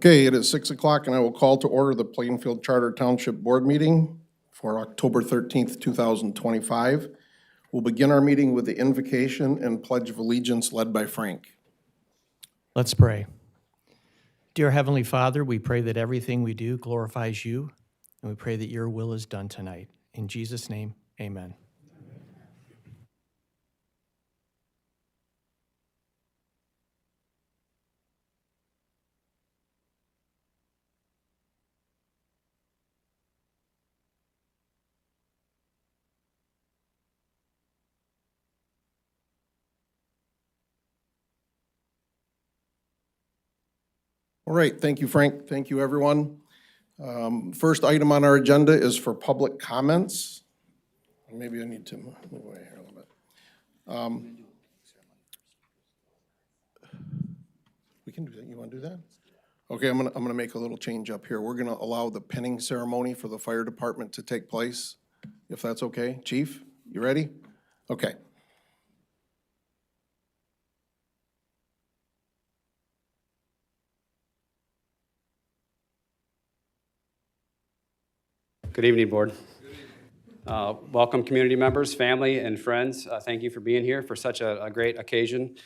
Okay, it is 6 o'clock and I will call to order the Plainfield Charter Township Board meeting for October 13th, 2025. We'll begin our meeting with the invocation and pledge of allegiance led by Frank. Let's pray. Dear Heavenly Father, we pray that everything we do glorifies you, and we pray that your will is done tonight. In Jesus' name, amen. All right, thank you, Frank. Thank you, everyone. First item on our agenda is for public comments. Maybe I need to move away here a little bit. We can do that. You want to do that? Okay, I'm gonna make a little change up here. We're gonna allow the pinning ceremony for the fire department to take place, if that's okay. Chief, you ready? Okay. Good evening, Board. Welcome, community members, family, and friends. Thank you for being here for such a great occasion.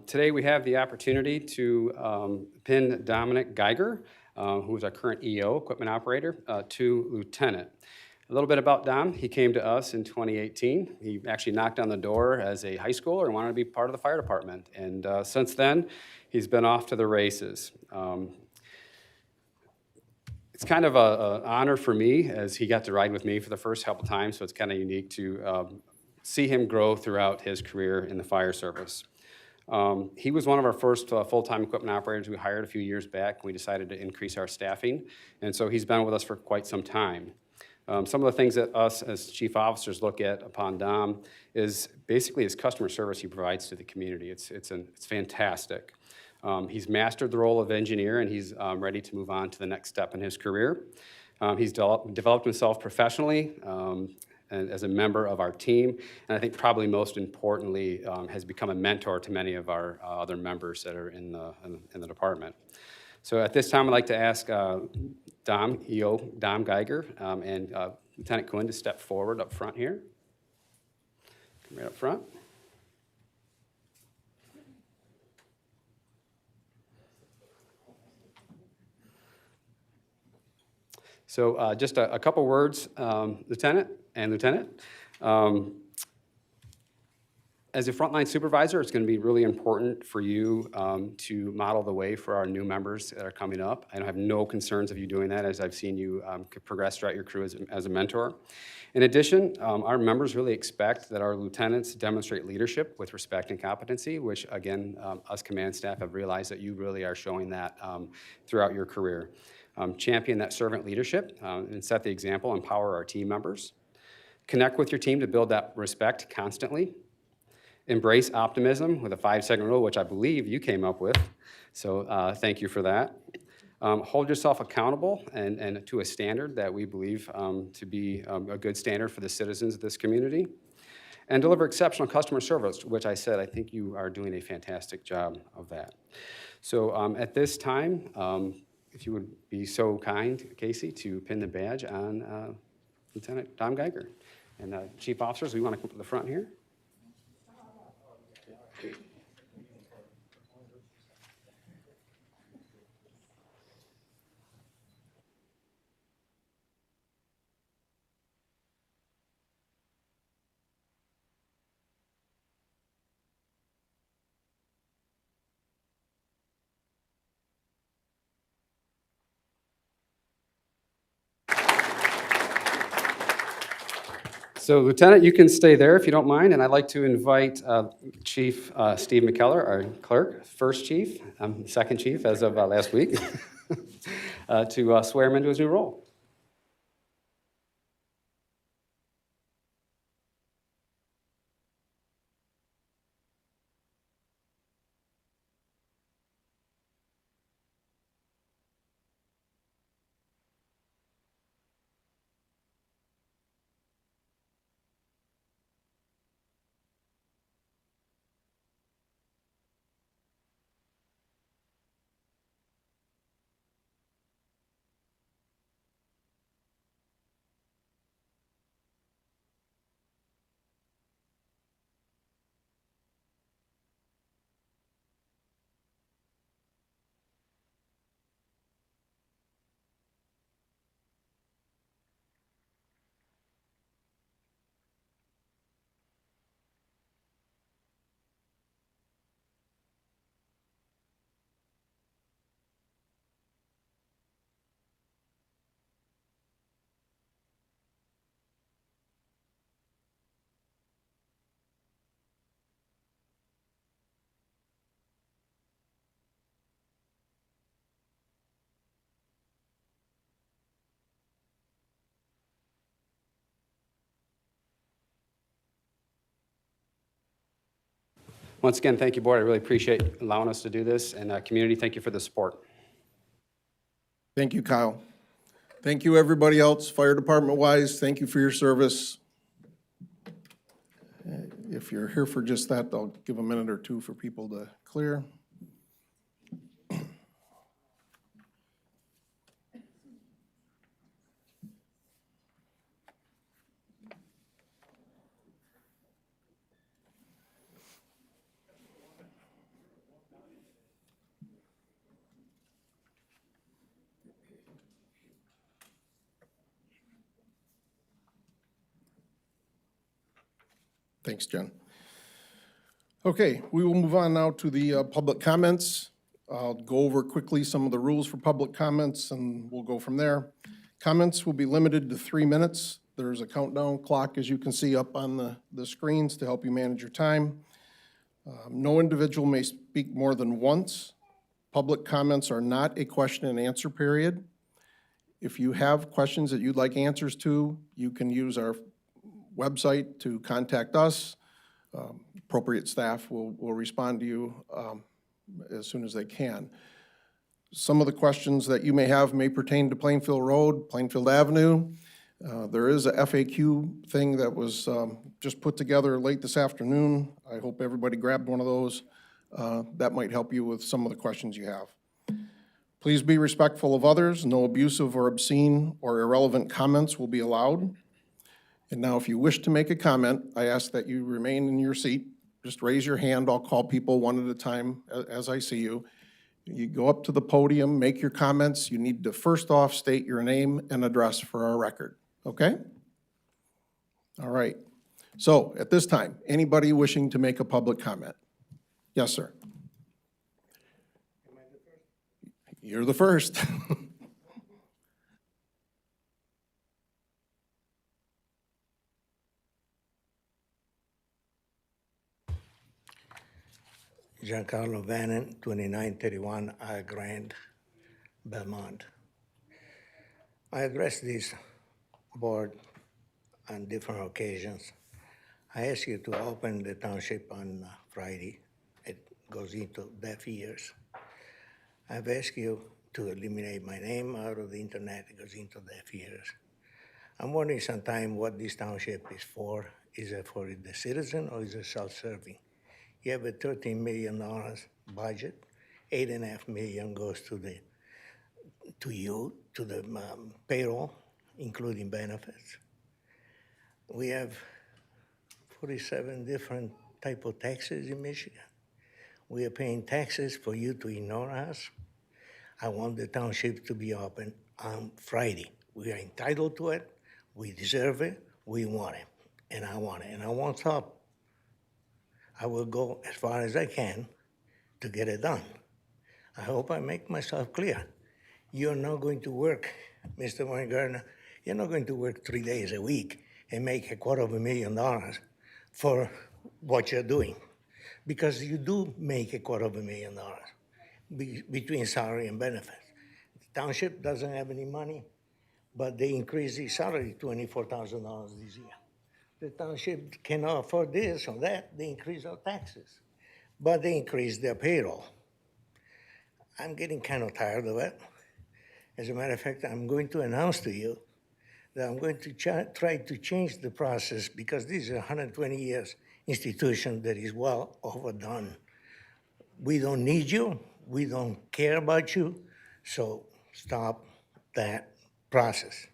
Today, we have the opportunity to pin Dominic Geiger, who is our current EO, equipment operator, to lieutenant. A little bit about Dom. He came to us in 2018. He actually knocked on the door as a high schooler and wanted to be part of the fire department. And since then, he's been off to the races. It's kind of an honor for me, as he got to ride with me for the first couple times, so it's kind of unique to see him grow throughout his career in the fire service. He was one of our first full-time equipment operators we hired a few years back. We decided to increase our staffing, and so he's been with us for quite some time. Some of the things that us as chief officers look at upon Dom is basically his customer service he provides to the community. It's fantastic. He's mastered the role of engineer, and he's ready to move on to the next step in his career. He's developed himself professionally and as a member of our team, and I think probably most importantly, has become a mentor to many of our other members that are in the department. So at this time, I'd like to ask Dom Geiger, and Lieutenant Quinn to step forward up front here. Come right up front. So just a couple words, Lieutenant and Lieutenant. As a frontline supervisor, it's going to be really important for you to model the way for our new members that are coming up. I have no concerns of you doing that, as I've seen you progress throughout your career as a mentor. In addition, our members really expect that our lieutenants demonstrate leadership with respect and competency, which again, us command staff have realized that you really are showing that throughout your career. Champion that servant leadership and set the example, empower our team members. Connect with your team to build that respect constantly. Embrace optimism with a 5-second rule, which I believe you came up with, so thank you for that. Hold yourself accountable and to a standard that we believe to be a good standard for the citizens of this community. And deliver exceptional customer service, which I said I think you are doing a fantastic job of that. So at this time, if you would be so kind, Casey, to pin the badge on Lieutenant Dom Geiger. And Chief Officers, we want to come to the front here. So, Lieutenant, you can stay there if you don't mind, and I'd like to invite Chief Steve McKellar, our clerk, first chief, second chief as of last week, to swear him into his new role. Once again, thank you, board. I really appreciate allowing us to do this, and community, thank you for the support. Thank you, Kyle. Thank you, everybody else, fire department-wise. Thank you for your service. If you're here for just that, I'll give a minute or two for people to clear. Thanks, Jen. Okay, we will move on now to the public comments. I'll go over quickly some of the rules for public comments, and we'll go from there. Comments will be limited to 3 minutes. There's a countdown clock, as you can see up on the screens, to help you manage your time. No individual may speak more than once. Public comments are not a question and answer period. If you have questions that you'd like answers to, you can use our website to contact us. Appropriate staff will respond to you as soon as they can. Some of the questions that you may have may pertain to Plainfield Road, Plainfield Avenue. There is a FAQ thing that was just put together late this afternoon. I hope everybody grabbed one of those. That might help you with some of the questions you have. Please be respectful of others. No abusive or obscene or irrelevant comments will be allowed. And now, if you wish to make a comment, I ask that you remain in your seat. Just raise your hand. I'll call people one at a time as I see you. You go up to the podium, make your comments. You need to first off state your name and address for our record, okay? All right. So at this time, anybody wishing to make a public comment? Yes, sir. You're the first. Giancarlo Vannon, 2931 I Grand, Belmont. I addressed this board on different occasions. I asked you to open the township on Friday. It goes into deaf ears. I've asked you to eliminate my name out of the internet. It goes into deaf ears. I'm wondering sometime what this township is for. Is it for the citizen or is it self-serving? You have a $13 million budget. $8.5 million goes to the payroll, including benefits. We have 47 different type of taxes in Michigan. We are paying taxes for you to ignore us. I want the township to be open on Friday. We are entitled to it. We deserve it. We want it. And I want it. And I won't stop. I will go as far as I can to get it done. I hope I make myself clear. You're not going to work, Mr. Weingartner, you're not going to work 3 days a week and make $250,000 for what you're doing. Because you do make $250,000 between salary and benefits. The township doesn't have any money, but they increased the salary $24,000 this year. The township cannot afford this or that. They increase our taxes, but they increase their payroll. I'm getting kind of tired of it. As a matter of fact, I'm going to announce to you that I'm going to try to change the process because this is a 120 years institution that is well overdone. We don't need you. We don't care about you. So stop that process.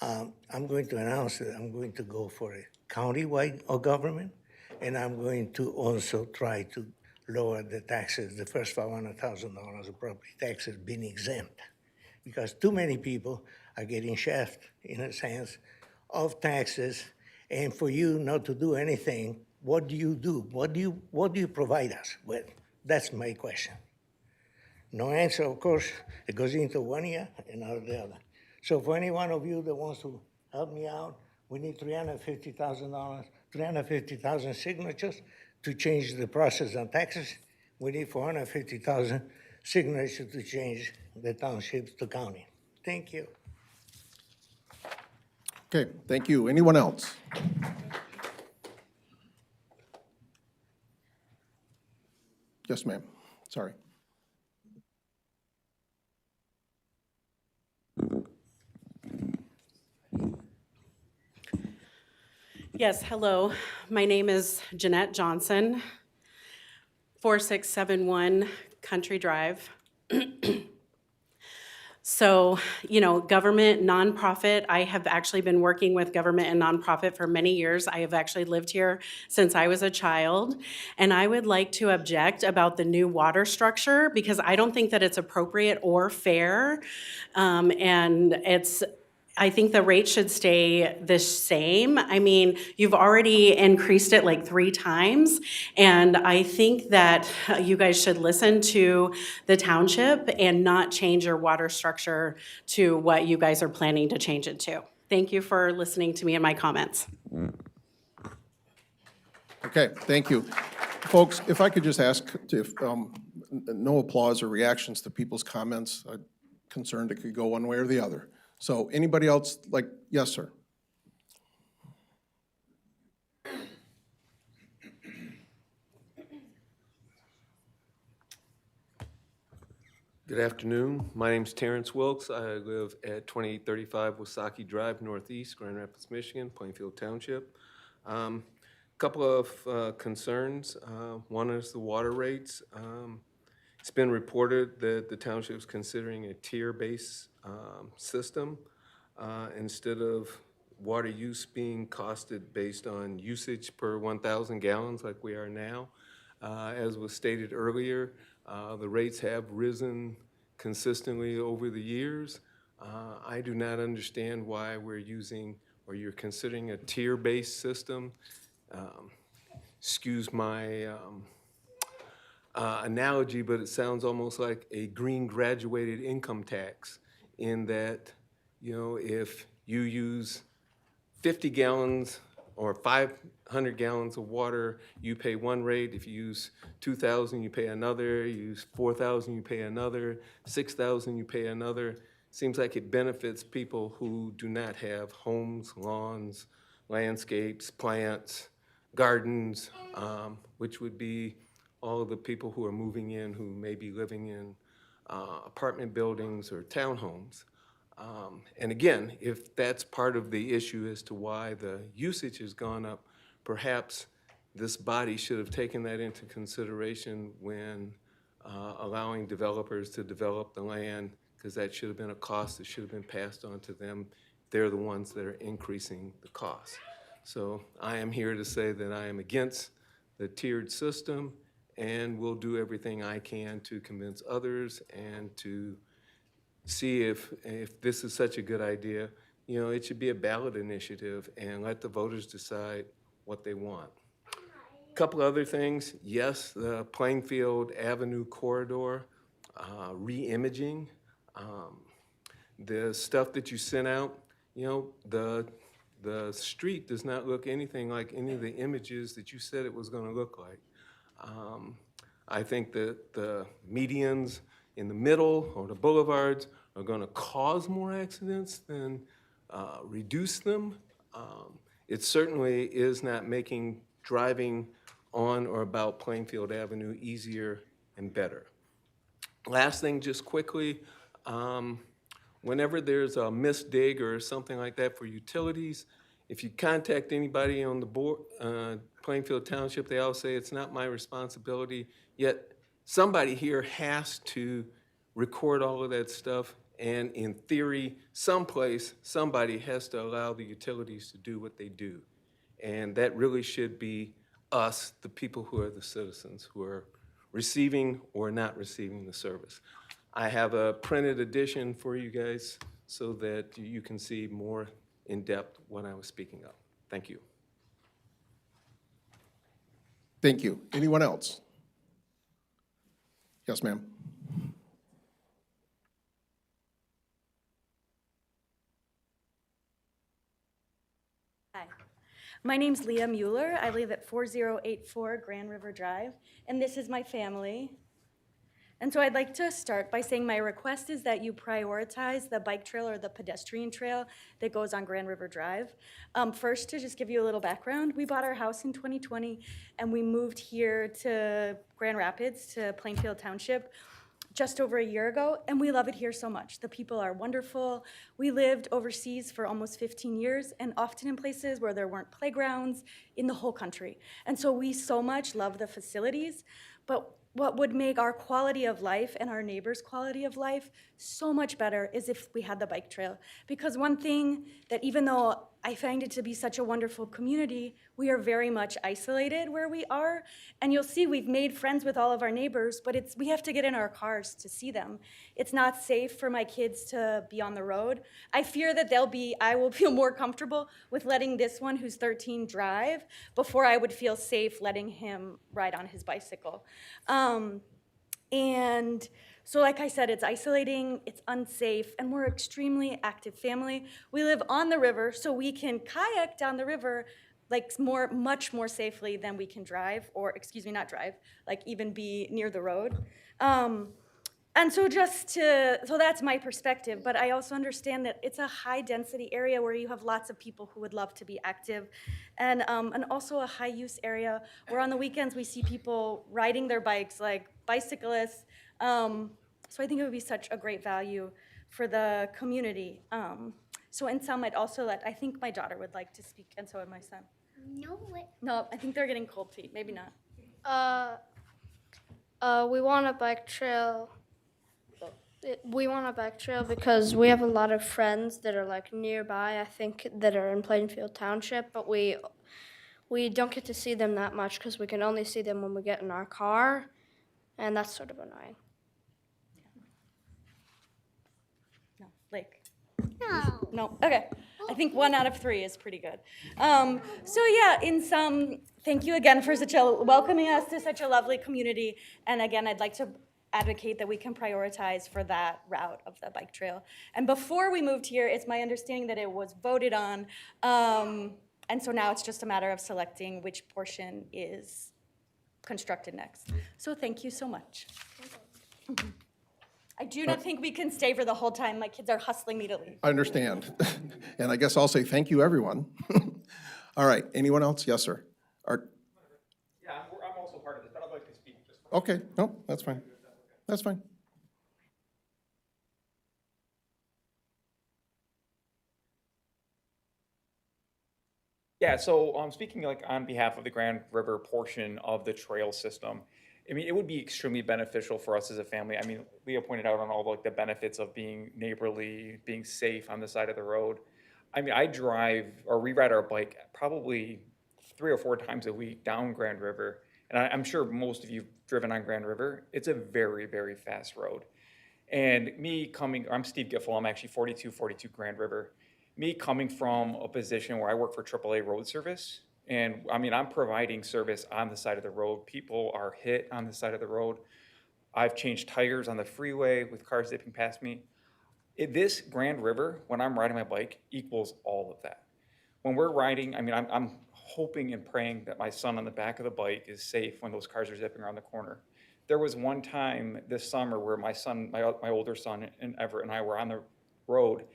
I'm going to announce that I'm going to go for a county-wide government, and I'm going to also try to lower the taxes, the first $500,000 of property taxes being exempt, because too many people are getting shafted in a sense of taxes, and for you not to do anything, what do you do? What do you provide us with? That's my question. No answer, of course. It goes into 1 year and out of the other. So for any one of you that wants to help me out, we need $350,000, 350,000 signatures to change the process on taxes. We need 450,000 signatures to change the townships to county. Thank you. Okay, thank you. Anyone else? Yes, ma'am. Sorry. Yes, hello. My name is Jeanette Johnson, 4671 Country Drive. So, government, nonprofit, I have actually been working with government and nonprofit for many years. I have actually lived here since I was a child. And I would like to object about the new water structure because I don't think that it's appropriate or fair. I think the rate should stay the same. I mean, you've already increased it like 3 times, and I think that you guys should listen to the township and not change your water structure to what you guys are planning to change it to. Thank you for listening to me and my comments. Okay, thank you. Folks, if I could just ask if, no applause or reactions to people's comments. I'm concerned it could go one way or the other. So anybody else like, yes, sir. Good afternoon. My name's Terrence Wilkes. I live at 2835 Wasaki Drive, Northeast, Grand Rapids, Michigan, Plainfield Township. Couple of concerns. One is the water rates. It's been reported that the township is considering a tier-based system instead of water use being costed based on usage per 1,000 gallons like we are now. As was stated earlier, the rates have risen consistently over the years. I do not understand why we're using or you're considering a tier-based system. Excuse my analogy, but it sounds almost like a green graduated income tax in that, if you use 50 gallons or 500 gallons of water, you pay one rate. If you use 2,000, you pay another. You use 4,000, you pay another. 6,000, you pay another. Seems like it benefits people who do not have homes, lawns, landscapes, plants, gardens, which would be all of the people who are moving in who may be living in apartment buildings or townhomes. And again, if that's part of the issue as to why the usage has gone up, perhaps this body should have taken that into consideration when allowing developers to develop the land, because that should have been a cost that should have been passed on to them. They're the ones that are increasing the cost. So I am here to say that I am against the tiered system and will do everything I can to convince others and to see if this is such a good idea. It should be a ballot initiative and let the voters decide what they want. A couple other things. Yes, the Plainfield Avenue corridor, re-imaging. The stuff that you sent out, the street does not look anything like any of the images that you said it was going to look like. I think that the medians in the middle or the boulevards are going to cause more accidents than reduce them. It certainly is not making driving on or about Plainfield Avenue easier and better. Last thing, just quickly, whenever there's a misdig or something like that for utilities, if you contact anybody on the board, Plainfield Township, they all say it's not my responsibility, yet somebody here has to record all of that stuff, and in theory, someplace, somebody has to allow the utilities to do what they do. And that really should be us, the people who are the citizens, who are receiving or not receiving the service. I have a printed edition for you guys so that you can see more in depth what I was speaking of. Thank you. Thank you. Anyone else? Yes, ma'am. Hi, my name's Leah Mueller. I live at 4084 Grand River Drive, and this is my family. And so I'd like to start by saying my request is that you prioritize the bike trail or the pedestrian trail that goes on Grand River Drive. First, to just give you a little background, we bought our house in 2020 and we moved here to Grand Rapids, to Plainfield Township, just over a year ago, and we love it here so much. The people are wonderful. We lived overseas for almost 15 years, and often in places where there weren't playgrounds in the whole country. And so we so much love the facilities, but what would make our quality of life and our neighbors' quality of life so much better is if we had the bike trail. Because one thing that, even though I find it to be such a wonderful community, we are very much isolated where we are. And you'll see we've made friends with all of our neighbors, but we have to get in our cars to see them. It's not safe for my kids to be on the road. I fear that I will feel more comfortable with letting this one who's 13 drive before I would feel safe letting him ride on his bicycle. And so like I said, it's isolating, it's unsafe, and we're an extremely active family. We live on the river, so we can kayak down the river like much more safely than we can drive, or excuse me, not drive, like even be near the road. And so so that's my perspective, but I also understand that it's a high density area where you have lots of people who would love to be active, and also a high use area where on the weekends we see people riding their bikes, like bicyclists. So I think it would be such a great value for the community. So in sum, I'd also I think my daughter would like to speak, and so would my son. No, I think they're getting cold feet, maybe not. We want a bike trail. We want a bike trail because we have a lot of friends that are like nearby, I think, that are in Plainfield Township, but we don't get to see them that much because we can only see them when we get in our car, and that's sort of annoying. No, Lake. No, okay. I think 1 out of 3 is pretty good. So yeah, in sum, thank you again for welcoming us to such a lovely community. And again, I'd like to advocate that we can prioritize for that route of the bike trail. And before we moved here, it's my understanding that it was voted on. And so now it's just a matter of selecting which portion is constructed next. So thank you so much. I do not think we can stay for the whole time. My kids are hustling me to leave. I understand. And I guess I'll say thank you, everyone. All right, anyone else? Yes, sir. Art? Yeah, I'm also part of this, but I'd like to speak just. Okay, no, that's fine. That's fine. Yeah, so speaking like on behalf of the Grand River portion of the trail system, I mean, it would be extremely beneficial for us as a family. I mean, Leah pointed out on all like the benefits of being neighborly, being safe on the side of the road. I mean, we ride our bike probably 3 or 4 times a week down Grand River. And I'm sure most of you have driven on Grand River. It's a very, very fast road. And I'm Steve Giffel, I'm actually 4242 Grand River. Me coming from a position where I work for AAA Road Service, and I mean, I'm providing service on the side of the road. People are hit on the side of the road. I've changed tires on the freeway with cars zipping past me. This Grand River, when I'm riding my bike, equals all of that. When we're riding, I mean, I'm hoping and praying that my son on the back of the bike is safe when those cars are zipping around the corner. There was one time this summer where my older son and Everett and I were on the road,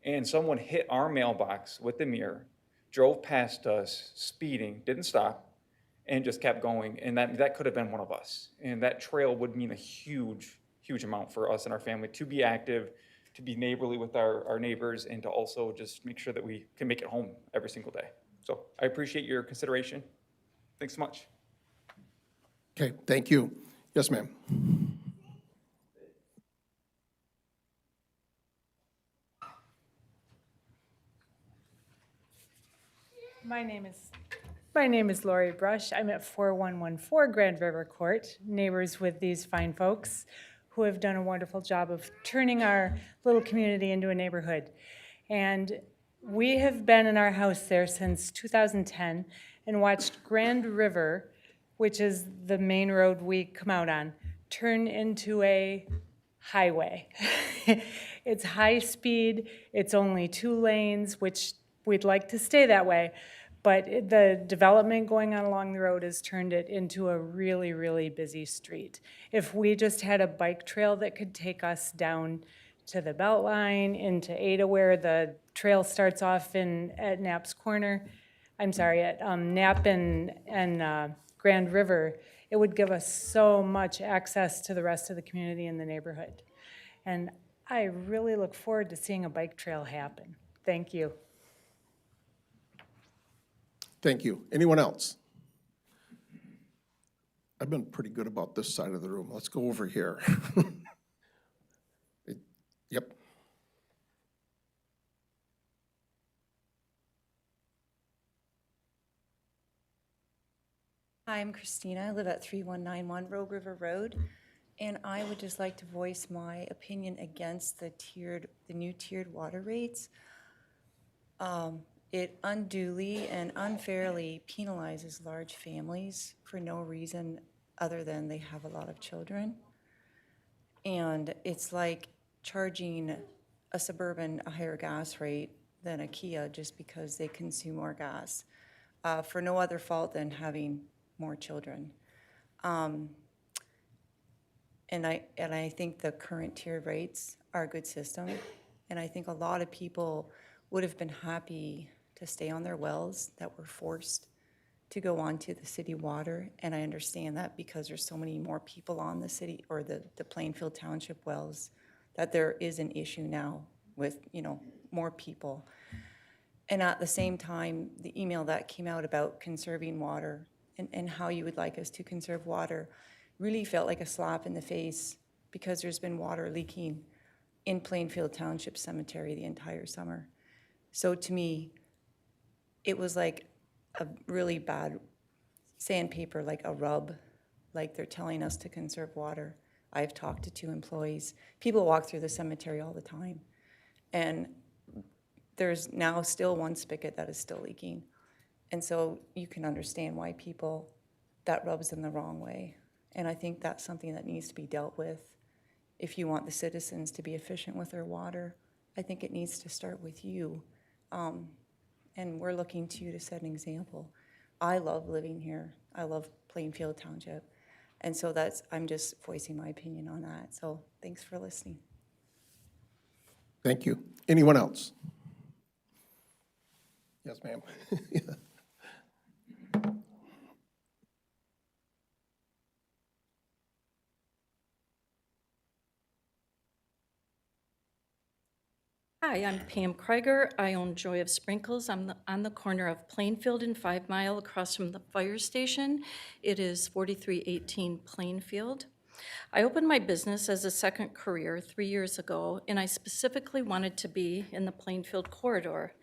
and someone hit our mailbox with the mirror, drove past us, speeding, didn't stop, and just kept going. And that could have been one of us. And that trail would mean a huge, huge amount for us and our family to be active, to be neighborly with our neighbors, and to also just make sure that we can make it home every single day. So I appreciate your consideration. Thanks so much. Okay, thank you. Yes, ma'am. My name is Lori Brush. I'm at 4114 Grand River Court, neighbors with these fine folks who have done a wonderful job of turning our little community into a neighborhood. And we have been in our house there since 2010 and watched Grand River, which is the main road we come out on, turn into a highway. It's high speed, it's only 2 lanes, which we'd like to stay that way. But the development going on along the road has turned it into a really, really busy street. If we just had a bike trail that could take us down to the Beltline, into Ada where the trail starts off at Knapp's Corner, at Knapp and Grand River, it would give us so much access to the rest of the community in the neighborhood. And I really look forward to seeing a bike trail happen. Thank you. Thank you. Anyone else? I've been pretty good about this side of the room. Let's go over here. Yep. Hi, I'm Christina. I live at 3191 Rogue River Road, and I would just like to voice my opinion against the new tiered water rates. It unduly and unfairly penalizes large families for no reason other than they have a lot of children. And it's like charging a Suburban a higher gas rate than a Kia just because they consume more gas for no other fault than having more children. And I think the current tiered rates are a good system. And I think a lot of people would have been happy to stay on their wells that were forced to go onto the city water. And I understand that because there's so many more people on the city or the Plainfield Township wells that there is an issue now with, more people. And at the same time, the email that came out about conserving water and how you would like us to conserve water really felt like a slap in the face because there's been water leaking in Plainfield Township Cemetery the entire summer. So to me, it was like a really bad sandpaper, like a rub, like they're telling us to conserve water. I've talked to 2 employees. People walk through the cemetery all the time. And there's now still one spigot that is still leaking. And so you can understand why that rubs them the wrong way. And I think that's something that needs to be dealt with. If you want the citizens to be efficient with their water, I think it needs to start with you. And we're looking to you to set an example. I love living here. I love Plainfield Township. And so I'm just voicing my opinion on that. So thanks for listening. Thank you. Anyone else? Yes, ma'am. Hi, I'm Pam Krieger. I own Joy of Sprinkles. I'm on the corner of Plainfield and 5 Mile across from the fire station. It is 4318 Plainfield. I opened my business as a second career 3 years ago, and I specifically wanted to be in the Plainfield corridor.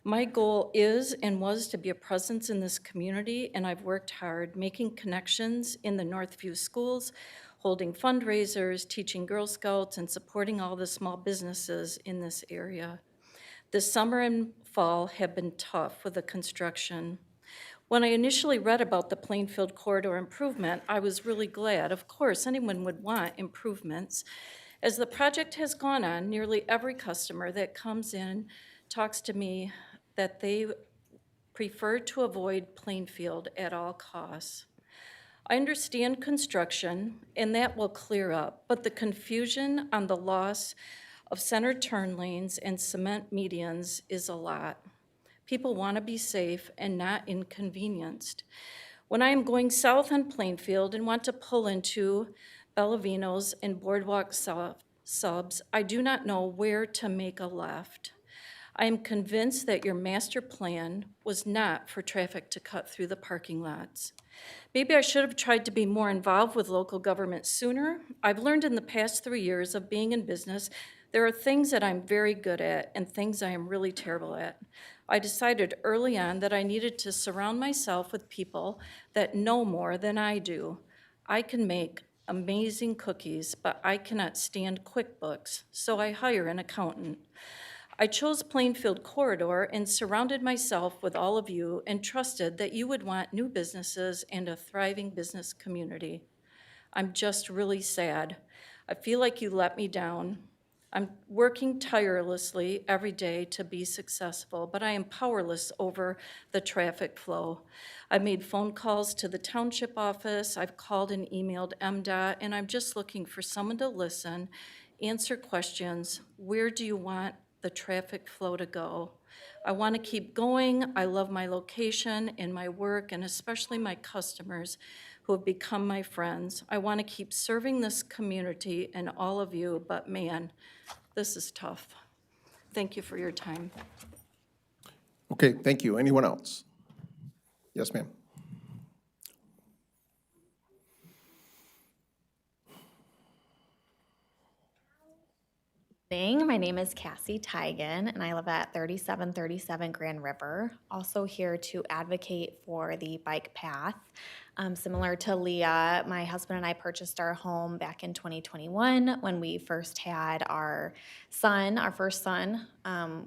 My goal is and was to be a presence in this community, and I've worked hard making connections in the Northview schools, holding fundraisers, teaching Girl Scouts, and supporting all the small businesses in this area. The summer and fall have been tough with the construction. When I initially read about the Plainfield corridor improvement, I was really glad. Of course, anyone would want improvements. As the project has gone on, nearly every customer that comes in talks to me that they prefer to avoid Plainfield at all costs. I understand construction, and that will clear up, but the confusion on the loss of center turn lanes and cement medians is a lot. People want to be safe and not inconvenienced. When I am going south on Plainfield and want to pull into Bellavino's and Boardwalk subs, I do not know where to make a left. I am convinced that your master plan was not for traffic to cut through the parking lots. Maybe I should have tried to be more involved with local government sooner. I've learned in the past 3 years of being in business, there are things that I'm very good at and things I am really terrible at. I decided early on that I needed to surround myself with people that know more than I do. I can make amazing cookies, but I cannot stand QuickBooks, so I hire an accountant. I chose Plainfield Corridor and surrounded myself with all of you and trusted that you would want new businesses and a thriving business community. I'm just really sad. I feel like you let me down. I'm working tirelessly every day to be successful, but I am powerless over the traffic flow. I've made phone calls to the township office, I've called and emailed MDOT, and I'm just looking for someone to listen, answer questions. Where do you want the traffic flow to go? I want to keep going. I love my location and my work, and especially my customers who have become my friends. I want to keep serving this community and all of you, but man, this is tough. Thank you for your time. Okay, thank you. Anyone else? Yes, ma'am. My name is Cassie Tigan, and I live at 3737 Grand River. Also here to advocate for the bike path. Similar to Leah, my husband and I purchased our home back in 2021 when we first had our son, our first son.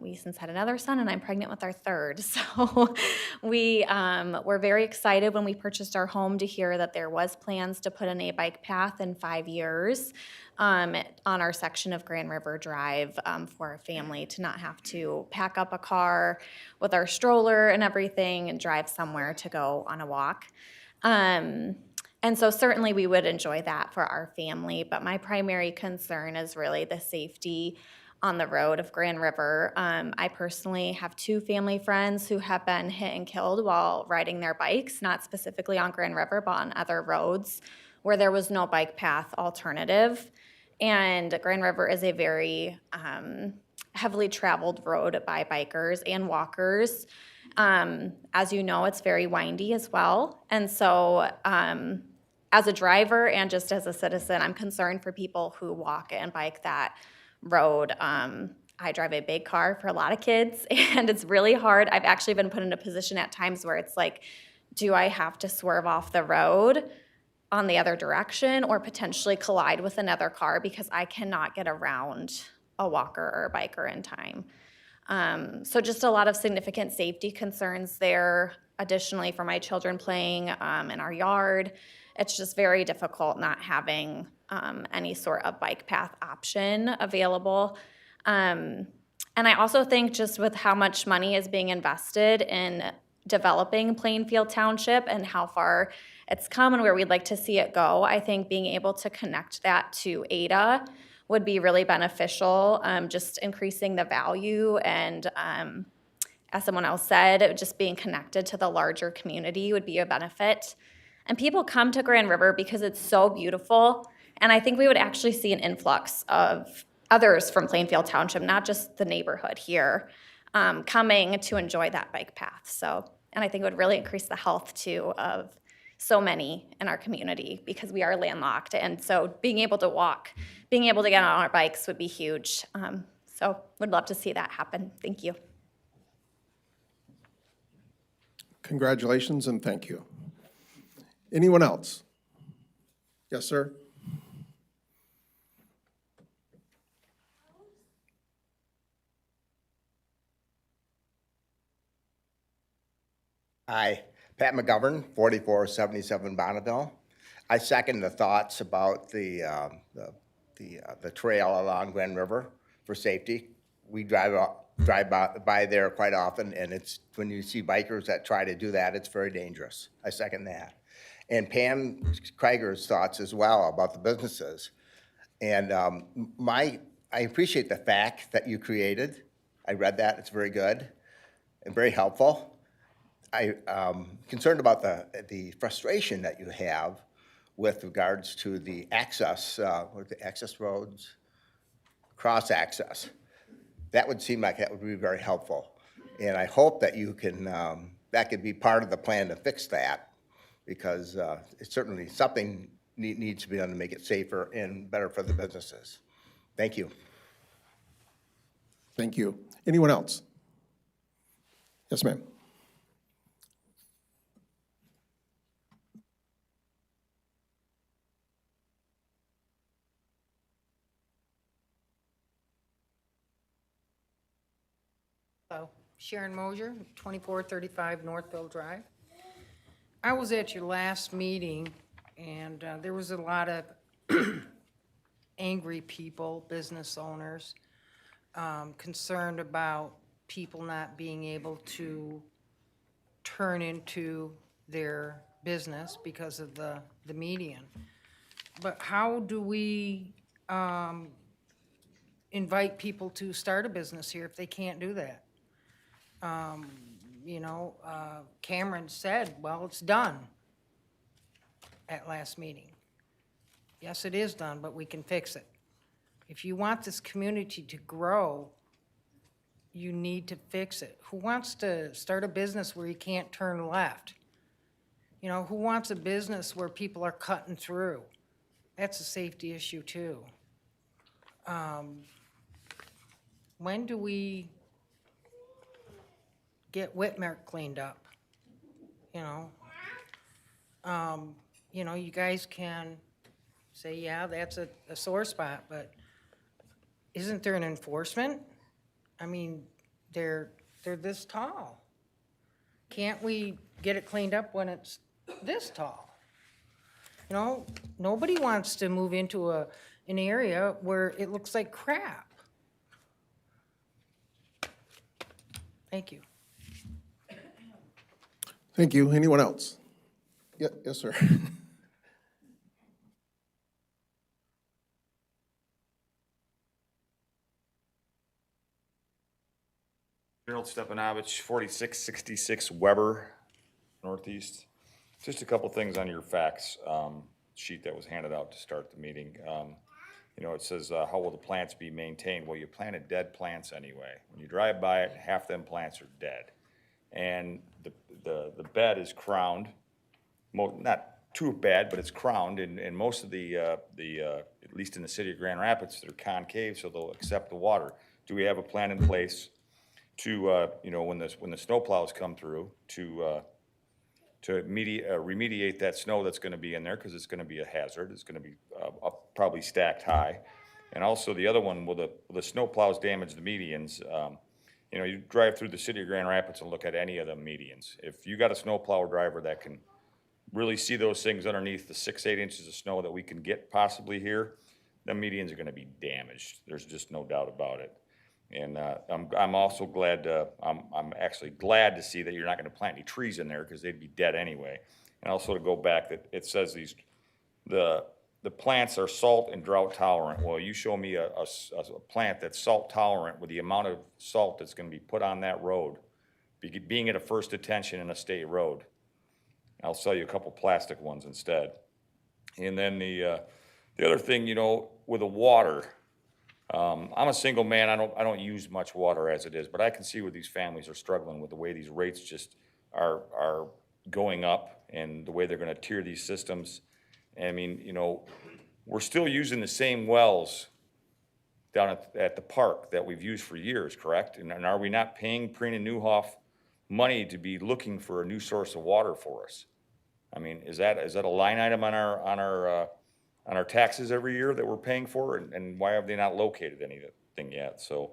We since had another son, and I'm pregnant with our third. So we were very excited when we purchased our home to hear that there was plans to put in a bike path in 5 years. On our section of Grand River Drive for our family to not have to pack up a car with our stroller and everything and drive somewhere to go on a walk. And so certainly we would enjoy that for our family, but my primary concern is really the safety on the road of Grand River. I personally have 2 family friends who have been hit and killed while riding their bikes, not specifically on Grand River, but on other roads where there was no bike path alternative. And Grand River is a very heavily traveled road by bikers and walkers. As you know, it's very windy as well. And so as a driver and just as a citizen, I'm concerned for people who walk and bike that road. I drive a big car for a lot of kids, and it's really hard. I've actually been put in a position at times where it's like, do I have to swerve off the road on the other direction or potentially collide with another car because I cannot get around a walker or a biker in time? So just a lot of significant safety concerns there. Additionally, for my children playing in our yard, it's just very difficult not having any sort of bike path option available. And I also think just with how much money is being invested in developing Plainfield Township and how far it's come and where we'd like to see it go, I think being able to connect that to Ada would be really beneficial, just increasing the value and, as someone else said, just being connected to the larger community would be a benefit. And people come to Grand River because it's so beautiful, and I think we would actually see an influx of others from Plainfield Township, not just the neighborhood here, coming to enjoy that bike path. So, and I think it would really increase the health too of so many in our community because we are landlocked. And so being able to walk, being able to get on our bikes would be huge. So would love to see that happen. Thank you. Congratulations and thank you. Anyone else? Yes, sir? Hi, Pat McGovern, 4477 Bonneville. I second the thoughts about the trail along Grand River for safety. We drive by there quite often, and it's when you see bikers that try to do that, it's very dangerous. I second that. And Pam Krieger's thoughts as well about the businesses. And I appreciate the fact that you created. I read that, it's very good and very helpful. I'm concerned about the frustration that you have with regards to the access, the access roads, cross access. That would seem like that would be very helpful. And I hope that you can, that could be part of the plan to fix that, because it's certainly something needs to be done to make it safer and better for the businesses. Thank you. Thank you. Anyone else? Yes, ma'am. Hello, Sharon Mosier, 2435 Northville Drive. I was at your last meeting, and there was a lot of angry people, business owners, concerned about people not being able to turn into their business because of the median. But how do we invite people to start a business here if they can't do that? Cameron said, well, it's done at last meeting. Yes, it is done, but we can fix it. If you want this community to grow, you need to fix it. Who wants to start a business where you can't turn left? Who wants a business where people are cutting through? That's a safety issue too. When do we get Whitmer cleaned up? You guys can say, yeah, that's a sore spot, but isn't there an enforcement? I mean, they're this tall. Can't we get it cleaned up when it's this tall? Nobody wants to move into an area where it looks like crap. Thank you. Thank you. Anyone else? Yes, sir. Gerald Stepanovich, 4666 Weber, Northeast. Just a couple things on your facts sheet that was handed out to start the meeting. It says, how will the plants be maintained? Well, you planted dead plants anyway. When you drive by it, half them plants are dead. And the bed is crowned, not too bad, but it's crowned, and most of the at least in the city of Grand Rapids, they're concave, so they'll accept the water. Do we have a plan in place to, when the snow plows come through, to remediate that snow that's gonna be in there, because it's gonna be a hazard. It's gonna be probably stacked high. And also the other one, will the snow plows damage the medians? You drive through the city of Grand Rapids and look at any of the medians. If you got a snow plow driver that can really see those things underneath the 6-8 inches of snow that we can get possibly here, the medians are gonna be damaged. There's just no doubt about it. And I'm also glad, I'm actually glad to see that you're not gonna plant any trees in there, because they'd be dead anyway. And also to go back, that it says the plants are salt and drought tolerant. Well, you show me a plant that's salt tolerant with the amount of salt that's gonna be put on that road, being at a first detention in a state road. I'll sell you a couple plastic ones instead. And then the other thing, with the water, I'm a single man. I don't use much water as it is, but I can see where these families are struggling with the way these rates just are going up and the way they're going to tier these systems. I mean, we're still using the same wells down at the park that we've used for years, correct? And are we not paying Preen and Newhoff money to be looking for a new source of water for us? I mean, is that a line item on our taxes every year that we're paying for, and why have they not located anything yet? So,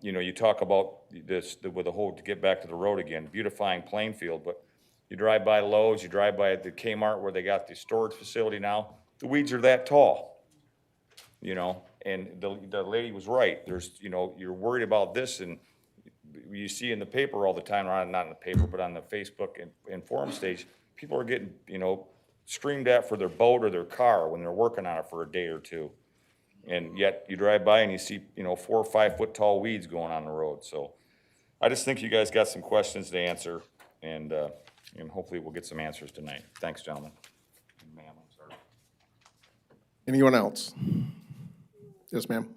you talk about this with the whole, to get back to the road again, beautifying Plainfield, but you drive by Lowe's, you drive by the Kmart where they got the storage facility now, the weeds are that tall, and the lady was right. There's, you're worried about this, and you see in the paper all the time, not in the paper, but on the Facebook and forum stage, people are getting, screamed at for their boat or their car when they're working on it for a day or two. And yet you drive by and you see, 4 or 5 foot tall weeds going on the road. So I just think you guys got some questions to answer, and hopefully we'll get some answers tonight. Thanks, gentlemen. Ma'am, I'm sorry. Anyone else? Yes, ma'am.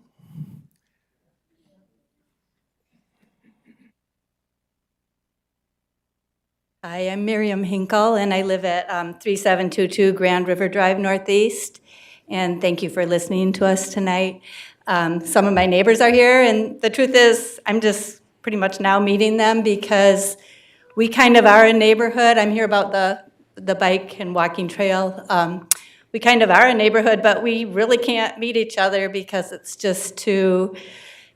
Hi, I'm Miriam Hinkle, and I live at 3722 Grand River Drive Northeast. And thank you for listening to us tonight. Some of my neighbors are here, and the truth is, I'm just pretty much now meeting them because we kind of are a neighborhood. I'm here about the bike and walking trail. We kind of are a neighborhood, but we really can't meet each other because it's just too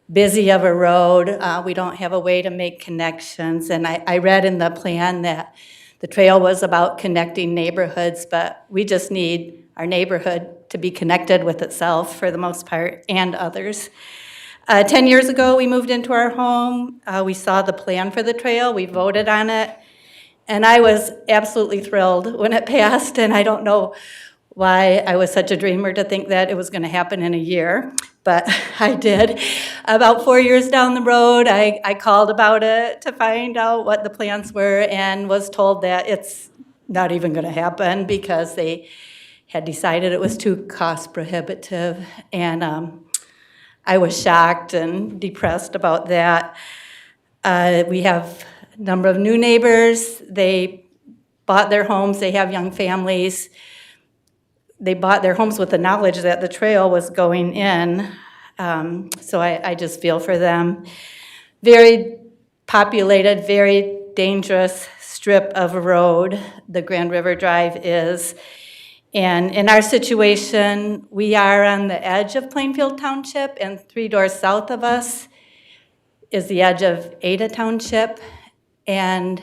busy of a road. We don't have a way to make connections. And I read in the plan that the trail was about connecting neighborhoods, but we just need our neighborhood to be connected with itself for the most part and others. 10 years ago, we moved into our home. We saw the plan for the trail. We voted on it. And I was absolutely thrilled when it passed, and I don't know why I was such a dreamer to think that it was going to happen in a year, but I did. About 4 years down the road, I called about it to find out what the plans were and was told that it's not even going to happen because they had decided it was too cost prohibitive. And I was shocked and depressed about that. We have a number of new neighbors. They bought their homes. They have young families. They bought their homes with the knowledge that the trail was going in. So I just feel for them. Very populated, very dangerous strip of road, the Grand River Drive is. And in our situation, we are on the edge of Plainfield Township, and 3 doors south of us is the edge of Ada Township. And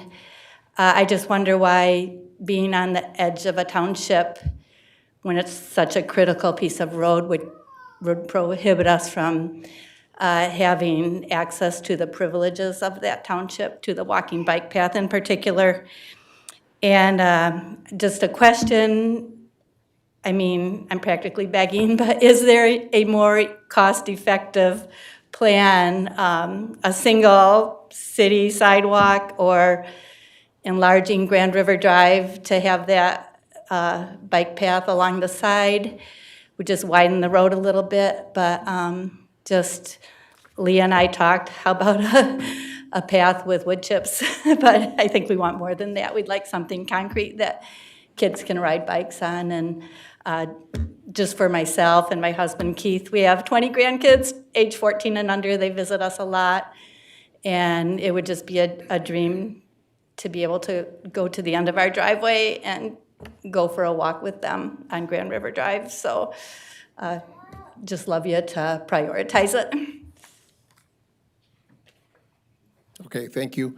I just wonder why being on the edge of a township, when it's such a critical piece of road, would prohibit us from having access to the privileges of that township, to the walking bike path in particular. And just a question, I mean, I'm practically begging, but is there a more cost-effective plan, a single city sidewalk or enlarging Grand River Drive to have that bike path along the side? We just widen the road a little bit, but just Leah and I talked, how about a path with wood chips? But I think we want more than that. We'd like something concrete that kids can ride bikes on. And just for myself and my husband Keith, we have 20 grandkids, age 14 and under. They visit us a lot. And it would just be a dream to be able to go to the end of our driveway and go for a walk with them on Grand River Drive. So just love you to prioritize it. Okay, thank you.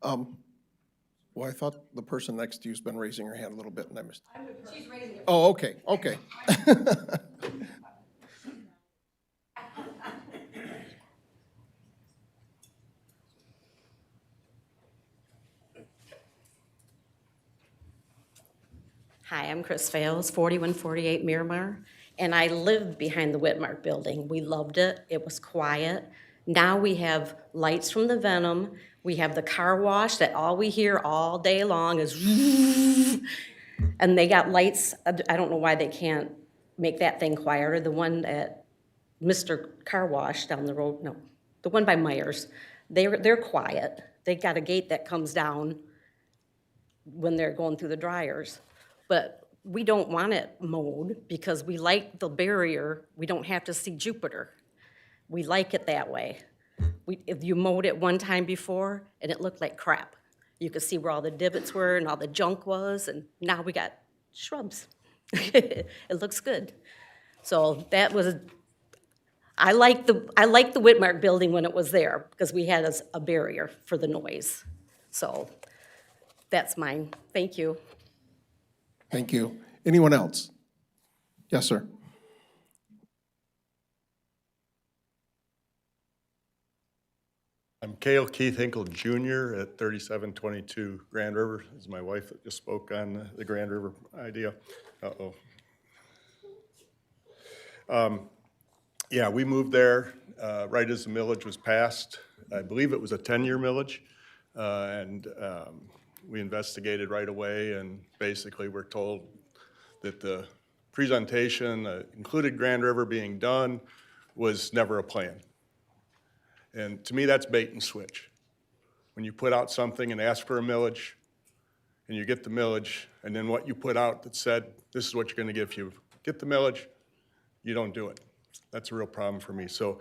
Well, I thought the person next to you's been raising her hand a little bit, and I missed. She's raising it. Oh, okay, okay. Hi, I'm Chris Fales, 4148 Miramar, and I lived behind the Whitmark building. We loved it. It was quiet. Now we have lights from the Venom. We have the car wash that all we hear all day long is and they got lights. I don't know why they can't make that thing quieter. The one at Mr. Car Wash down the road, no, the one by Myers, they're quiet. They got a gate that comes down when they're going through the dryers. But we don't want it mowed because we like the barrier. We don't have to see Jupiter. We like it that way. If you mowed it one time before and it looked like crap, you could see where all the divots were and all the junk was, and now we got shrubs. It looks good. So that was, I like the Whitmark building when it was there because we had a barrier for the noise. So that's mine. Thank you. Thank you. Anyone else? Yes, sir. I'm Cale Keith Hinkle Jr. at 3722 Grand River. This is my wife that just spoke on the Grand River idea. Uh-oh. Yeah, we moved there right as the millage was passed. I believe it was a 10-year millage. And we investigated right away, and basically we're told that the presentation included Grand River being done was never a plan. And to me, that's bait and switch. When you put out something and ask for a millage, and you get the millage, and then what you put out that said, this is what you're gonna get if you get the millage, you don't do it. That's a real problem for me. So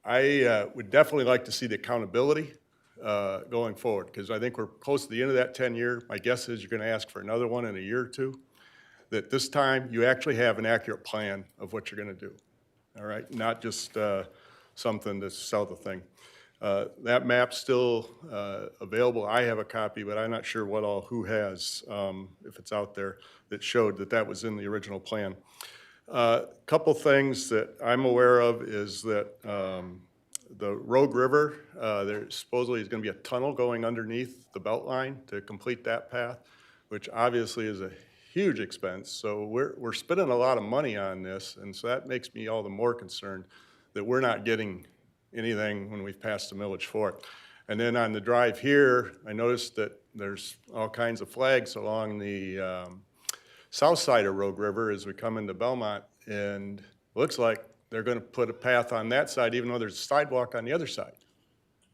I would definitely like to see the accountability going forward, because I think we're close to the end of that 10-year. My guess is you're gonna ask for another one in a year or two, that this time you actually have an accurate plan of what you're gonna do, all right? Not just something to sell the thing. That map's still available. I have a copy, but I'm not sure who has, if it's out there, that showed that that was in the original plan. Couple things that I'm aware of is that the Rogue River, there supposedly is going to be a tunnel going underneath the belt line to complete that path, which obviously is a huge expense. So we're spending a lot of money on this, and so that makes me all the more concerned that we're not getting anything when we've passed the millage for it. And then on the drive here, I noticed that there's all kinds of flags along the south side of Rogue River as we come into Belmont, and it looks like they're going to put a path on that side, even though there's a sidewalk on the other side.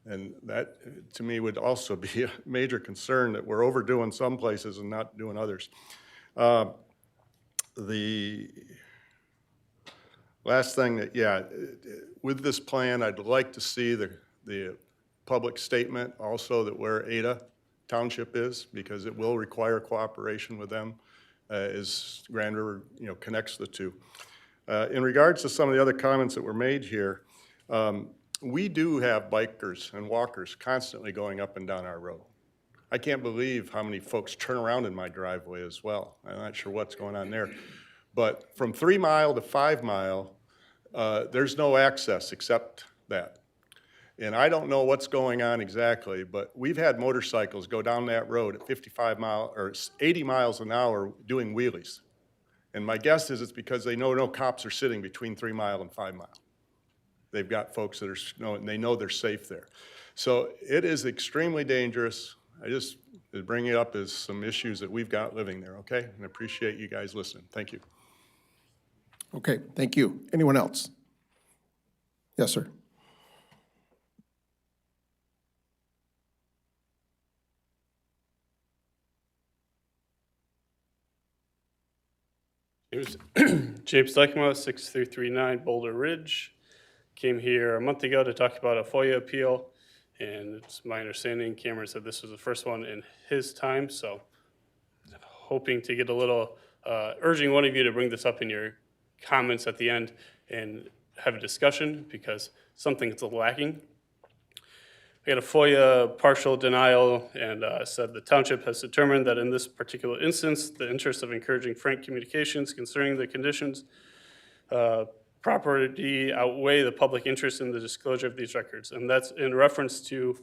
And that, to me, would also be a major concern that we're overdoing some places and not doing others. The last thing that, with this plan, I'd like to see the public statement also that where Ada Township is, because it will require cooperation with them as Grand River, connects the two. In regards to some of the other comments that were made here, we do have bikers and walkers constantly going up and down our road. I can't believe how many folks turn around in my driveway as well. I'm not sure what's going on there. But from 3 Mile to 5 Mile, there's no access except that. And I don't know what's going on exactly, but we've had motorcycles go down that road at 80 miles an hour doing wheelies. And my guess is it's because they know no cops are sitting between 3 Mile and 5 Mile. They've got folks that and they know they're safe there. So it is extremely dangerous. I just bring it up as some issues that we've got living there, okay? And I appreciate you guys listening. Thank you. Okay, thank you. Anyone else? Yes, sir. James Dykema, 6339 Boulder Ridge. Came here a month ago to talk about a FOIA appeal, and it's my understanding Cameron said this was the first one in his time, so hoping to get a little, urging one of you to bring this up in your comments at the end and have a discussion because something's lacking. We had a FOIA partial denial and said the township has determined that in this particular instance, the interest of encouraging frank communications concerning the conditions property outweigh the public interest in the disclosure of these records. And that's in reference to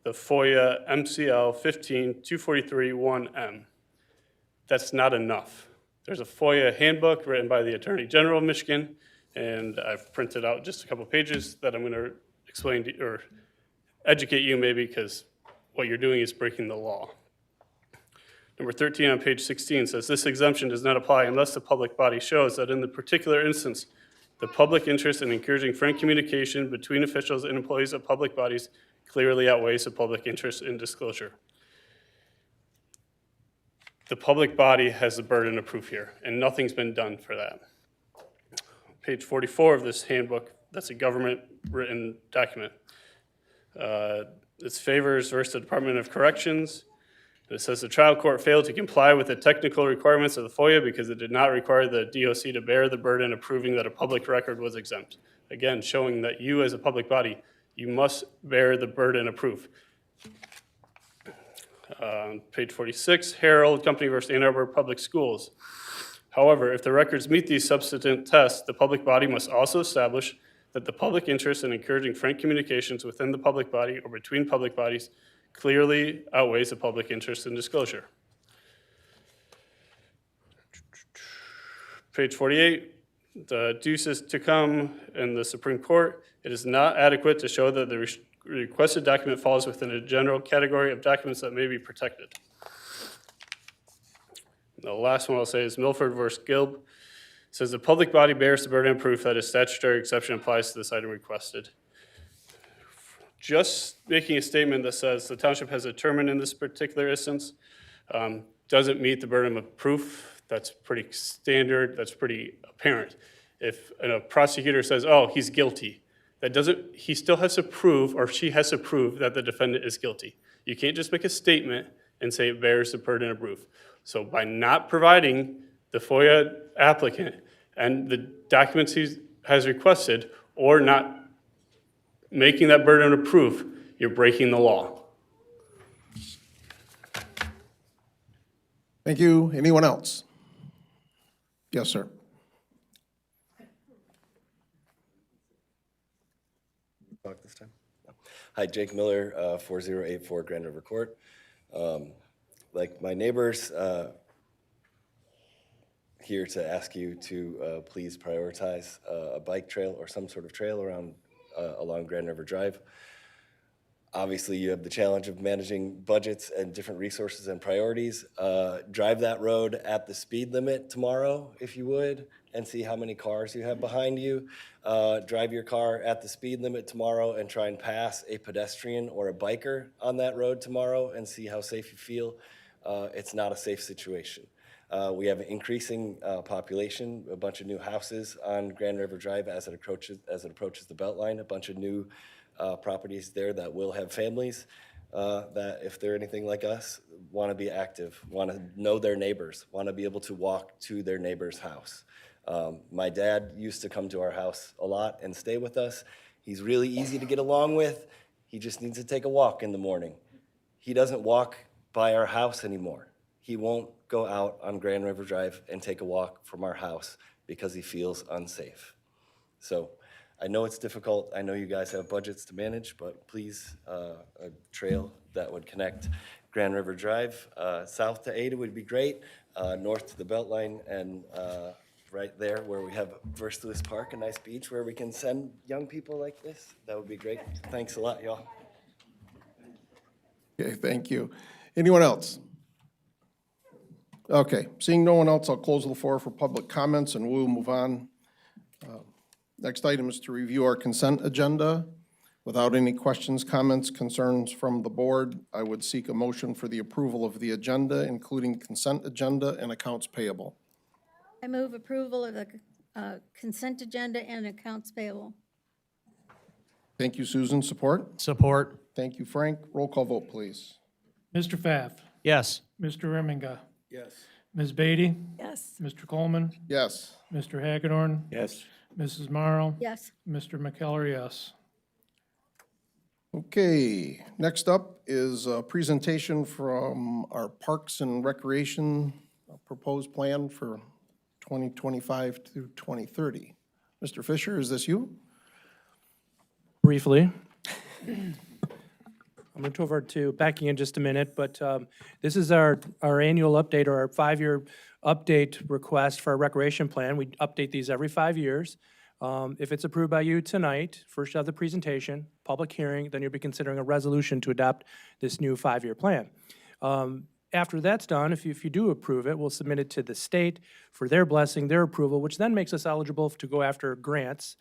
the FOIA MCL 15-243-1M. That's not enough. There's a FOIA handbook written by the Attorney General of Michigan, and I've printed out just a couple pages that I'm going to explain to, or educate you maybe, because what you're doing is breaking the law. Number 13 on page 16 says, this exemption does not apply unless the public body shows that in the particular instance, the public interest in encouraging frank communication between officials and employees of public bodies clearly outweighs the public interest in disclosure. The public body has the burden of proof here, and nothing's been done for that. Page 44 of this handbook, that's a government-written document. It's Favors versus the Department of Corrections. It says the trial court failed to comply with the technical requirements of the FOIA because it did not require the DOC to bear the burden of proving that a public record was exempt. Again, showing that you as a public body, you must bear the burden of proof. Page 46, Herald Company versus Ann Arbor Public Schools. However, if the records meet these substantive tests, the public body must also establish that the public interest in encouraging frank communications within the public body or between public bodies clearly outweighs the public interest in disclosure. Page 48, the deuces to come in the Supreme Court. It is not adequate to show that the requested document falls within a general category of documents that may be protected. The last one I'll say is Milford versus Gilb. It says the public body bears the burden of proof that a statutory exception applies to this item requested. Just making a statement that says the township has determined in this particular instance doesn't meet the burden of proof. That's pretty standard, that's pretty apparent. If a prosecutor says, oh, he's guilty, that doesn't, he still has to prove, or she has to prove that the defendant is guilty. You can't just make a statement and say it bears the burden of proof. So by not providing the FOIA applicant and the documents he has requested, or not making that burden of proof, you're breaking the law. Thank you. Anyone else? Yes, sir. Talk this time? Hi, Jake Miller, 4084 Grand River Court. Like my neighbors, here to ask you to please prioritize a bike trail or some sort of trail around along Grand River Drive. Obviously, you have the challenge of managing budgets and different resources and priorities. Drive that road at the speed limit tomorrow, if you would, and see how many cars you have behind you. Drive your car at the speed limit tomorrow and try and pass a pedestrian or a biker on that road tomorrow and see how safe you feel. It's not a safe situation. We have an increasing population, a bunch of new houses on Grand River Drive as it approaches the Beltline, a bunch of new properties there that will have families that, if they're anything like us, want to be active, want to know their neighbors, want to be able to walk to their neighbor's house. My dad used to come to our house a lot and stay with us. He's really easy to get along with. He just needs to take a walk in the morning. He doesn't walk by our house anymore. He won't go out on Grand River Drive and take a walk from our house because he feels unsafe. So I know it's difficult. I know you guys have budgets to manage, but please, a trail that would connect Grand River Drive south to Ada would be great, north to the Beltline, and right there where we have Versailles Park, a nice beach where we can send young people like this. That would be great. Thanks a lot, y'all. Okay, thank you. Anyone else? Okay, seeing no one else, I'll close the floor for public comments and we'll move on. Next item is to review our consent agenda. Without any questions, comments, concerns from the board, I would seek a motion for the approval of the agenda, including consent agenda and accounts payable. I move approval of the consent agenda and accounts payable. Thank you, Susan. Support? Support. Thank you, Frank. Roll call vote, please. Mr. Pfaff. Yes. Mr. Remminga. Yes. Ms. Beatty. Yes. Mr. Coleman. Yes. Mr. Hagedorn. Yes. Mrs. Morrow. Yes. Mr. McKellar, yes. Okay, next up is a presentation from our Parks and Recreation proposed plan for 2025 through 2030. Mr. Fisher, is this you? Briefly. I'm going to turn over to Becky in just a minute, but this is our annual update or our 5-year update request for our recreation plan. We update these every 5 years. If it's approved by you tonight, first you have the presentation, public hearing, then you'll be considering a resolution to adopt this new 5-year plan. After that's done, if you do approve it, we'll submit it to the state for their blessing, their approval, which then makes us eligible to go after grants,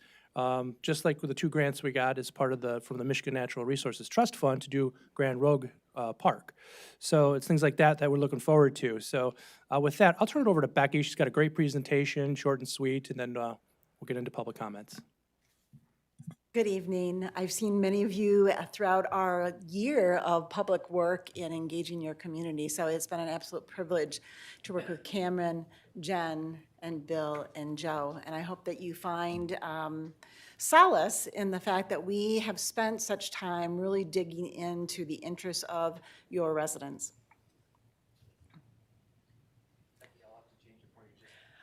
just like with the 2 grants we got as part of from the Michigan Natural Resources Trust Fund to do Grand Rogue Park. So it's things like that we're looking forward to. So with that, I'll turn it over to Becky. She's got a great presentation, short and sweet, and then we'll get into public comments. Good evening. I've seen many of you throughout our year of public work in engaging your community, so it's been an absolute privilege to work with Cameron, Jen, and Bill and Joe, and I hope that you find solace in the fact that we have spent such time really digging into the interests of your residents.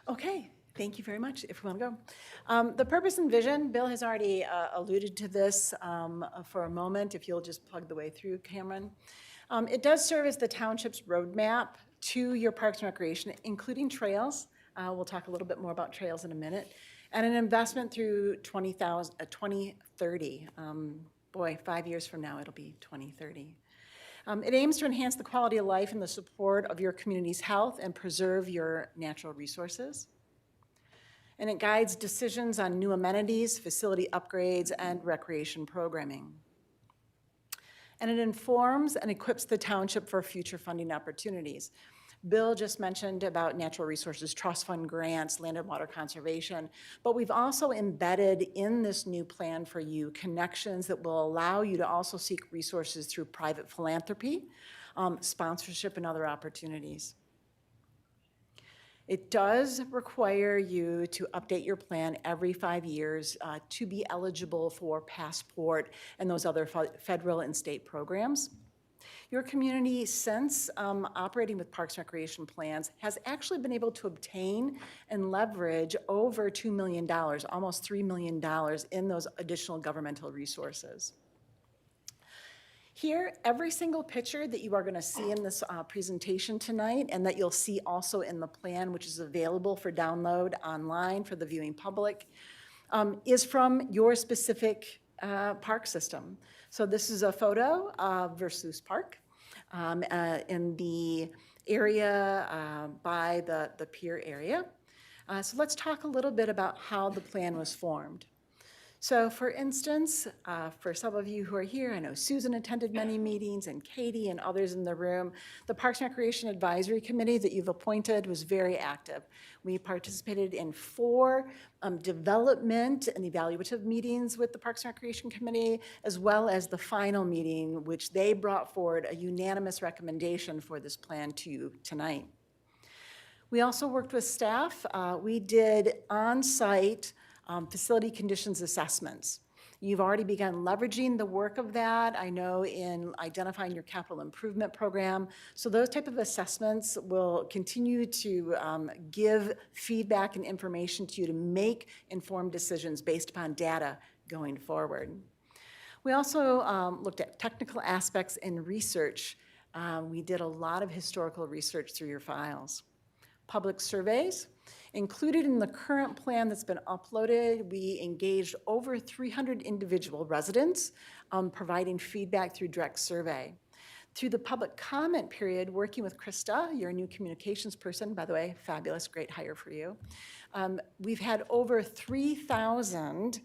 Okay. Thank you very much, if we want to go. The purpose and vision, Bill has already alluded to this for a moment, if you'll just plug the way through, Cameron. It does serve as the township's roadmap to your parks and recreation, including trails. We'll talk a little bit more about trails in a minute. And an investment through 2030. Boy, 5 years from now, it'll be 2030. It aims to enhance the quality of life and the support of your community's health and preserve your natural resources. And it guides decisions on new amenities, facility upgrades, and recreation programming. And it informs and equips the township for future funding opportunities. Bill just mentioned about Natural Resources Trust Fund grants, land and water conservation, but we've also embedded in this new plan for you connections that will allow you to also seek resources through private philanthropy, sponsorship, and other opportunities. It does require you to update your plan every 5 years to be eligible for passport and those other federal and state programs. Your community, since operating with Parks and Recreation plans, has actually been able to obtain and leverage over $2 million, almost $3 million in those additional governmental resources. Here, every single picture that you are going to see in this presentation tonight, and that you'll see also in the plan, which is available for download online for the viewing public, is from your specific park system. So this is a photo of Versus Park in the area by the pier area. So let's talk a little bit about how the plan was formed. So for instance, for some of you who are here, I know Susan attended many meetings and Katie and others in the room. The Parks and Recreation Advisory Committee that you've appointed was very active. We participated in 4 development and evaluative meetings with the Parks and Recreation Committee, as well as the final meeting, which they brought forward a unanimous recommendation for this plan to you tonight. We also worked with staff. We did on-site facility conditions assessments. You've already begun leveraging the work of that, I know, in identifying your capital improvement program. So those type of assessments will continue to give feedback and information to you to make informed decisions based upon data going forward. We also looked at technical aspects and research. We did a lot of historical research through your files. Public surveys. Included in the current plan that's been uploaded, we engaged over 300 individual residents, providing feedback through direct survey. Through the public comment period, working with Krista, your new communications person, by the way, fabulous, great hire for you. We've had over 3,000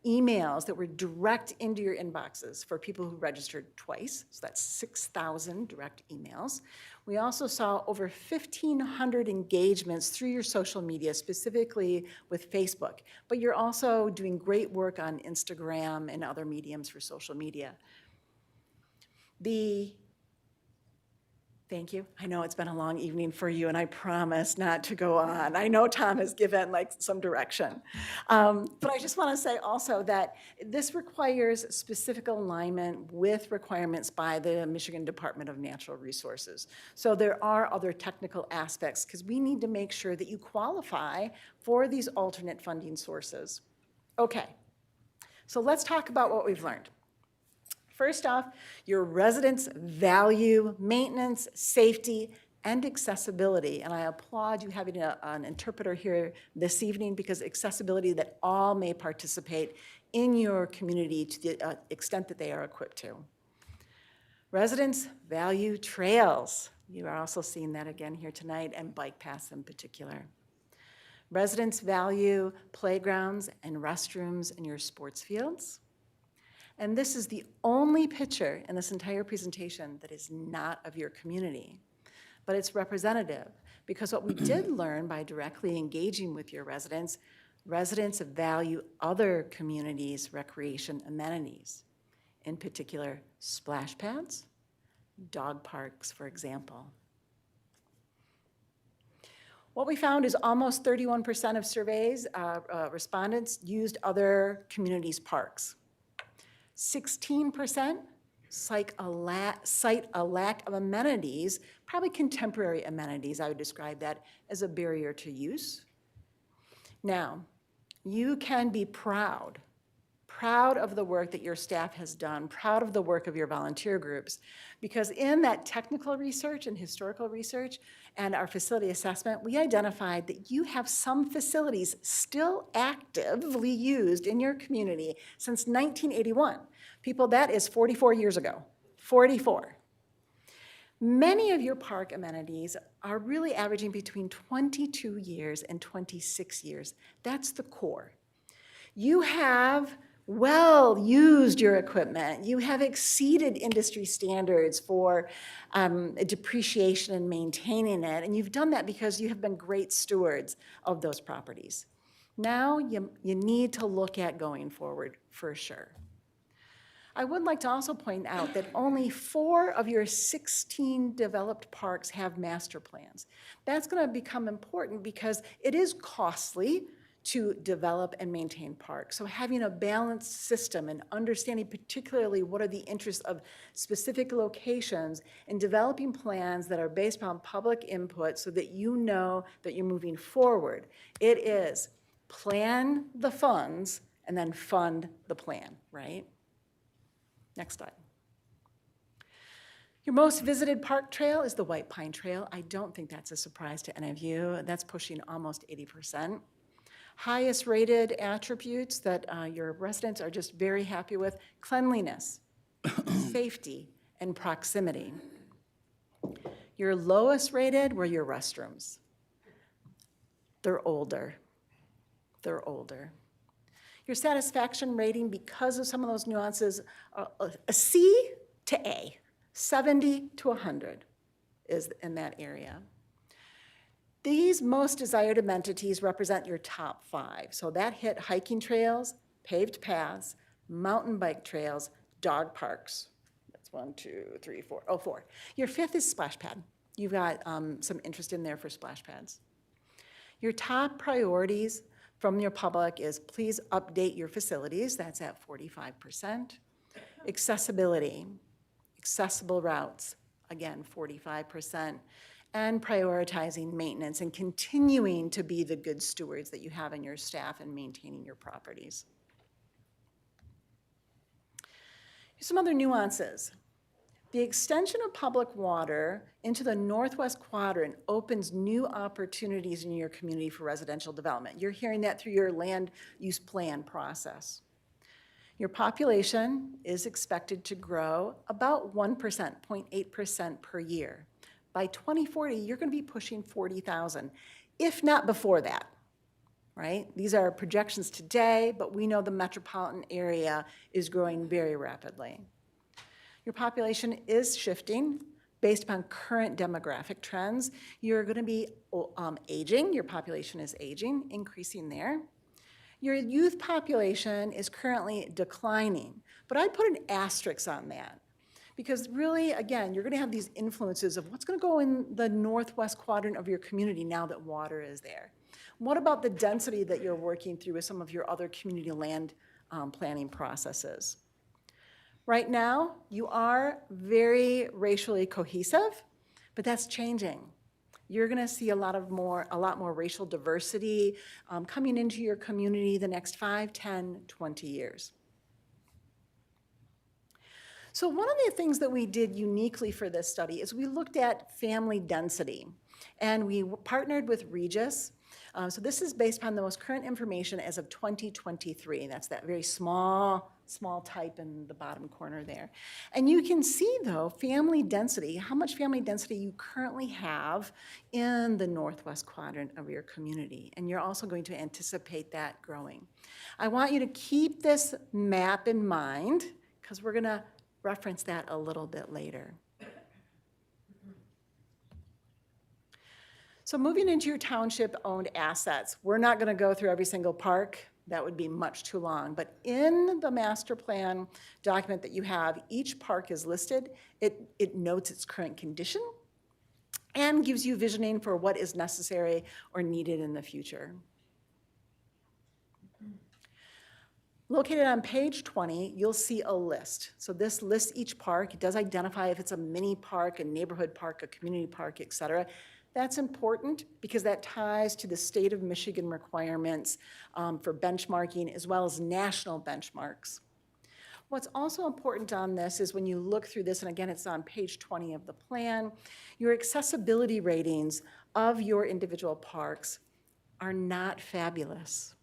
emails that were direct into your inboxes for people who registered twice, so that's 6,000 direct emails. We also saw over 1,500 engagements through your social media, specifically with Facebook, but you're also doing great work on Instagram and other mediums for social media. Thank you. I know it's been a long evening for you, and I promise not to go on. I know Tom has given some direction. But I just want to say also that this requires specific alignment with requirements by the Michigan Department of Natural Resources. So there are other technical aspects because we need to make sure that you qualify for these alternate funding sources. Okay, so let's talk about what we've learned. First off, your residents value maintenance, safety, and accessibility. And I applaud you having an interpreter here this evening because accessibility that all may participate in your community to the extent that they are equipped to. Residents value trails. You are also seeing that again here tonight, and bike paths in particular. Residents value playgrounds and restrooms in your sports fields. And this is the only picture in this entire presentation that is not of your community, but it's representative because what we did learn by directly engaging with your residents, residents value other communities' recreation amenities, in particular splash pads, dog parks, for example. What we found is almost 31% of surveys, respondents used other communities' parks. 16% cite a lack of amenities, probably contemporary amenities, I would describe that as a barrier to use. Now, you can be proud of the work that your staff has done, proud of the work of your volunteer groups, because in that technical research and historical research and our facility assessment, we identified that you have some facilities still actively used in your community since 1981. People, that is 44 years ago, 44. Many of your park amenities are really averaging between 22 years and 26 years. That's the core. You have well used your equipment. You have exceeded industry standards for depreciation and maintaining it, and you've done that because you have been great stewards of those properties. Now you need to look at going forward for sure. I would like to also point out that only 4 of your 16 developed parks have master plans. That's going to become important because it is costly to develop and maintain parks. So having a balanced system and understanding particularly what are the interests of specific locations and developing plans that are based upon public input so that you know that you're moving forward. It is plan the funds and then fund the plan, right? Next slide. Your most visited park trail is the White Pine Trail. I don't think that's a surprise to any of you. That's pushing almost 80%. Highest rated attributes that your residents are just very happy with: cleanliness, safety, and proximity. Your lowest rated were your restrooms. They're older. They're older. Your satisfaction rating, because of some of those nuances, a C to A, 70 to 100 is in that area. These most desired amenities represent your top 5. So that hit hiking trails, paved paths, mountain bike trails, dog parks. That's 1, 2, 3, 4. Oh, 4. Your 5th is splash pad. You've got some interest in there for splash pads. Your top priorities from your public is please update your facilities. That's at 45%. Accessibility, accessible routes, again, 45%. And prioritizing maintenance and continuing to be the good stewards that you have in your staff and maintaining your properties. Here's some other nuances. The extension of public water into the northwest quadrant opens new opportunities in your community for residential development. You're hearing that through your land use plan process. Your population is expected to grow about 1%, 0.8% per year. By 2040, you're going to be pushing 40,000, if not before that, right? These are projections today, but we know the metropolitan area is growing very rapidly. Your population is shifting based upon current demographic trends. You're going to be aging. Your population is aging, increasing there. Your youth population is currently declining, but I'd put an asterisk on that. Because really, again, you're going to have these influences of what's going to go in the northwest quadrant of your community now that water is there. What about the density that you're working through with some of your other community land planning processes? Right now, you are very racially cohesive, but that's changing. You're going to see a lot more racial diversity coming into your community the next 5, 10, 20 years. So one of the things that we did uniquely for this study is we looked at family density, and we partnered with Regis. So this is based upon the most current information as of 2023. That's that very small type in the bottom corner there. And you can see, though, family density, how much family density you currently have in the northwest quadrant of your community. And you're also going to anticipate that growing. I want you to keep this map in mind, because we're going to reference that a little bit later. So moving into your township-owned assets, we're not going to go through every single park. That would be much too long. But in the master plan document that you have, each park is listed. It notes its current condition and gives you visioning for what is necessary or needed in the future. Located on page 20, you'll see a list. So this lists each park. It does identify if it's a mini park, a neighborhood park, a community park, et cetera. That's important because that ties to the state of Michigan requirements for benchmarking as well as national benchmarks. What's also important on this is when you look through this, and again, it's on page 20 of the plan, your accessibility ratings of your individual parks are not fabulous.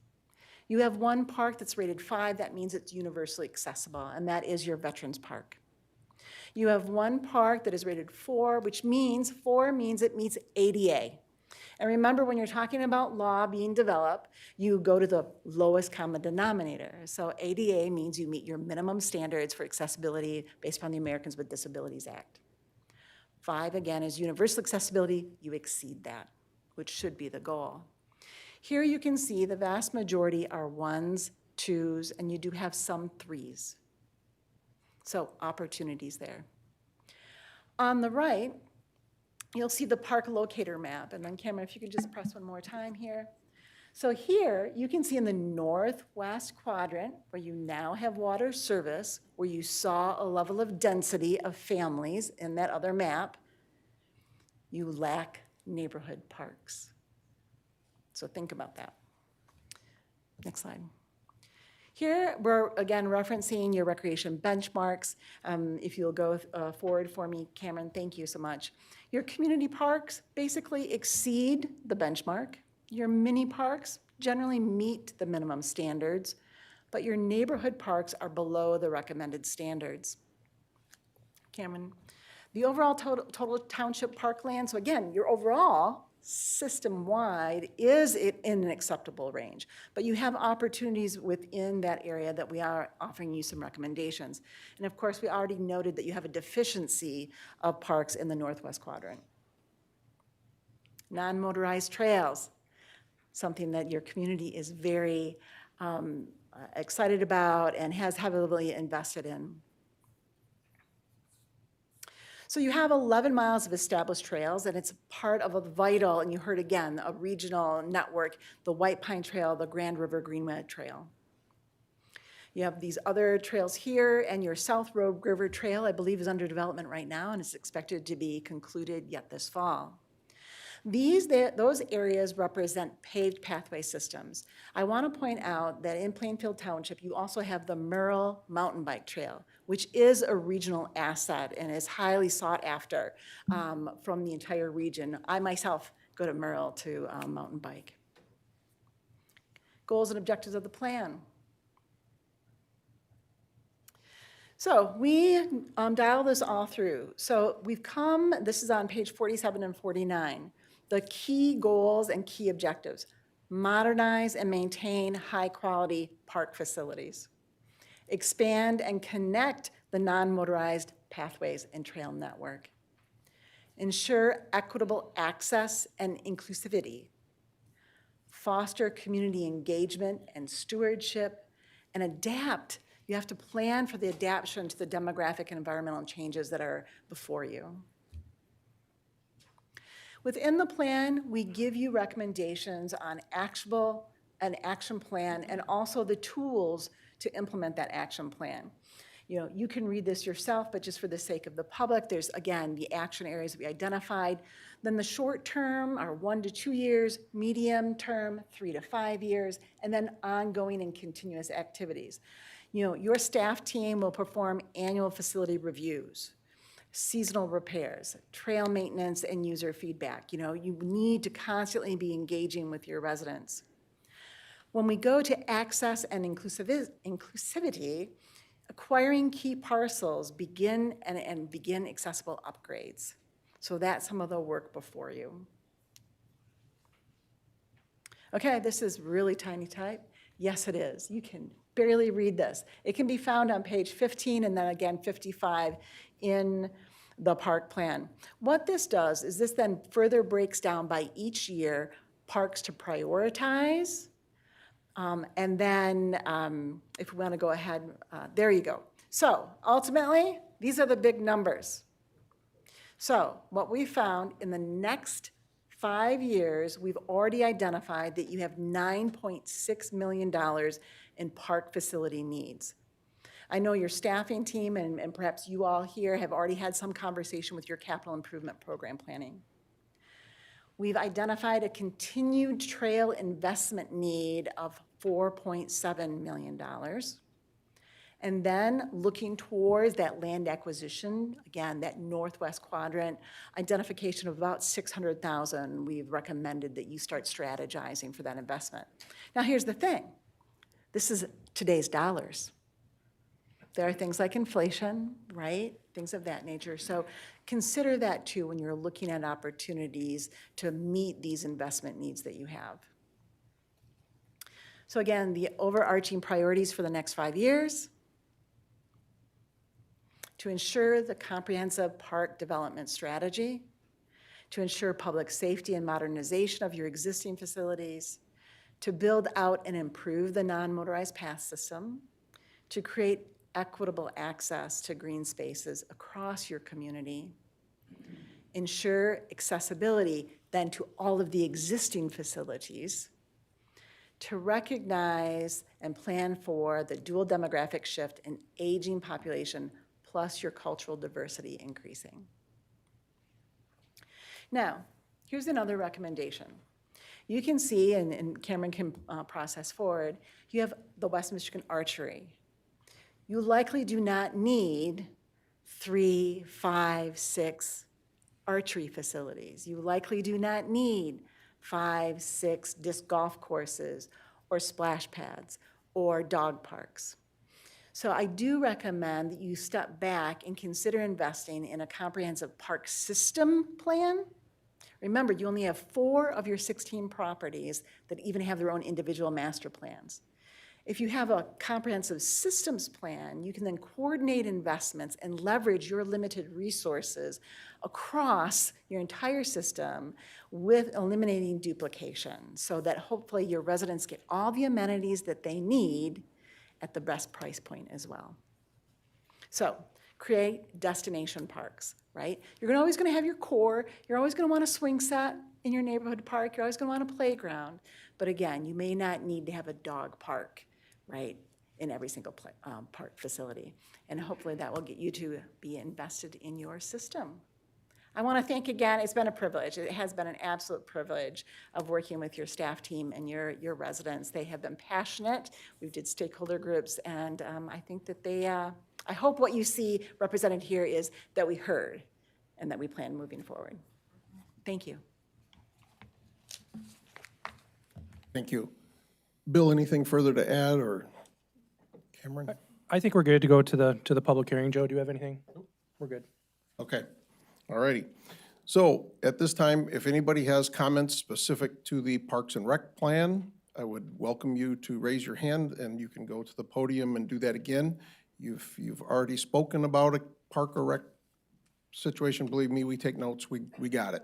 You have one park that's rated 5, that means it's universally accessible, and that is your Veterans Park. You have one park that is rated 4, which means it meets ADA. And remember, when you're talking about law being developed, you go to the lowest common denominator. So ADA means you meet your minimum standards for accessibility based upon the Americans with Disabilities Act. 5, again, is universal accessibility. You exceed that, which should be the goal. Here you can see the vast majority are 1s, 2s, and you do have some 3s. So opportunities there. On the right, you'll see the park locator map. And then Cameron, if you could just press one more time here. So here, you can see in the northwest quadrant, where you now have water service, where you saw a level of density of families in that other map, you lack neighborhood parks. So think about that. Next slide. Here, we're again referencing your recreation benchmarks. If you'll go forward for me, Cameron, thank you so much. Your community parks basically exceed the benchmark. Your mini parks generally meet the minimum standards, but your neighborhood parks are below the recommended standards. Cameron, the overall total township parkland, so again, your overall system-wide is in an acceptable range, but you have opportunities within that area that we are offering you some recommendations. And of course, we already noted that you have a deficiency of parks in the northwest quadrant. Non-motorized trails, something that your community is very excited about and has heavily invested in. So you have 11 miles of established trails, and it's part of a vital, and you heard again, a regional network, the White Pine Trail, the Grand River Greenway Trail. You have these other trails here, and your South Road River Trail, I believe, is under development right now and is expected to be concluded yet this fall. Those areas represent paved pathway systems. I want to point out that in Plainfield Township, you also have the Merle Mountain Bike Trail, which is a regional asset and is highly sought after from the entire region. I myself go to Merle to mountain bike. Goals and objectives of the plan. So we dial this all through. So we've come, this is on page 47 and 49. The key goals and key objectives: modernize and maintain high-quality park facilities, expand and connect the non-motorized pathways and trail network, ensure equitable access and inclusivity, foster community engagement and stewardship, and adapt. You have to plan for the adaptation to the demographic and environmental changes that are before you. Within the plan, we give you recommendations on an action plan, and also the tools to implement that action plan. You know, you can read this yourself, but just for the sake of the public, there's, again, the action areas we identified. Then the short term are 1 to 2 years, medium term, 3 to 5 years, and then ongoing and continuous activities. You know, your staff team will perform annual facility reviews, seasonal repairs, trail maintenance, and user feedback. You know, you need to constantly be engaging with your residents. When we go to access and inclusivity, acquiring key parcels begin accessible upgrades. So that's some of the work before you. Okay, this is really tiny type. Yes, it is. You can barely read this. It can be found on page 15 and then again 55 in the park plan. What this does is this then further breaks down by each year parks to prioritize. And then if we want to go ahead, there you go. So ultimately, these are the big numbers. So what we found in the next 5 years, we've already identified that you have $9.6 million in park facility needs. I know your staffing team and perhaps you all here have already had some conversation with your capital improvement program planning. We've identified a continued trail investment need of $4.7 million. And then looking towards that land acquisition, again, that northwest quadrant, identification of about $600,000, we've recommended that you start strategizing for that investment. Now here's the thing, this is today's dollars. There are things like inflation, right? Things of that nature. So consider that too when you're looking at opportunities to meet these investment needs that you have. So again, the overarching priorities for the next 5 years: to ensure the comprehensive park development strategy, to ensure public safety and modernization of your existing facilities, to build out and improve the non-motorized path system, to create equitable access to green spaces across your community, ensure accessibility then to all of the existing facilities, to recognize and plan for the dual demographic shift in aging population plus your cultural diversity increasing. Now, here's another recommendation. You can see, and Cameron can process forward, you have the West Michigan Archery. You likely do not need 3, 5, 6 archery facilities. You likely do not need 5, 6 disc golf courses or splash pads or dog parks. So I do recommend that you step back and consider investing in a comprehensive park system plan. Remember, you only have 4 of your 16 properties that even have their own individual master plans. If you have a comprehensive systems plan, you can then coordinate investments and leverage your limited resources across your entire system with eliminating duplication so that hopefully your residents get all the amenities that they need at the best price point as well. So create destination parks, right? You're always going to have your core. You're always going to want a swing set in your neighborhood park. You're always going to want a playground. But again, you may not need to have a dog park, right, in every single park facility. And hopefully that will get you to be invested in your system. I want to thank again, it's been a privilege. It has been an absolute privilege of working with your staff team and your residents. They have been passionate. We did stakeholder groups, and I think that they, I hope what you see represented here is that we heard and that we plan moving forward. Thank you. Thank you. Bill, anything further to add, or Cameron? I think we're good to go to the public hearing. Joe, do you have anything? We're good. Okay, all righty. So at this time, if anybody has comments specific to the Parks and Rec plan, I would welcome you to raise your hand, and you can go to the podium and do that again. You've already spoken about a park or rec situation. Believe me, we take notes. We got it.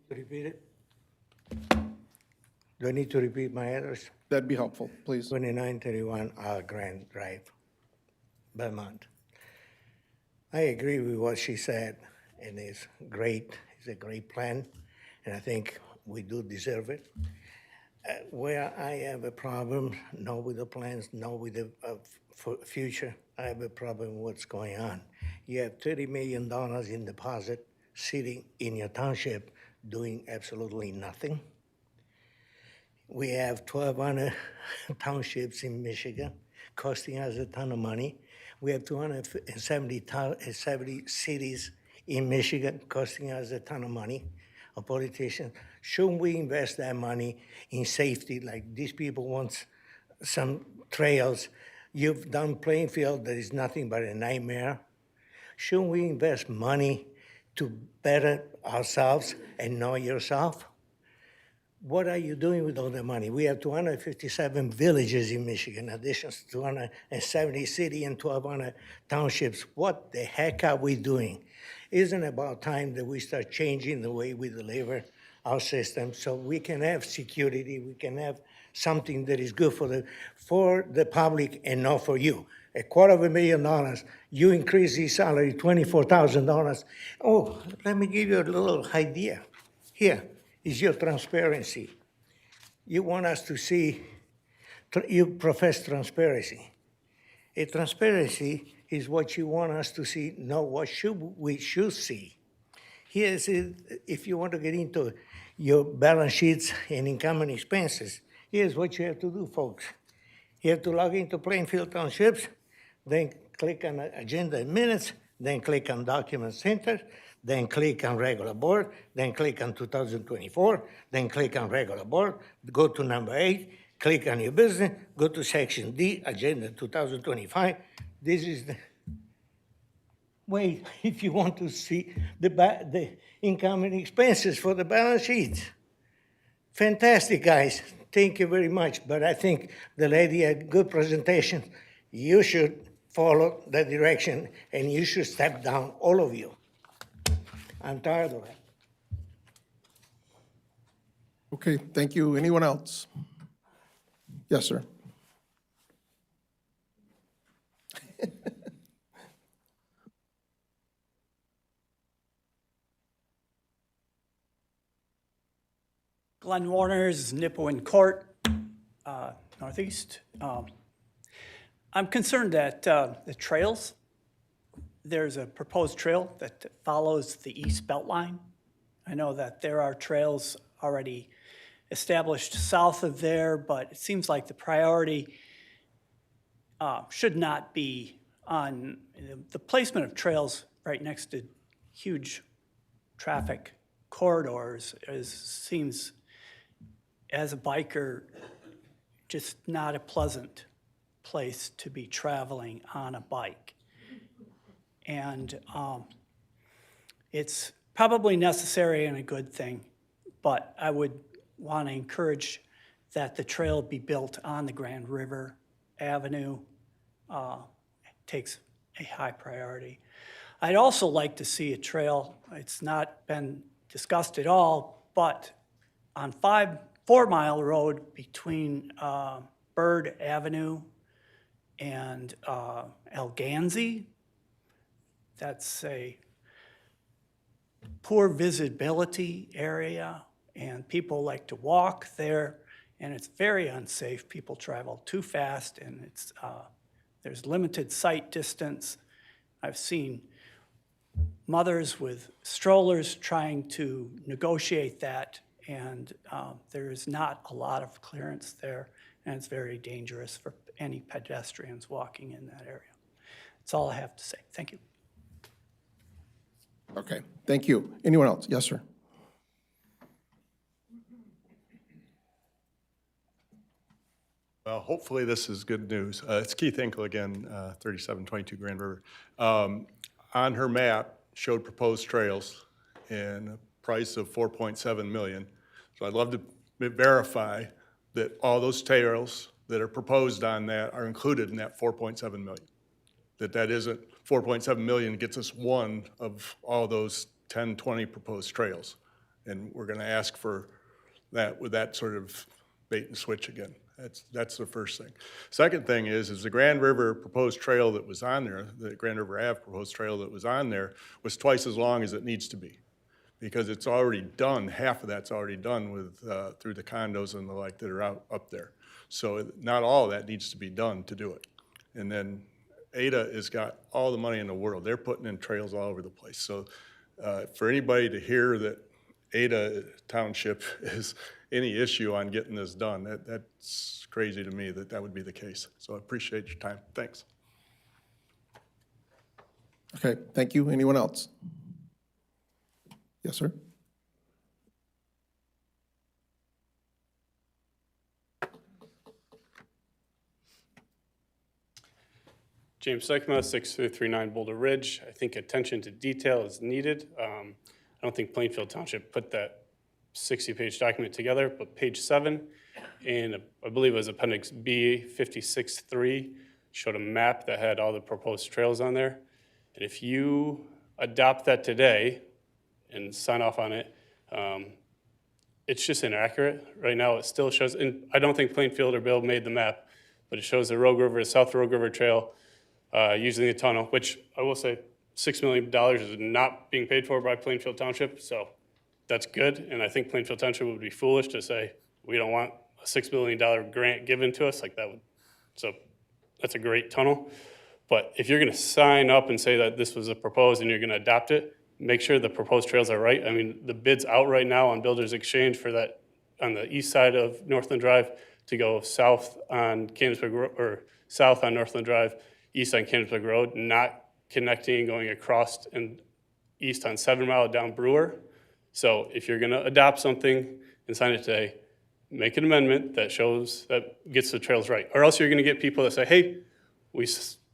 Repeat it? Do I need to repeat my address? That'd be helpful, please. 2931 Grand Drive, Belmont. I agree with what she said, and it's great. It's a great plan, and I think we do deserve it. Where I have a problem, not with the plans, not with the future, I have a problem with what's going on. You have $30 million in deposit sitting in your township doing absolutely nothing. We have 1,200 townships in Michigan, costing us a ton of money. We have 270 cities in Michigan, costing us a ton of money. A politician, shouldn't we invest that money in safety? Like these people want some trails. You've done Plainfield, that is nothing but a nightmare. Shouldn't we invest money to better ourselves and know yourself? What are you doing with all the money? We have 257 villages in Michigan, in addition to 270 cities and 1,200 townships. What the heck are we doing? Isn't it about time that we start changing the way we deliver our system so we can have security, we can have something that is good for the public and not for you? $250,000, you increase the salary $24,000. Oh, let me give you a little idea. Here is your transparency. You want us to see, you profess transparency. A transparency is what you want us to see, not what we should see. Here's it, if you want to get into your balance sheets and income and expenses, here's what you have to do, folks. You have to log into Plainfield Townships, then click on Agenda and Minutes, then click on Document Center, then click on Regular Board, then click on 2024, then click on Regular Board, go to number 8, click on your business, go to Section D, Agenda 2025. This is the way if you want to see the income and expenses for the balance sheet. Fantastic, guys. Thank you very much. But I think the lady had good presentation. You should follow the direction, and you should step down, all of you. I'm tired of it. Okay, thank you. Anyone else? Yes, sir. Glenn Warner's Nipawin Court, Northeast. I'm concerned that the trails, there's a proposed trail that follows the east belt line. I know that there are trails already established south of there, but it seems like the priority should not be on the placement of trails right next to huge traffic corridors seems, as a biker, just not a pleasant place to be traveling on a bike. And it's probably necessary and a good thing, but I would want to encourage that the trail be built on the Grand River Avenue. Takes a high priority. I'd also like to see a trail, it's not been discussed at all, but on 4 Mile Road between Bird Avenue and Alganzi. That's a poor visibility area, and people like to walk there, and it's very unsafe. People travel too fast, and it's there's limited sight distance. I've seen mothers with strollers trying to negotiate that, and there is not a lot of clearance there, and it's very dangerous for any pedestrians walking in that area. That's all I have to say. Thank you. Okay, thank you. Anyone else? Yes, sir. Well, hopefully this is good news. It's Keith Hinkle again, 3722 Grand River. On her map, showed proposed trails and a price of 4.7 million. So I'd love to verify that all those trails that are proposed on that are included in that 4.7 million. That isn't 4.7 million gets us one of all those 10, 20 proposed trails. And we're gonna ask for that with that sort of bait and switch again. That's the first thing. Second thing is the Grand River proposed trail that was on there, the Grand River Ave proposed trail that was on there was twice as long as it needs to be. Because it's already done, half of that's already done with, through the condos and the like that are up there. So not all of that needs to be done to do it. And then Ada has got all the money in the world. They're putting in trails all over the place. So for anybody to hear that Ada Township is any issue on getting this done, that's crazy to me that would be the case. So I appreciate your time. Thanks. Okay, thank you. Anyone else? Yes, sir. James Sykema, 6339 Boulder Ridge. I think attention to detail is needed. I don't think Plainfield Township put that 60-page document together, but page 7, and I believe it was Appendix B 56.3, showed a map that had all the proposed trails on there. And if you adopt that today and sign off on it, it's just inaccurate. Right now, it still shows, and I don't think Plainfield or Bill made the map, but it shows the Rogue River, South Rogue River Trail, using the tunnel, which I will say $6 million is not being paid for by Plainfield Township, so that's good. And I think Plainfield Township would be foolish to say, we don't want a $6 million grant given to us like that would, so that's a great tunnel. But if you're gonna sign up and say that this was a proposed and you're gonna adopt it, make sure the proposed trails are right. I mean, the bid's out right now on Builders Exchange for that on the east side of Northland Drive to go south on Canonsburg, or south on Northland Drive, east on Canonsburg Road, not connecting and going across and east on 7 Mile down Brewer. So if you're gonna adopt something and sign it today, make an amendment that shows, that gets the trails right. Or else you're gonna get people that say, hey, we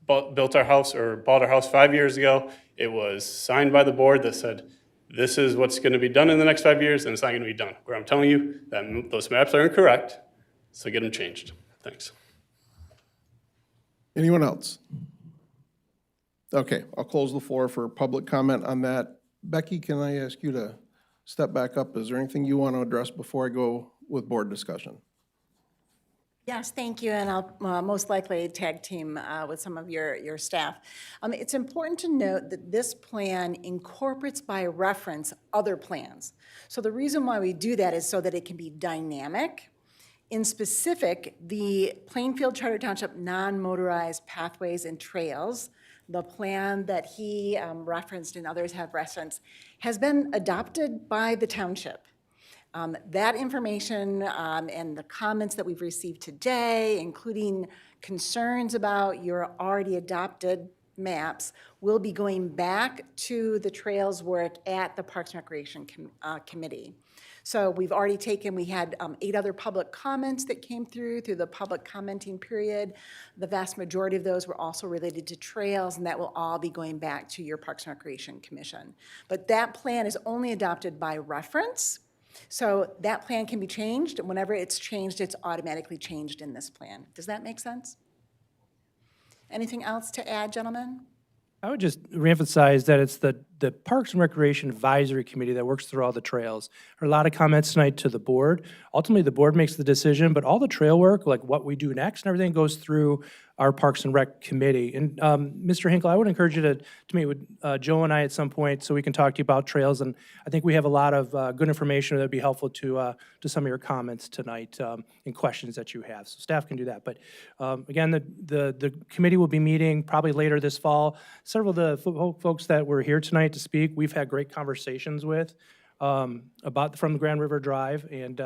built our house or bought our house 5 years ago. It was signed by the board that said, this is what's gonna be done in the next 5 years, and it's not gonna be done. Where I'm telling you that those maps are incorrect, so get them changed. Thanks. Anyone else? Okay, I'll close the floor for public comment on that. Becky, can I ask you to step back up. Is there anything you want to address before I go with board discussion? Yes, thank you, and I'll most likely tag team with some of your staff. It's important to note that this plan incorporates by reference other plans. So the reason why we do that is so that it can be dynamic. In specific, the Plainfield Charter Township non-motorized pathways and trails, the plan that he referenced and others have referenced, has been adopted by the township. That information and the comments that we've received today, including concerns about your already adopted maps, will be going back to the trails work at the Parks and Recreation Committee. So we've already we had 8 other public comments that came through the public commenting period. The vast majority of those were also related to trails, and that will all be going back to your Parks and Recreation Commission. But that plan is only adopted by reference. So that plan can be changed, and whenever it's changed, it's automatically changed in this plan. Does that make sense? Anything else to add, gentlemen? I would just reemphasize that it's the Parks and Recreation Advisory Committee that works through all the trails. There are a lot of comments tonight to the board. Ultimately, the board makes the decision, but all the trail work, like what we do next and everything, goes through our Parks and Rec Committee. And Mr. Hinkle, I would encourage you to meet with Joe and I at some point so we can talk to you about trails. And I think we have a lot of good information that would be helpful to some of your comments tonight and questions that you have. So staff can do that. But again, the committee will be meeting probably later this fall. Several of the folks that were here tonight to speak, we've had great conversations with from the Grand River Drive, and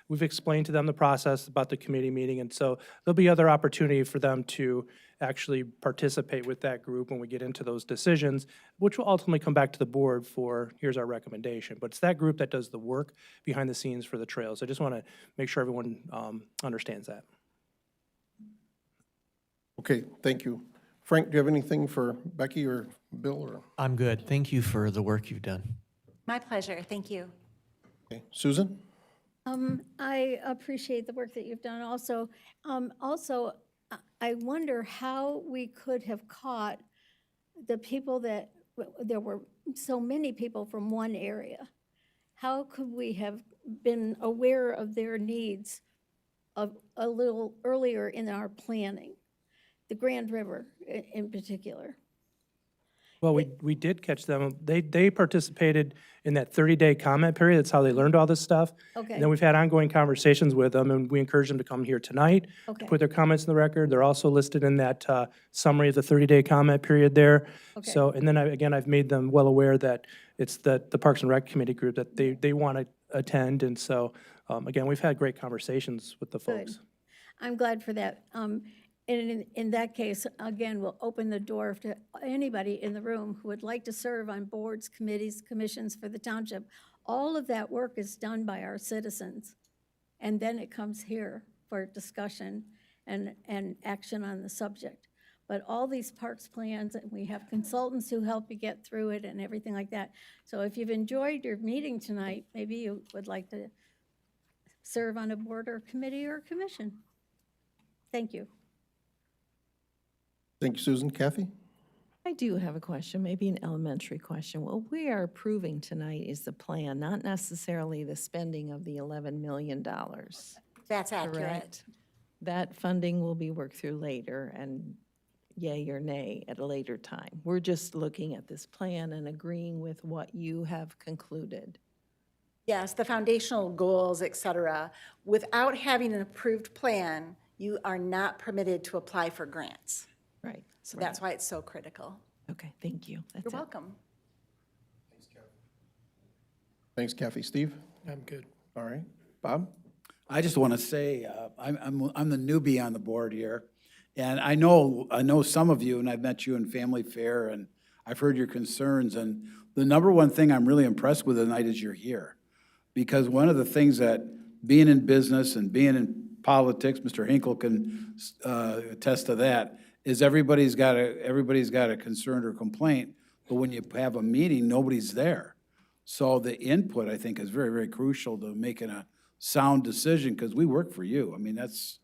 we've explained to them the process about the committee meeting, and so there'll be other opportunity for them to actually participate with that group when we get into those decisions, which will ultimately come back to the board for, here's our recommendation. But it's that group that does the work behind the scenes for the trails. I just want to make sure everyone understands that. Okay, thank you. Frank, do you have anything for Becky or Bill? Or I'm good. Thank you for the work you've done. My pleasure, thank you. okay. Susan? I appreciate the work that you've done. Also, I wonder how we could have caught the people that, there were so many people from one area. How could we have been aware of their needs a little earlier in our planning? The Grand River in particular. Well, we did catch them. They participated in that 30-day comment period. That's how they learned all this stuff. Okay. And then we've had ongoing conversations with them, and we encourage them to come here tonight to Okay. put their comments in the record. They're also listed in that summary of the 30-day comment period there. Okay. So, and then again, I've made them well aware that it's the Parks and Rec Committee group that they want to attend. And so, again, we've had great conversations with the folks. Good. I'm glad for that. And in that case, again, we'll open the door to anybody in the room who would like to serve on boards, committees, commissions for the township. All of that work is done by our citizens. And then it comes here for discussion and action on the subject. But all these parks plans, and we have consultants who help you get through it and everything like that. So if you've enjoyed your meeting tonight, maybe you would like to serve on a board or committee or commission. Thank you. Thank you, Susan. Kathy? I do have a question, maybe an elementary question. What we are approving tonight is the plan, not necessarily the spending of the $11 million. That's accurate. Correct? That funding will be worked through later and yay or nay at a later time. We're just looking at this plan and agreeing with what you have concluded. Yes, the foundational goals, et cetera. Without having an approved plan, you are not permitted to apply for grants. Right. So that's why it's so critical. Okay, thank you. That's You're it. welcome. Thanks, Kathy. Steve? I'm good. All right. Bob? I just want to say, I'm the newbie on the board here, and I know some of you, and I've met you in Family Fair, and I've heard your concerns, and the number one thing I'm really impressed with tonight is you're here. Because one of the things that being in business and being in politics, Mr. Hinkle can attest to that, is everybody's got a concern or complaint, but when you have a meeting, nobody's there. So the input, I think, is very, very crucial to making a sound decision, because we work for you. I mean, that's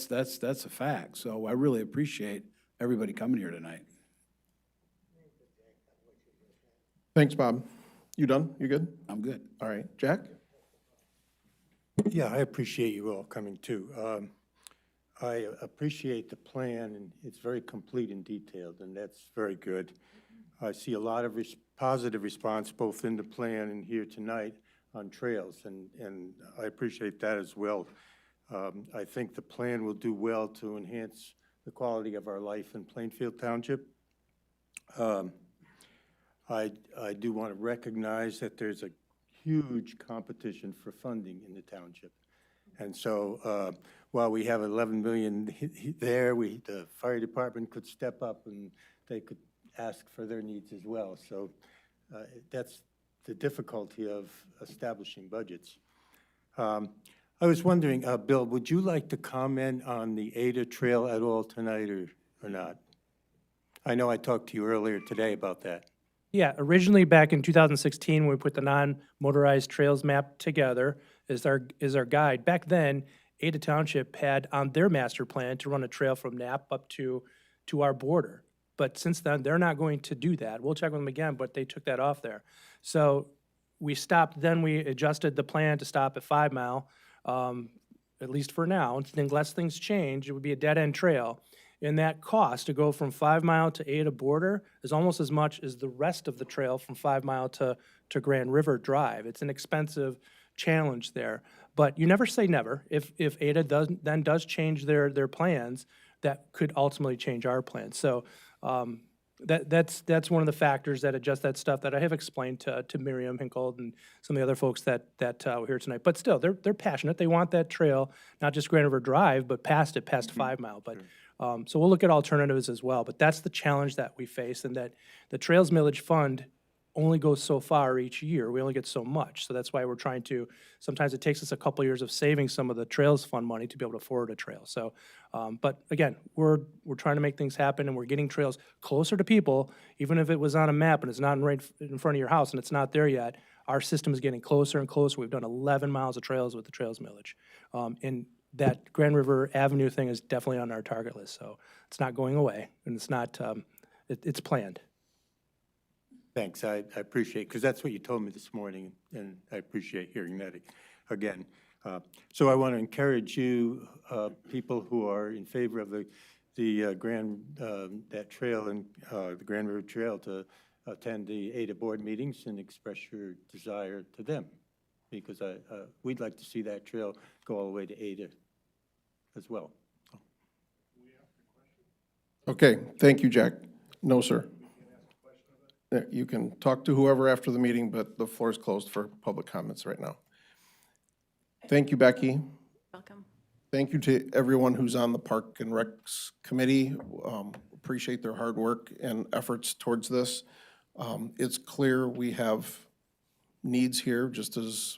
a fact. So I really appreciate everybody coming here tonight. Thanks, Bob. You done? You good? I'm good. All right, Jack? Yeah, I appreciate you all coming too. I appreciate the plan, and it's very complete and detailed, and that's very good. I see a lot of positive response both in the plan and here tonight on trails, and I appreciate that as well. I think the plan will do well to enhance the quality of our life in Plainfield Township. I do want to recognize that there's a huge competition for funding in the township. And so while we have 11 million there, the fire department could step up and they could ask for their needs as well. So that's the difficulty of establishing budgets. I was wondering, Bill, would you like to comment on the Ada Trail at all tonight or not? I know I talked to you earlier today about that. Yeah, originally back in 2016, when we put the non-motorized trails map together as our guide, back then, Ada Township had on their master plan to run a trail from Knapp up to our border. But since then, they're not going to do that. We'll check with them again, but they took that off there. So we stopped, then we adjusted the plan to stop at 5 Mile, at least for now. Unless things change, it would be a dead-end trail. And that cost to go from 5 Mile to Ada border is almost as much as the rest of the trail from 5 Mile to Grand River Drive. It's an expensive challenge there. But you never say never. If Ada does change their plans, that could ultimately change our plans. So that's one of the factors that adjust that stuff that I have explained to Miriam Hinkle and some of the other folks that were here tonight. But still, they're passionate. They want that trail, not just Grand River Drive, but past 5 Mile. But so we'll look at alternatives as well. But that's the challenge that we face, and that the Trails Millage Fund only goes so far each year. We only get so much. So that's why we're trying to, sometimes it takes us a couple years of saving some of the Trails Fund money to be able to afford a trail. So, but again, we're trying to make things happen, and we're getting trails closer to people. Even if it was on a map and it's not right in front of your house and it's not there yet, our system is getting closer and closer. We've done 11 miles of trails with the Trails Millage. And that Grand River Avenue thing is definitely on our target list. So it's not going away, and it's not, it's planned. Thanks, I appreciate, because that's what you told me this morning, and I appreciate hearing that again. So I want to encourage you, people who are in favor of the that trail and the Grand River Trail, to attend the Ada board meetings and express your desire to them, because we'd like to see that trail go all the way to Ada as well. Okay, thank you, Jack. No, sir. You can talk to whoever after the meeting, but the floor is closed for public comments right now. Thank you, Becky. Welcome. Thank you to everyone who's on the Park and Recs Committee. Appreciate their hard work and efforts towards this. It's clear we have needs here, just as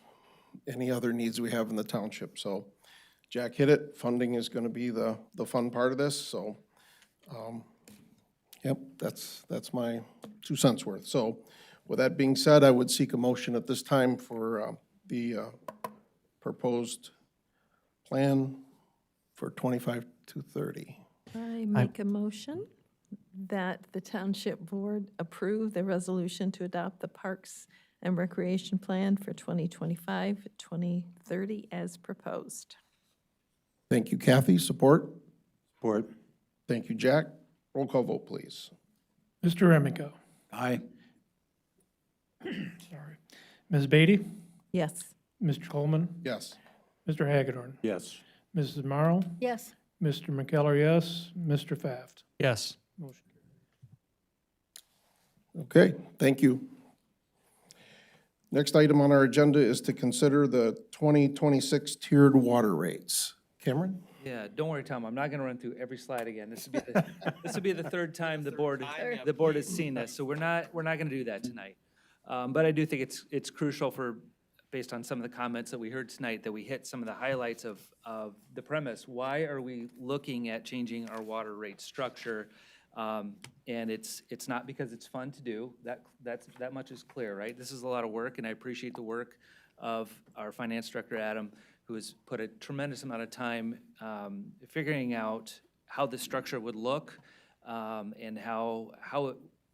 any other needs we have in the township. So Jack hit it. Funding is going to be the fun part of this. So, yep, that's my 2 cents worth. So with that being said, I would seek a motion at this time for the proposed plan for 25 to 30. I make a motion that the Township Board approve the resolution to adopt the Parks and Recreation Plan for 2025-2030 as proposed. Thank you, Kathy. Support? Support. Thank you, Jack. Roll call vote, please. Mr. Remico. Aye. Sorry. Ms. Beatty? Yes. Mr. Coleman? Yes. Mr. Hagedorn? Yes. Mrs. Morrow? Yes. Mr. McKellar, yes. Mr. Faft? Yes. Motion Okay, thank you. Next item on our agenda is to consider the 2026 tiered water rates. Cameron? Yeah, don't worry, Tom, I'm not gonna run through every slide again. This will be the third time the board has seen this, so we're not gonna do that tonight. But I do think it's crucial based on some of the comments that we heard tonight, that we hit some of the highlights of the premise. Why are we looking at changing our water rate structure? And it's not because it's fun to do. That much is clear, right? This is a lot of work, and I appreciate the work of our finance director, Adam, who has put a tremendous amount of time figuring out how the structure would look, and how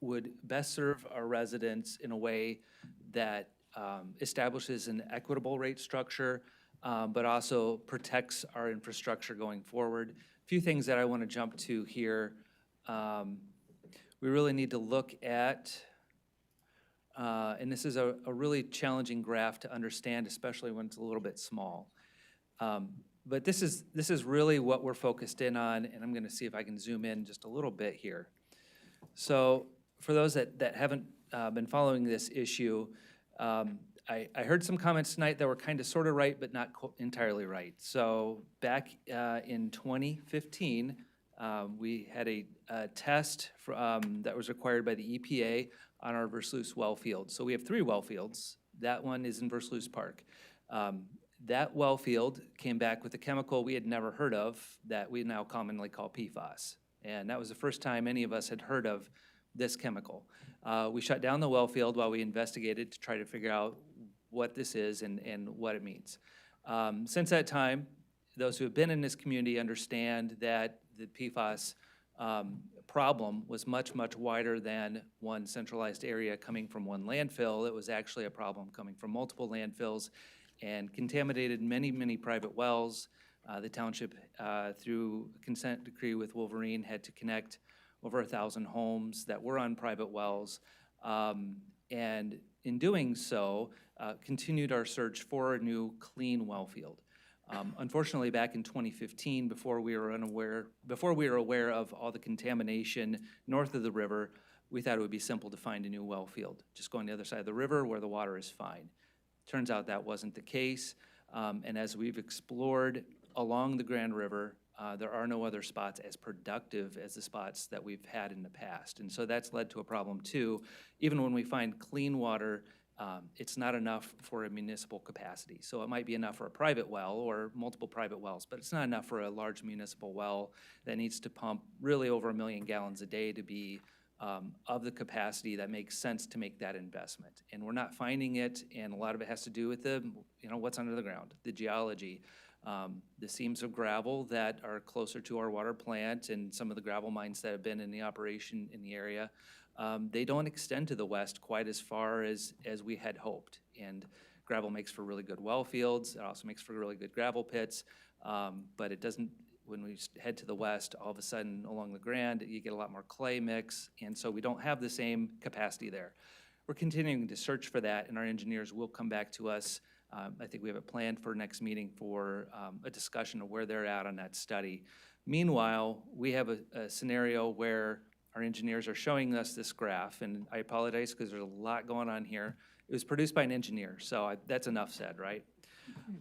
would best serve our residents in a way that establishes an equitable rate structure, but also protects our infrastructure going forward. A few things that I want to jump to here. We really need to look at, and this is a really challenging graph to understand, especially when it's a little bit small. But this is really what we're focused in on, and I'm going to see if I can zoom in just a little bit here. So for those that haven't been following this issue, I heard some comments tonight that were kind of sort of right, but not entirely right. So back in 2015, we had a test that was required by the EPA on our Versluis well field. So we have 3 well fields. That one is in Versluis Park. That well field came back with a chemical we had never heard of that we now commonly call PFAS. And that was the first time any of us had heard of this chemical. We shut down the well field while we investigated to try to figure out what this is and what it means. Since that time, those who have been in this community understand that the PFAS problem was much, much wider than one centralized area coming from one landfill. It was actually a problem coming from multiple landfills and contaminated many, many private wells. The township, through consent decree with Wolverine, had to connect over 1,000 homes that were on private wells. And in doing so, continued our search for a new clean well field. Unfortunately, back in 2015, before we were aware of all the contamination north of the river, we thought it would be simple to find a new well field, just go on the other side of the river where the water is fine. Turns out that wasn't the case, and as we've explored along the Grand River, there are no other spots as productive as the spots that we've had in the past. And so that's led to a problem too. Even when we find clean water, it's not enough for a municipal capacity. So it might be enough for a private well or multiple private wells, but it's not enough for a large municipal well that needs to pump really over 1 million gallons a day to be of the capacity that makes sense to make that investment. And we're not finding it, and a lot of it has to do with the, what's under the ground, the geology. The seams of gravel that are closer to our water plant and some of the gravel mines that have been in the operation in the area, they don't extend to the west quite as far as we had hoped. And gravel makes for really good well fields. It also makes for really good gravel pits, but it doesn't. When we head to the west, all of a sudden along the Grand, you get a lot more clay mix, and so we don't have the same capacity there. We're continuing to search for that, and our engineers will come back to us. I think we have it planned for next meeting for a discussion of where they're at on that study. Meanwhile, we have a scenario where our engineers are showing us this graph, and I apologize because there's a lot going on here. It was produced by an engineer, so that's enough said, right?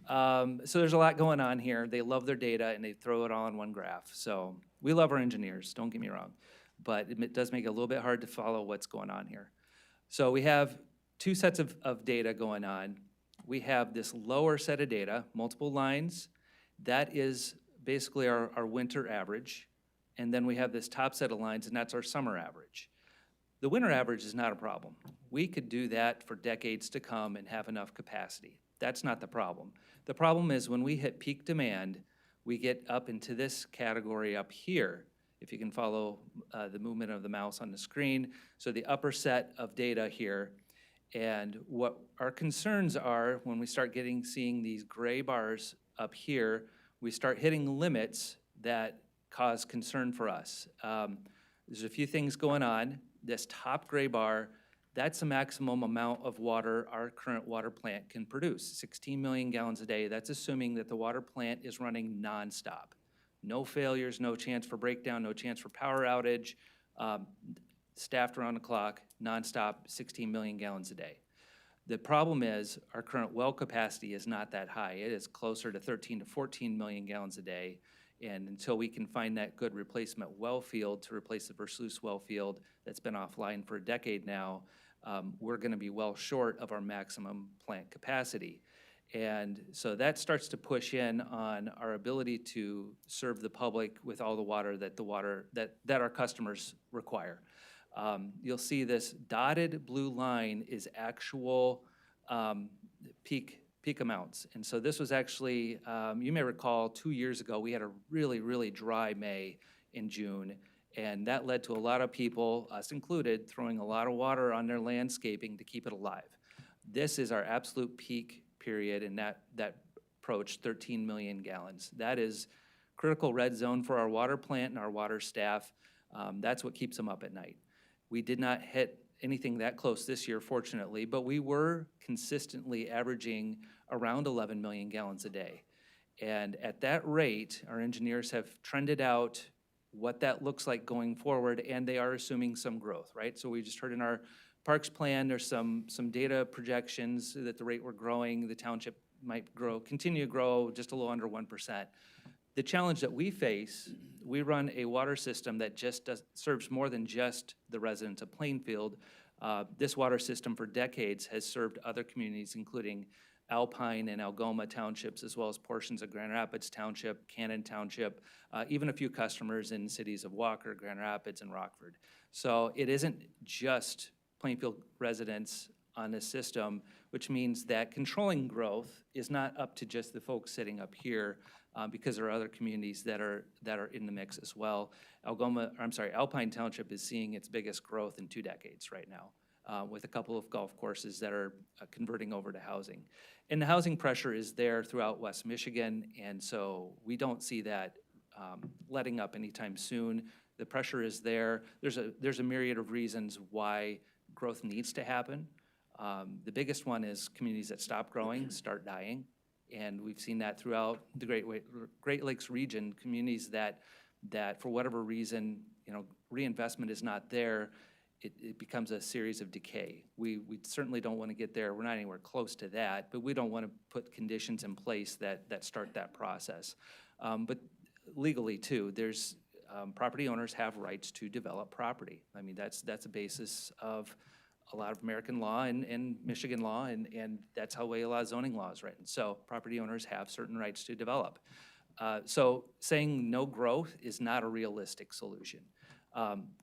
So there's a lot going on here. They love their data, and they throw it all in one graph. So we love our engineers, don't get me wrong, but it does make it a little bit hard to follow what's going on here. So we have 2 sets of data going on. We have this lower set of data, multiple lines. That is basically our winter average. And then we have this top set of lines, and that's our summer average. The winter average is not a problem. We could do that for decades to come and have enough capacity. That's not the problem. The problem is when we hit peak demand, we get up into this category up here, if you can follow the movement of the mouse on the screen. So the upper set of data here. And what our concerns are when we start seeing these gray bars up here, we start hitting limits that cause concern for us. There's a few things going on. This top gray bar, that's the maximum amount of water our current water plant can produce, 16 million gallons a day. That's assuming that the water plant is running nonstop. No failures, no chance for breakdown, no chance for power outage, staffed around the clock, nonstop, 16 million gallons a day. The problem is our current well capacity is not that high. It is closer to 13 to 14 million gallons a day. And until we can find that good replacement well field to replace the Versluis well field that's been offline for a decade now, we're going to be well short of our maximum plant capacity. And so that starts to push in on our ability to serve the public with all the water that our customers require. You'll see this dotted blue line is actual peak amounts. And so this was actually, you may recall 2 years ago, we had a really, really dry May in June, And that led to a lot of people, us included, throwing a lot of water on their landscaping to keep it alive. This is our absolute peak period, and that approached 13 million gallons. That is critical red zone for our water plant and our water staff. That's what keeps them up at night. We did not hit anything that close this year, fortunately, but we were consistently averaging around 11 million gallons a day. And at that rate, our engineers have trended out what that looks like going forward, and they are assuming some growth, right? So we just heard in our parks plan, there's some data projections that the rate we're growing, the township might continue to grow just a little under 1%. The challenge that we face, we run a water system that just serves more than just the residents of Plainfield. This water system for decades has served other communities, including Alpine and Algoma townships, as well as portions of Grand Rapids Township, Cannon Township, even a few customers in cities of Walker, Grand Rapids, and Rockford. So it isn't just Plainfield residents on this system, which means that controlling growth is not up to just the folks sitting up here, because there are other communities that are in the mix as well. Alpine Township is seeing its biggest growth in 2 decades right now, with a couple of golf courses that are converting over to housing. And the housing pressure is there throughout West Michigan, and so we don't see that letting up anytime soon. The pressure is there. There's a myriad of reasons why growth needs to happen. The biggest one is communities that stop growing start dying, and we've seen that throughout the Great Lakes region. Communities that for whatever reason, reinvestment is not there, it becomes a series of decay. We certainly don't want to get there. We're not anywhere close to that, but we don't want to put conditions in place that start that process. But legally too, there's property owners have rights to develop property. I mean, that's a basis of a lot of American law and Michigan law, and that's how a lot of zoning law is written. So property owners have certain rights to develop. So saying no growth is not a realistic solution.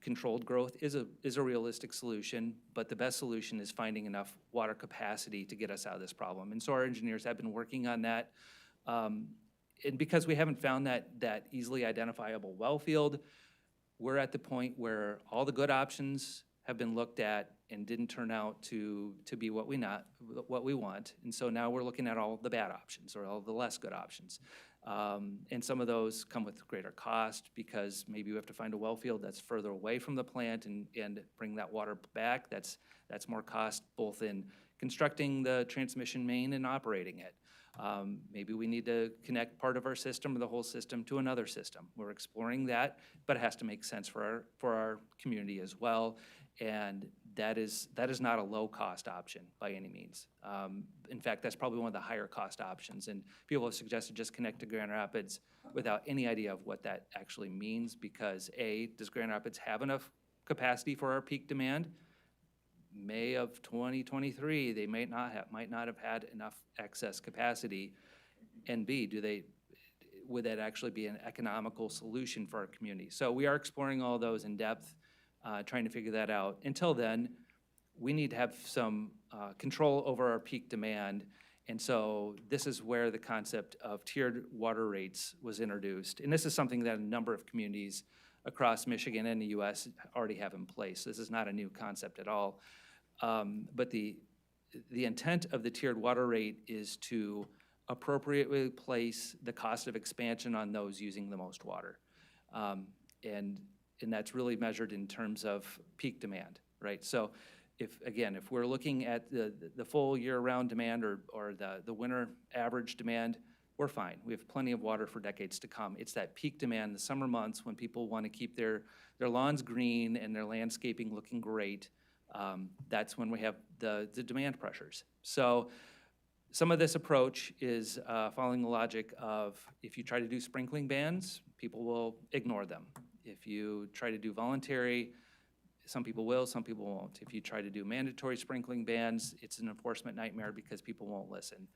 Controlled growth is a realistic solution, but the best solution is finding enough water capacity to get us out of this problem. And so our engineers have been working on that. And because we haven't found that easily identifiable well field, we're at the point where all the good options have been looked at and didn't turn out to be what we want. And so now we're looking at all the bad options or all the less good options. And some of those come with greater cost because maybe we have to find a well field that's further away from the plant and bring that water back. That's more cost both in constructing the transmission main and operating it. Maybe we need to connect part of our system or the whole system to another system. We're exploring that, but it has to make sense for our community as well. And that is not a low-cost option by any means. In fact, that's probably one of the higher cost options. And people have suggested just connect to Grand Rapids without any idea of what that actually means because A, does Grand Rapids have enough capacity for our peak demand? May of 2023, they might not have had enough excess capacity. And B, would that actually be an economical solution for our community? So we are exploring all those in depth, trying to figure that out. Until then, we need to have some control over our peak demand. And so this is where the concept of tiered water rates was introduced. And this is something that a number of communities across Michigan and the US already have in place. This is not a new concept at all. But the intent of the tiered water rate is to appropriately place the cost of expansion on those using the most water. And that's really measured in terms of peak demand, right? So if we're looking at the full year-round demand or the winter average demand, we're fine. We have plenty of water for decades to come. It's that peak demand, the summer months when people want to keep their lawns green and their landscaping looking great. That's when we have the demand pressures. So some of this approach is following the logic of if you try to do sprinkling bans, people will ignore them. If you try to do voluntary, some people will, some people won't. If you try to do mandatory sprinkling bans, it's an enforcement nightmare because people won't listen.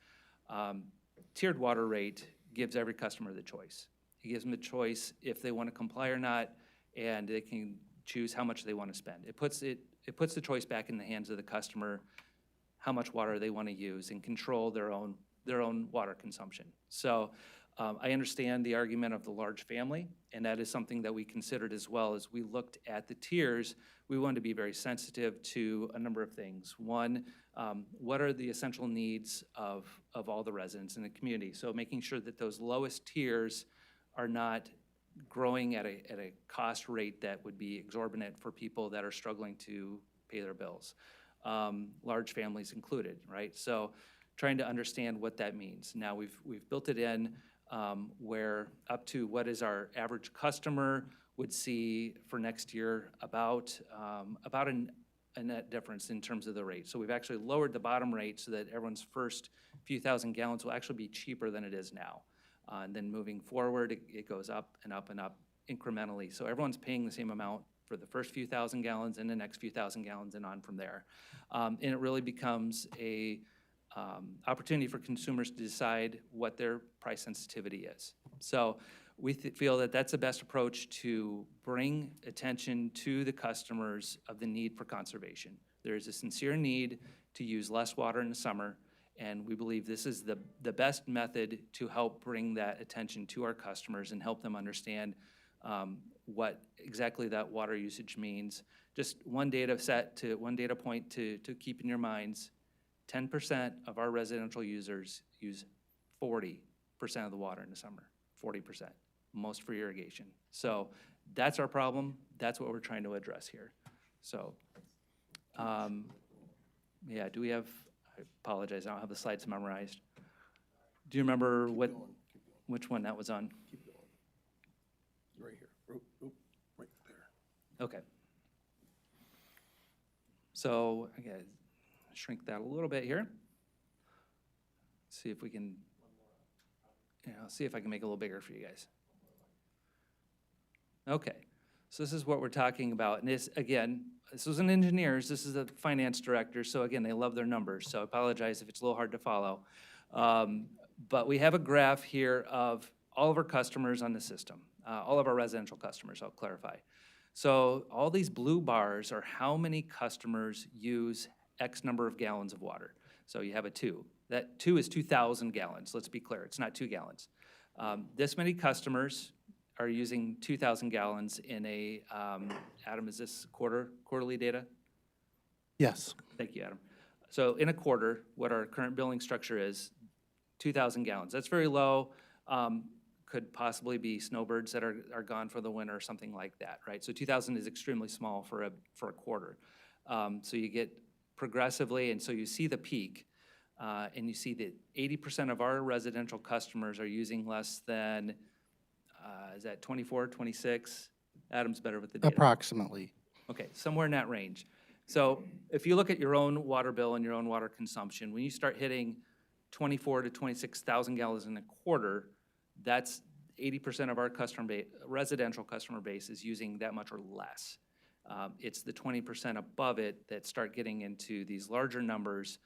Tiered water rate gives every customer the choice. It gives them the choice if they want to comply or not, and they can choose how much they want to spend. It puts the choice back in the hands of the customer, how much water they want to use, and control their own water consumption. So I understand the argument of the large family, and that is something that we considered as well. As we looked at the tiers, we wanted to be very sensitive to a number of things. One, what are the essential needs of all the residents in the community? So making sure that those lowest tiers are not growing at a cost rate that would be exorbitant for people that are struggling to pay their bills, large families included, right? So trying to understand what that means. Now we've built it in where up to what is our average customer would see for next year about a net difference in terms of the rate. So we've actually lowered the bottom rate so that everyone's first few thousand gallons will actually be cheaper than it is now. And then moving forward, it goes up and up and up incrementally. So everyone's paying the same amount for the first few thousand gallons and the next few thousand gallons and on from there. And it really becomes a opportunity for consumers to decide what their price sensitivity is. So we feel that that's the best approach to bring attention to the customers of the need for conservation. There is a sincere need to use less water in the summer, and we believe this is the best method to help bring that attention to our customers and help them understand what exactly that water usage means. Just one data point to keep in your minds. 10% of our residential users use 40% of the water in the summer, 40%, most for irrigation. So that's our problem. That's what we're trying to address here. So, yeah, do we have, I apologize, I don't have the slides memorized. Do you remember which one that was on? Keep going. Right here. Oop, right there. Okay. So, again, shrink that a little bit here. See if we can, see if I can make it a little bigger for you guys. Okay, so this is what we're talking about. And this, again, this was an engineers, this is a finance director, so again, they love their numbers, so I apologize if it's a little hard to follow. But we have a graph here of all of our customers on the system, all of our residential customers, I'll clarify. So all these blue bars are how many customers use X number of gallons of water. So you have a 2. That 2 is 2,000 gallons. Let's be clear, it's not 2 gallons. This many customers are using 2,000 gallons in a, Adam, is this quarterly data? Yes. Thank you, Adam. So in a quarter, what our current billing structure is, 2,000 gallons. That's very low. Could possibly be snowbirds that are gone for the winter or something like that, right? So 2,000 is extremely small for a quarter. So you get progressively, and so you see the peak, and you see that 80% of our residential customers are using less than, is that 24, 26? Adam's better with the data. Approximately. Okay, somewhere in that range. So if you look at your own water bill and your own water consumption, when you start hitting 24 to 26,000 gallons in a quarter, that's 80% of our residential customer base is using that much or less. It's the 20% above it that start getting into these larger numbers,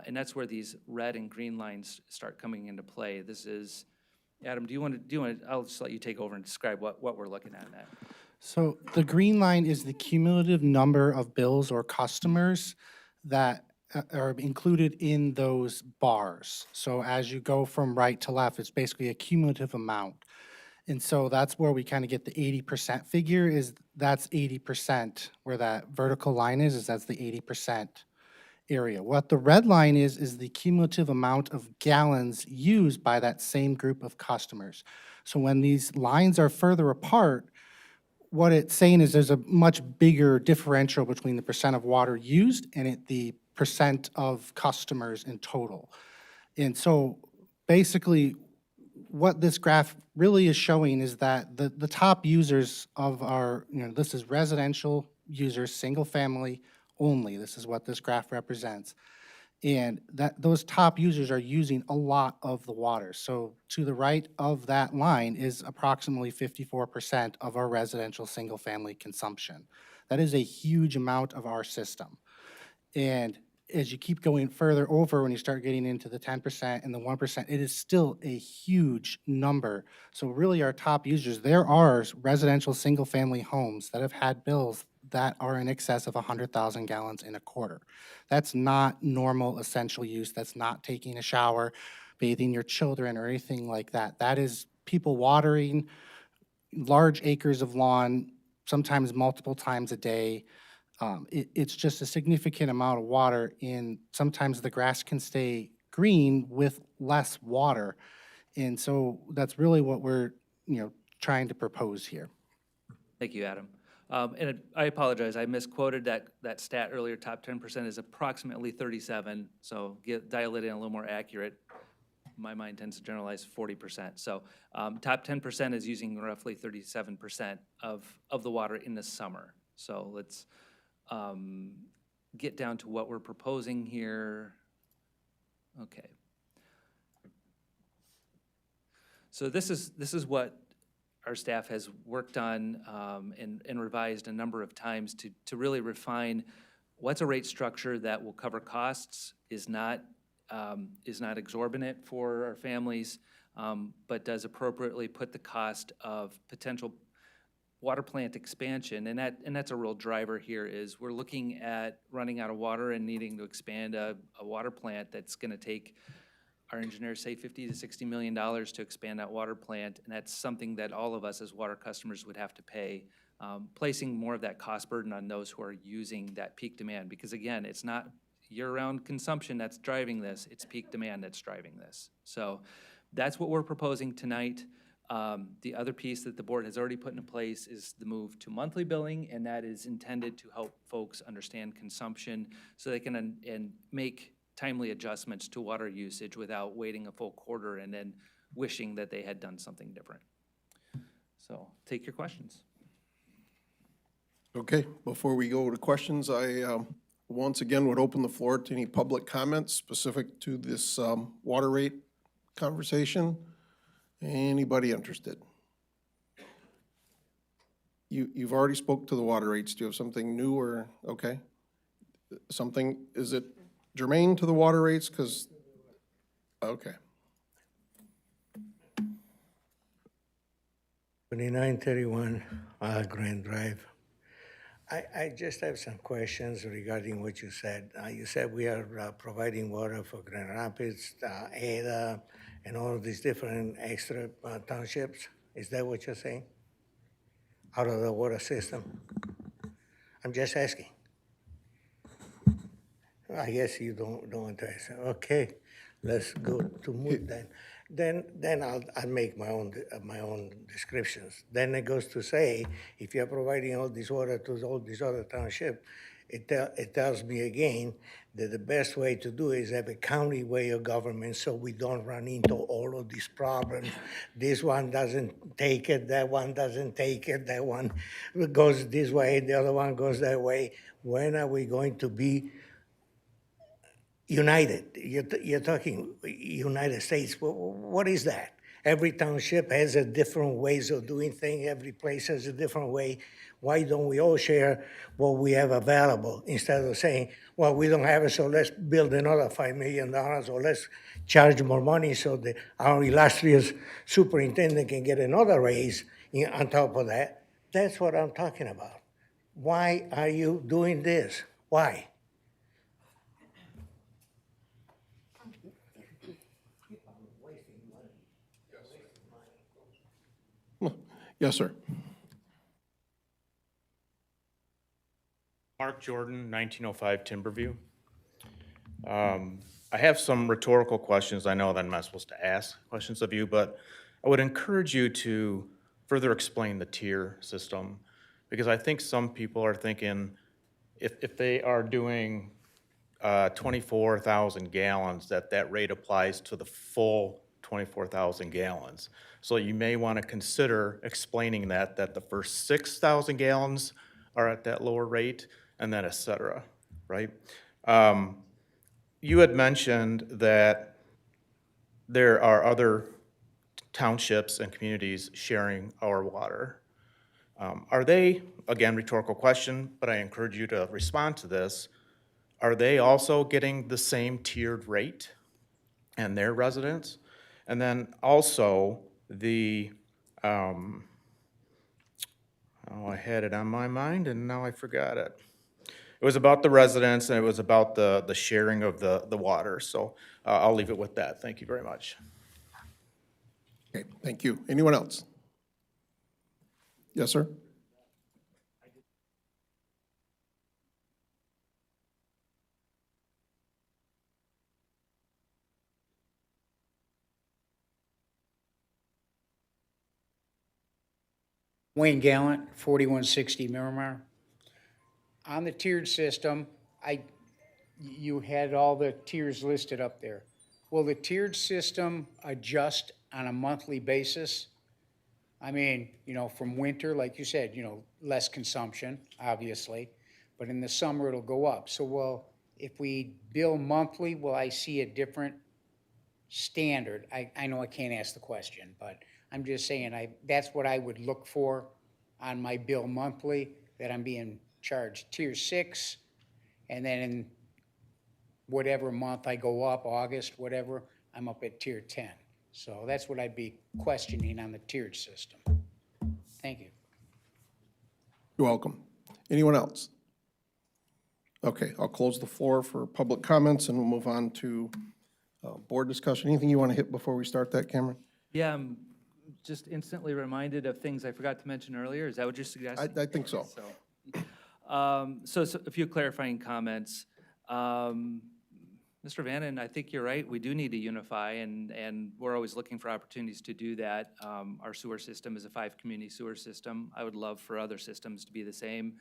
and that's where these red and green lines start coming into play. This is, Adam, do you want to, I'll just let you take over and describe what we're looking at in that. So the green line is the cumulative number of bills or customers that are included in those bars. So as you go from right to left, it's basically a cumulative amount. And so that's where we kind of get the 80% figure, is that's 80%, where that vertical line is that's the 80% area. What the red line is the cumulative amount of gallons used by that same group of customers. So when these lines are further apart, what it's saying is there's a much bigger differential between the percent of water used and the percent of customers in total. And so basically what this graph really is showing is that the top users of our, this is residential users, single family only. This is what this graph represents. And that those top users are using a lot of the water. So to the right of that line is approximately 54% of our residential single family consumption. That is a huge amount of our system. And as you keep going further over, when you start getting into the 10% and the 1%, it is still a huge number. So really our top users, there are residential single family homes that have had bills that are in excess of 100,000 gallons in a quarter. That's not normal essential use. That's not taking a shower. bathing your children or anything like that. That is people watering large acres of lawn, sometimes multiple times a day. It's just a significant amount of water, and sometimes the grass can stay green with less water. And so that's really what we're, trying to propose here. Thank you, Adam. I apologize, I misquoted that stat earlier. Top 10% is approximately 37, so dial it in a little more accurate. My mind tends to generalize 40%. So top 10% is using roughly 37% of the water in the summer. So let's get down to what we're proposing here. Okay. So this is what our staff has worked on and revised a number of times to really refine what's a rate structure that will cover costs, is not exorbitant for our families, but does appropriately put the cost of potential water plant expansion, and that's a real driver here. Is we're looking at running out of water and needing to expand a water plant that's going to take, our engineers say, $50 to $60 million to expand that water plant, and that's something that all of us as water customers would have to pay, placing more of that cost burden on those who are using that peak demand. Because again, it's not year-round consumption that's driving this, it's peak demand that's driving this. So that's what we're proposing tonight. The other piece that the board has already put into place is the move to monthly billing, and that is intended to help folks understand consumption so they can and make timely adjustments to water usage without waiting a full quarter and then wishing that they had done something different. So take your questions. Okay, before we go to questions, I once again would open the floor to any public comments specific to this water rate conversation. Anybody interested? You've already spoke to the water rates. Do you have something new or, okay? Something, is it germane to the water rates? Because, okay. 2931 Grand Drive. I just have some questions regarding what you said. You said we are providing water for Grand Rapids, Ada, and all of these different extra townships. Is that what you're saying? Out of the water system? I'm just asking. I guess you don't want to answer. Okay, let's go to mood then. Then I'll make my own descriptions. Then it goes to say, if you're providing all this water to all these other townships, it tells me again that the best way to do it is have a county way of government so we don't run into all of these problems. This one doesn't take it, that one doesn't take it, that one goes this way, the other one goes that way. When are we going to be united? You're talking United States. What is that? Every township has a different ways of doing things. Every place has a different way. Why don't we all share what we have available instead of saying, well, we don't have it, so let's build another $5 million, or let's charge more money so that our illustrious superintendent can get another raise on top of that? That's what I'm talking about. Why are you doing this? Why? Yes, sir. Mark Jordan, 1905 Timberview. I have some rhetorical questions. I know that I'm not supposed to ask questions of you, but I would encourage you to further explain the tier system, because I think some people are thinking if they are doing 24,000 gallons, that rate applies to the full 24,000 gallons. So you may want to consider explaining that the first 6,000 gallons are at that lower rate, and then et cetera, right? You had mentioned that there are other townships and communities sharing our water. Are they, again, rhetorical question, but I encourage you to respond to this, are they also getting the same tiered rate and their residents? And then also the, oh, I had it on my mind and now I forgot it. it was about the residents and it was about the sharing of the water. So I'll leave it with that. Thank you very much. Okay, thank you. Anyone else? Yes, sir? Wayne Gallant, 4160 Miramar. On the tiered system, you had all the tiers listed up there. Will the tiered system adjust on a monthly basis? I mean, from winter, like you said, less consumption, obviously, but in the summer it'll go up. So if we bill monthly, will I see a different standard? I know I can't ask the question, but I'm just saying, that's what I would look for on my bill monthly, that I'm being charged tier 6, and then in whatever month I go up, August, whatever, I'm up at tier 10. So that's what I'd be questioning on the tiered system. Thank you. You're welcome. Anyone else? Okay, I'll close the floor for public comments and we'll move on to board discussion. Anything you want to hit before we start that, Cameron? Yeah, I'm just instantly reminded of things I forgot to mention earlier. Is that what you're suggesting? I think so. So a few clarifying comments. Mr. Vannon, I think you're right. We do need to unify, and we're always looking for opportunities to do that. Our sewer system is a 5-community sewer system. I would love for other systems to be the same.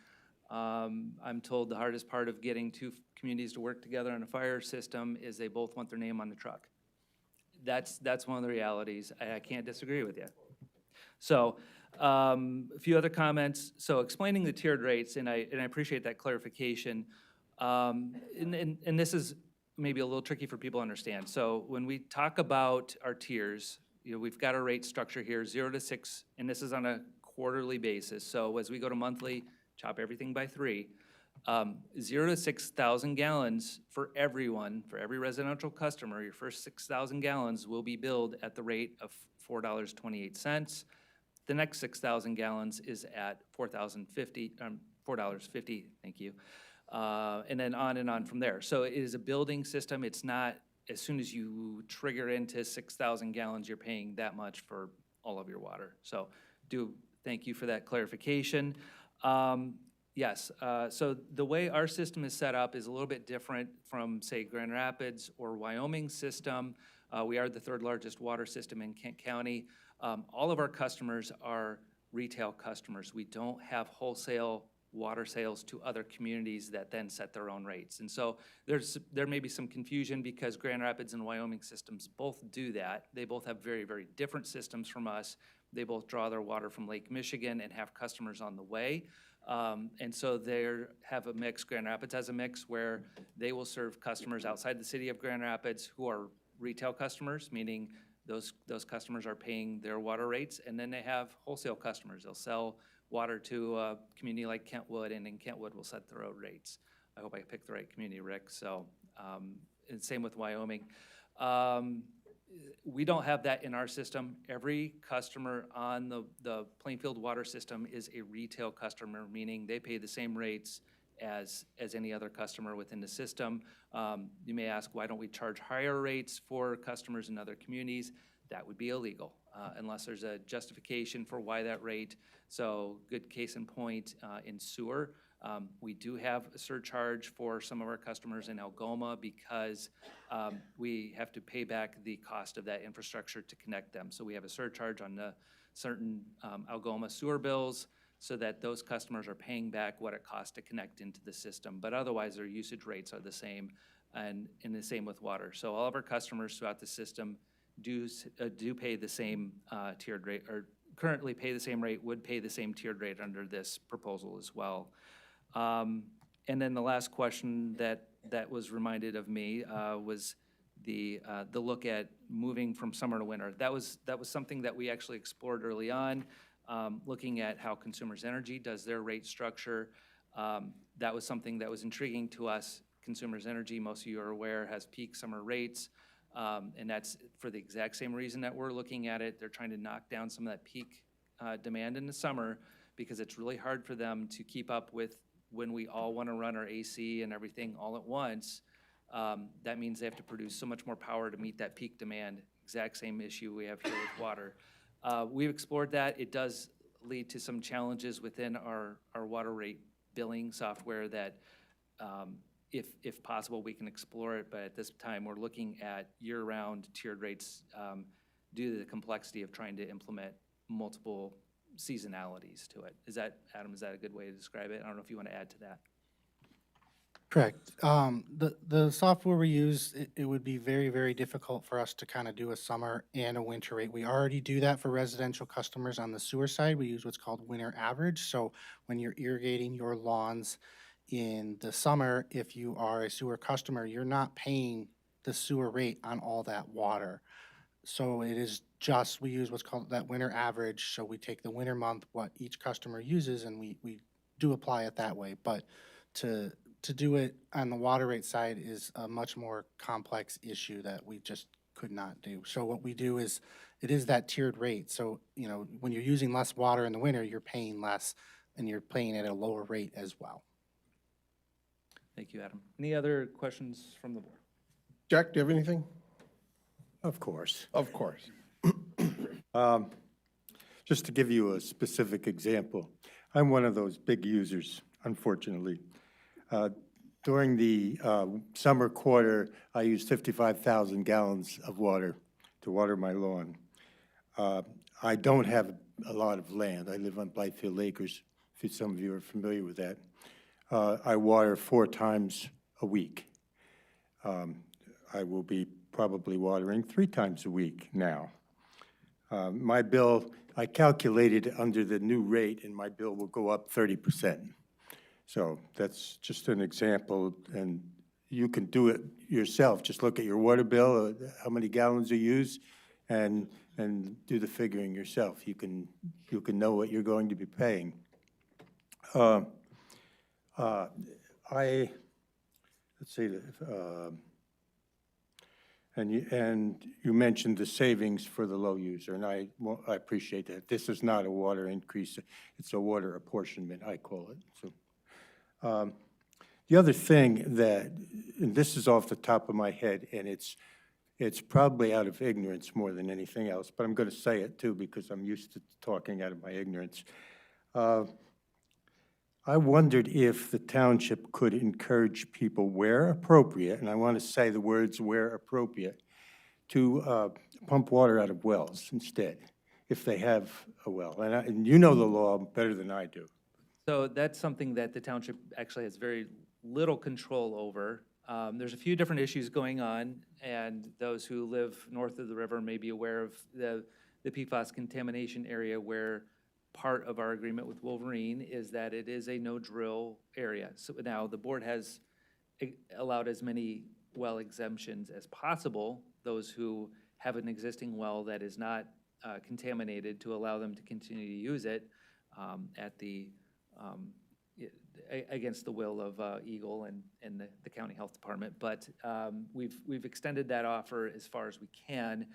I'm told the hardest part of getting 2 communities to work together on a fire system is they both want their name on the truck. That's one of the realities. I can't disagree with you. So a few other comments. So explaining the tiered rates, and I appreciate that clarification. And this is maybe a little tricky for people to understand. So when we talk about our tiers, we've got our rate structure here, 0 to 6, and this is on a quarterly basis. So as we go to monthly, chop everything by 3. 0 to 6,000 gallons for everyone, for every residential customer, your first 6,000 gallons will be billed at the rate of $4.28. The next 6,000 gallons is at $4.50, thank you. And then on from there. So it is a building system. It's not, as soon as you trigger into 6,000 gallons, you're paying that much for all of your water. So thank you for that clarification. Yes, so the way our system is set up is a little bit different from, say, Grand Rapids or Wyoming's system. We are the 3rd largest water system in Kent County. All of our customers are retail customers. We don't have wholesale water sales to other communities that then set their own rates. And so there may be some confusion because Grand Rapids and Wyoming systems both do that. They both have very, very different systems from us. They both draw their water from Lake Michigan and have customers on the way. And so they have a mix. Grand Rapids has a mix where they will serve customers outside the city of Grand Rapids who are retail customers, meaning those customers are paying their water rates. And then they have wholesale customers. They'll sell water to a community like Kentwood, and in Kentwood will set their own rates. I hope I picked the right community, Rick. So, and same with Wyoming. We don't have that in our system. Every customer on the Plainfield water system is a retail customer, meaning they pay the same rates as any other customer within the system. You may ask, why don't we charge higher rates for customers in other communities? That would be illegal unless there's a justification for why that rate. So good case in point in sewer. We do have a surcharge for some of our customers in Algoma because we have to pay back the cost of that infrastructure to connect them. So we have a surcharge on the certain Algoma sewer bills so that those customers are paying back what it costs to connect into the system. But otherwise, their usage rates are the same, and the same with water. So all of our customers throughout the system do pay the same tiered rate, or currently pay the same rate, would pay the same tiered rate under this proposal as well. And then the last question that was reminded of me was the look at moving from summer to winter. That was something that we actually explored early on, looking at how Consumers Energy does their rate structure. That was something that was intriguing to us. Consumers Energy, most of you are aware, has peak summer rates. And that's for the exact same reason that we're looking at it. They're trying to knock down some of that peak demand in the summer because it's really hard for them to keep up with when we all want to run our AC and everything all at once, that means they have to produce so much more power to meet that peak demand. Exact same issue we have here with water. We've explored that. It does lead to some challenges within our water rate billing software that, if possible, we can explore it, but at this time, we're looking at year-round tiered rates due to the complexity of trying to implement multiple seasonalities to it. Adam, is that a good way to describe it? I don't know if you want to add to that. Correct. The software we use, it would be very, very difficult for us to kind of do a summer and a winter rate. We already do that for residential customers on the sewer side. We use what's called winter average. So when you're irrigating your lawns in the summer, if you are a sewer customer, you're not paying the sewer rate on all that water. So it is just, we use what's called that winter average. So we take the winter month, what each customer uses, and we do apply it that way. But to do it on the water rate side is a much more complex issue that we just could not do. So what we do is, it is that tiered rate. So, you know, when you're using less water in the winter, you're paying less, and you're paying at a lower rate as well. Thank you, Adam. Any other questions from the board? Jack, do you have anything? Of course. Of course. Just to give you a specific example, I'm one of those big users, unfortunately. During the summer quarter, I use 55,000 gallons of water to water my lawn. I don't have a lot of land. I live on Plainfield Acres, if some of you are familiar with that. I water 4 times a week. I will be probably watering 3 times a week now. My bill, I calculated under the new rate, and my bill will go up 30%. So that's just an example, and you can do it yourself. Just look at your water bill, how many gallons you use, and do the figuring yourself. You can know what you're going to be paying. Let's see, and you mentioned the savings for the low user, and I appreciate that. This is not a water increase, it's a water apportionment, I call it. So, the other thing that, and this is off the top of my head, and it's probably out of ignorance more than anything else, but I'm going to say it too because I'm used to talking out of my ignorance. I wondered if the township could encourage people where appropriate, and I want to say the words where appropriate, to pump water out of wells instead, if they have a well. And you know the law better than I do. So that's something that the township actually has very little control over. There's a few different issues going on, and those who live north of the river may be aware of the PFAS contamination area, where part of our agreement with Wolverine is that it is a no-drill area. So now the board has allowed as many well exemptions as possible, those who have an existing well that is not contaminated, to allow them to continue to use it against the will of Eagle and the county health department. But we've extended that offer as far as we can.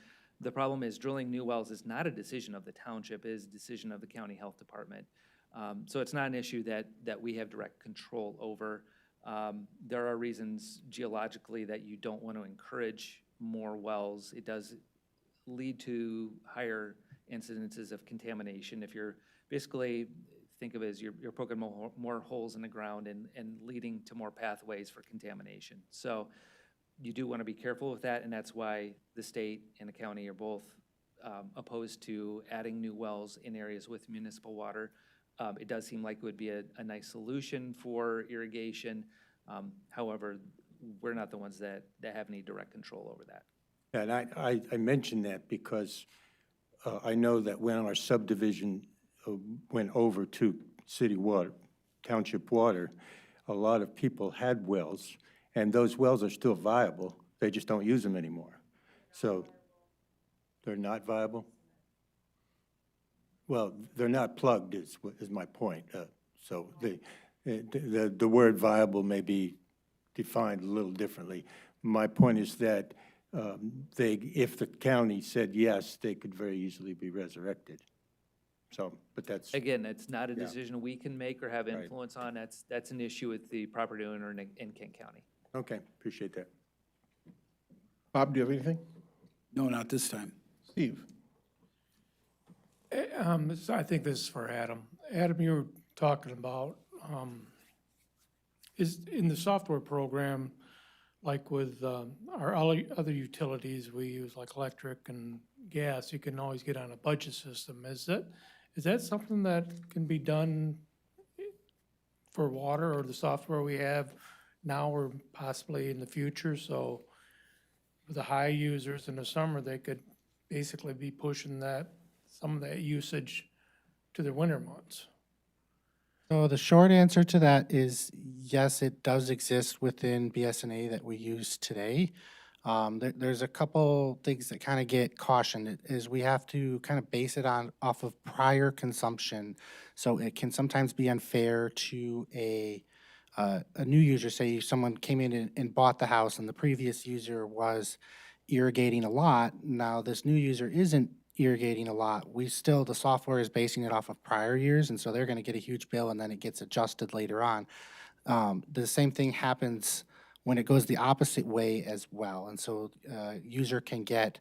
The problem is drilling new wells is not a decision of the township, it is a decision of the county health department. So it's not an issue that we have direct control over. There are reasons geologically that you don't want to encourage more wells. It does lead to higher incidences of contamination. If you're basically, think of it as you're poking more holes in the ground and leading to more pathways for contamination. So you do want to be careful with that, and that's why the state and the county are both opposed to adding new wells in areas with municipal water. It does seem like it would be a nice solution for irrigation. However, we're not the ones that have any direct control over that. And I mentioned that because I know that when our subdivision went over to city water, township water, a lot of people had wells, and those wells are still viable. They just don't use them anymore. So they're not viable? Well, they're not plugged is my point. So the word viable may be defined a little differently. My point is that if the county said yes, they could very easily be resurrected. So, but that's, Again, it's not a Yeah. decision we can make or have Right. influence on. That's an issue with the property owner in Kent County. okay, appreciate that. Bob, do you have anything? No, not this time. Steve? I think this is for Adam. Adam, you were talking about, is in the software program, like with our other utilities we use, like electric and gas, you can always get on a budget system. Is that something that can be done for water or the software we have now or possibly in the future? So with the high users in the summer, they could basically be pushing some of that usage to the winter months. So the short answer to that is yes, it does exist within BSNA that we use today. There's a couple things that kind of get cautioned is we have to kind of base it off of prior consumption. So it can sometimes be unfair to a new user. Say someone came in and bought the house and the previous user was irrigating a lot. Now this new user isn't irrigating a lot. The software is basing it off of prior years, and so they're going to get a huge bill and then it gets adjusted later on. The same thing happens when it goes the opposite way as well. And so user can get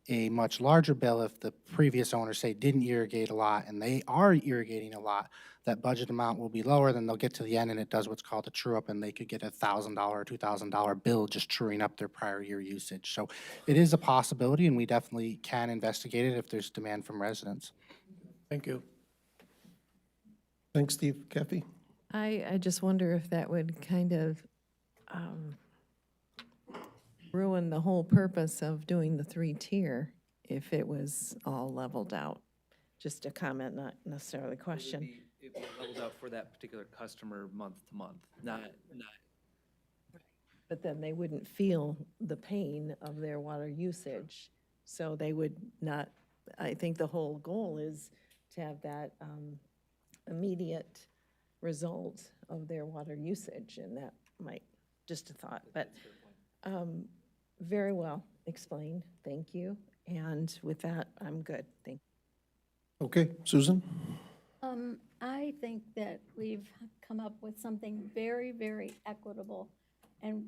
a much larger bill if the previous owner, say, didn't irrigate a lot and they are irrigating a lot. That budget amount will be lower, then they'll get to the end and it does what's called a true-up, and they could get $1,000 or $2,000 bill just truing up their prior year usage. So it is a possibility, and we definitely can investigate it if there's demand from residents. Thank you. Thanks, Steve. Kathy? I just wonder if that would kind of ruin the whole purpose of doing the 3-tier if it was all leveled out. Just a comment, not necessarily a question. It would be leveled out for that particular customer month to month, not. But then they wouldn't feel the pain of their water usage, so they would not, I think the whole goal is to have that immediate result of their water usage, and that might, just a thought, but very well explained, thank you. And with that, I'm good, thank you. Okay, Susan? I think that we've come up with something very, very equitable, and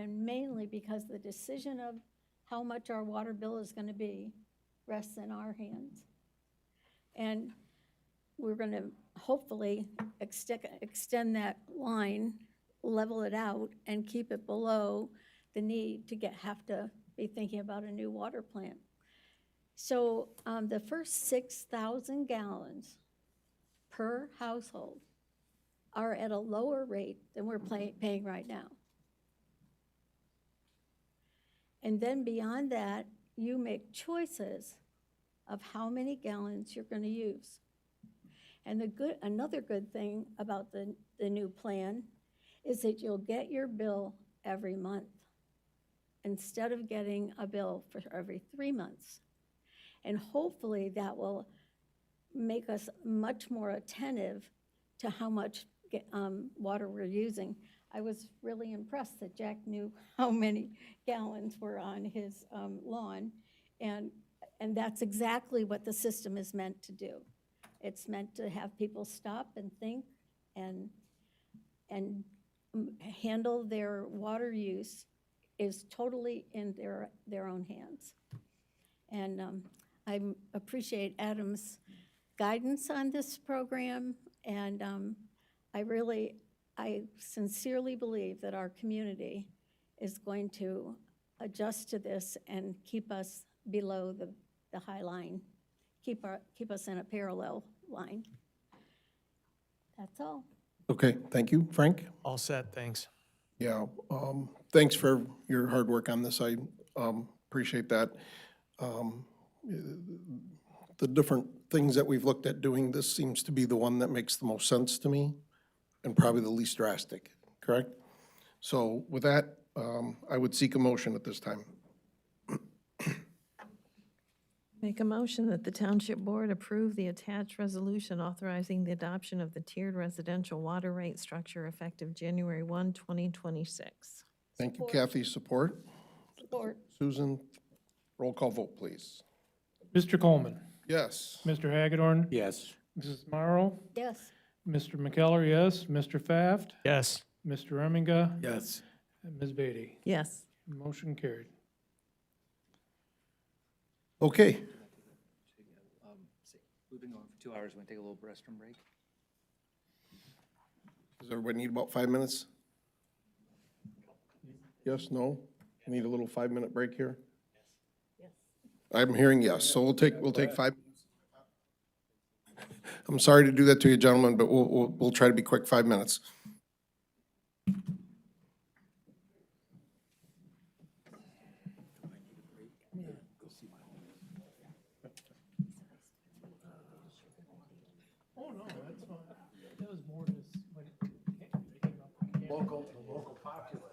mainly because the decision of how much our water bill is going to be rests in our hands. And we're going to hopefully extend that line, level it out, and keep it below the need to have to be thinking about a new water plant. So the first 6,000 gallons per household are at a lower rate than we're paying right now. And then beyond that, you make choices of how many gallons you're going to use. And another good thing about the new plan is that you'll get your bill every month instead of getting a bill for every 3 months. And hopefully that will make us much more attentive to how much water we're using. I was really impressed that Jack knew how many gallons were on his lawn, and that's exactly what the system is meant to do. It's meant to have people stop and think and handle their water use is totally in their own hands. And I appreciate Adam's guidance on this program, and I sincerely believe that our community is going to adjust to this and keep us below the high line, keep us in a parallel line. That's all. Okay, thank you. Frank? All set, thanks. Yeah, thanks for your hard work on this. I appreciate that. The different things that we've looked at doing, this seems to be the one that makes the most sense to me and probably the least drastic, correct? So with that, I would seek a motion at this time. Make a motion that the Township Board approve the attached resolution authorizing the adoption of the tiered residential water rate structure effective January 1, 2026. Thank you, Kathy. Support? Support. Susan, roll call vote, please. Mr. Coleman. Yes. Mr. Hagedorn. Yes. Mrs. Morrow, Yes. Mr. McKellar, yes. Mr. Faft, Yes. Mr. Reminga, Yes. and Ms. Beatty. Yes. Motion carried. Okay, Moving on for 2 hours, want to take a little restroom break? does everybody need about 5 minutes? Yes, no? Need a little 5-minute break here? I'm hearing yes, so we'll take 5. I'm sorry to do that to you, gentlemen, but we'll try to be quick, 5 minutes. Oh, no, that's fine. That was more just when it came up. Local populace.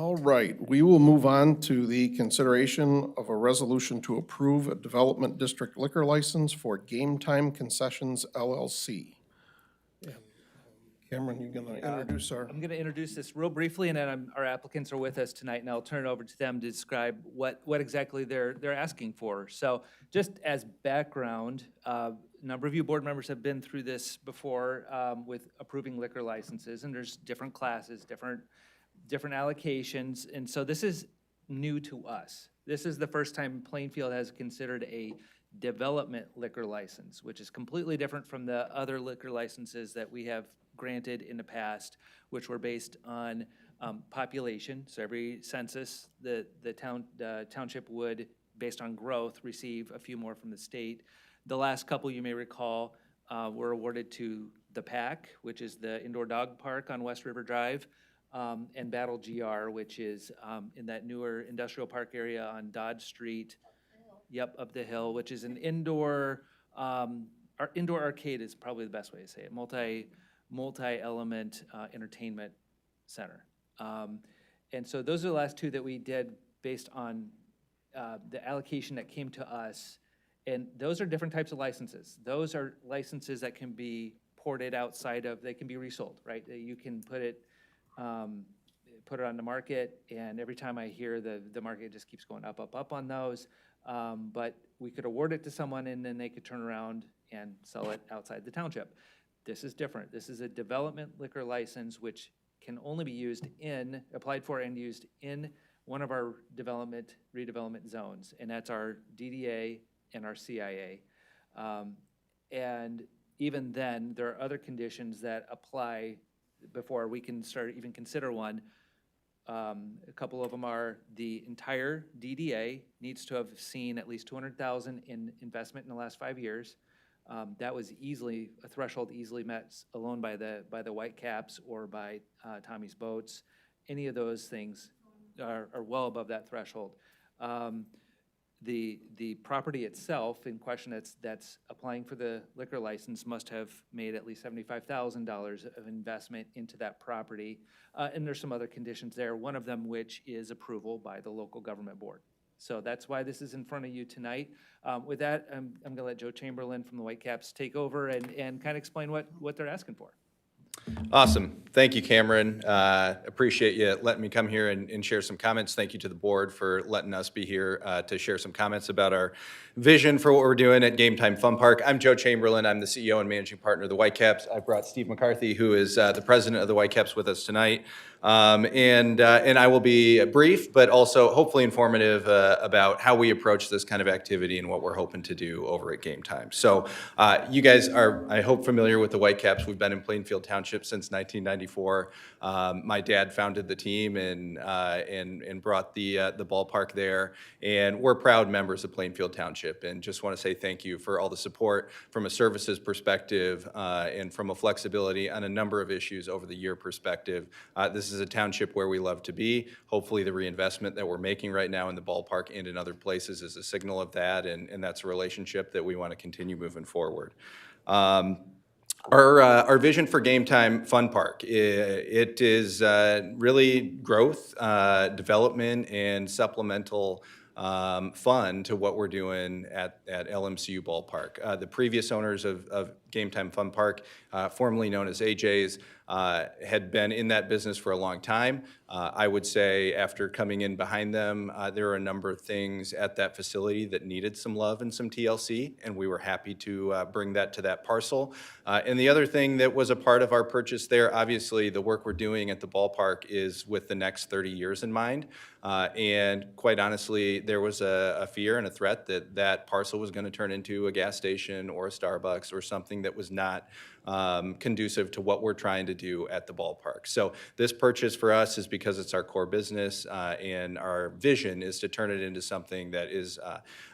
All right, we will move on to the consideration of a resolution to approve a development district liquor license for Game Time Concessions LLC. Cameron, you gonna introduce our? I'm going to introduce this real briefly, and then our applicants are with us tonight, and I'll turn it over to them to describe what exactly they're asking for. So just as background, a number of you board members have been through this before with approving liquor licenses, and there's different classes, different allocations, and so this is new to us. This is the first time Plainfield has considered a development liquor license, which is completely different from the other liquor licenses that we have granted in the past, which were based on population. So every census, the township would, based on growth, receive a few more from the state. The last couple, you may recall, were awarded to the PAC, which is the indoor dog park on West River Drive, and Battle GR, which is in that newer industrial park area on Dodge Street. Yep, up the hill, which is an indoor, indoor arcade is probably the best way to say it, multi-element entertainment center. And so those are the last two that we did based on the allocation that came to us. And those are different types of licenses. Those are licenses that can be ported outside of, they can be resold, right? You can put it on the market, and every time I hear the market just keeps going up on those. But we could award it to someone, and then they could turn around and sell it outside the township. This is different. This is a development liquor license, which can only be applied for and used in one of our redevelopment zones, and that's our DDA and our CIA. And even then, there are other conditions that apply before we can start even consider one. A couple of them are the entire DDA needs to have seen at least $200,000 in investment in the last 5 years. That was a threshold easily met alone by the Whitecaps or by Tommy's Boats. Any of those things are well above that threshold. The property itself in question that's applying for the liquor license must have made at least $75,000 of investment into that property. And there's some other conditions there, one of them which is approval by the local government board. So that's why this is in front of you tonight. With that, I'm gonna let Joe Chamberlain from the Whitecaps take over and kind of explain what they're asking for. Awesome. Thank you, Cameron. Appreciate you letting me come here and share some comments. Thank you to the board for letting us be here to share some comments about our vision for what we're doing at Game Time Fun Park. I'm Joe Chamberlain. I'm the CEO and managing partner of the Whitecaps. I brought Steve McCarthy, who is the president of the Whitecaps, with us tonight. And I will be brief, but also hopefully informative about how we approach this kind of activity and what we're hoping to do over at Game Time. So you guys are, I hope, familiar with the Whitecaps. We've been in Plainfield Township since 1994. My dad founded the team and brought the ballpark there. And we're proud members of Plainfield Township, and just want to say thank you for all the support from a services perspective and from a flexibility on a number of issues over the year perspective. This is a township where we love to be. Hopefully the reinvestment that we're making right now in the ballpark and in other places is a signal of that, and that's a relationship that we want to continue moving forward. Our vision for Game Time Fun Park, it is really growth, development, and supplemental fun to what we're doing at LMCU Ballpark. The previous owners of Game Time Fun Park, formerly known as AJ's, had been in that business for a long time. I would say after coming in behind them, there are a number of things at that facility that needed some love and some TLC, and we were happy to bring that to that parcel. And the other thing that was a part of our purchase there, obviously the work we're doing at the ballpark is with the next 30 years in mind. And quite honestly, there was a fear and a threat that that parcel was going to turn into a gas station or a Starbucks or something that was not conducive to what we're trying to do at the ballpark. So this purchase for us is because it's our core business, and our vision is to turn it into something that is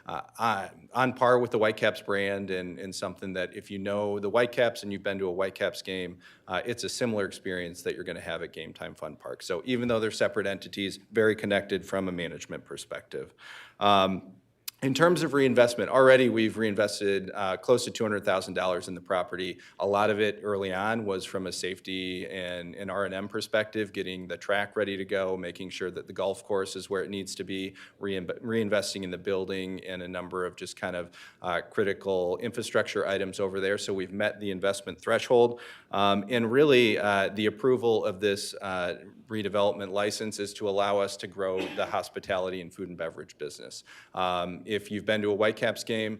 on par with the Whitecaps brand, and something that if you know the Whitecaps and you've been to a Whitecaps game, it's a similar experience that you're going to have at Game Time Fun Park. So even though they're separate entities, very connected from a management perspective. In terms of reinvestment, already we've reinvested close to $200,000 in the property. A lot of it early on was from a safety and an R&M perspective, getting the track ready to go, making sure that the golf course is where it needs to be, reinvesting in the building and a number of just kind of critical infrastructure items over there. So we've met the investment threshold. And really, the approval of this redevelopment license is to allow us to grow the hospitality and food and beverage business. If you've been to a Whitecaps game,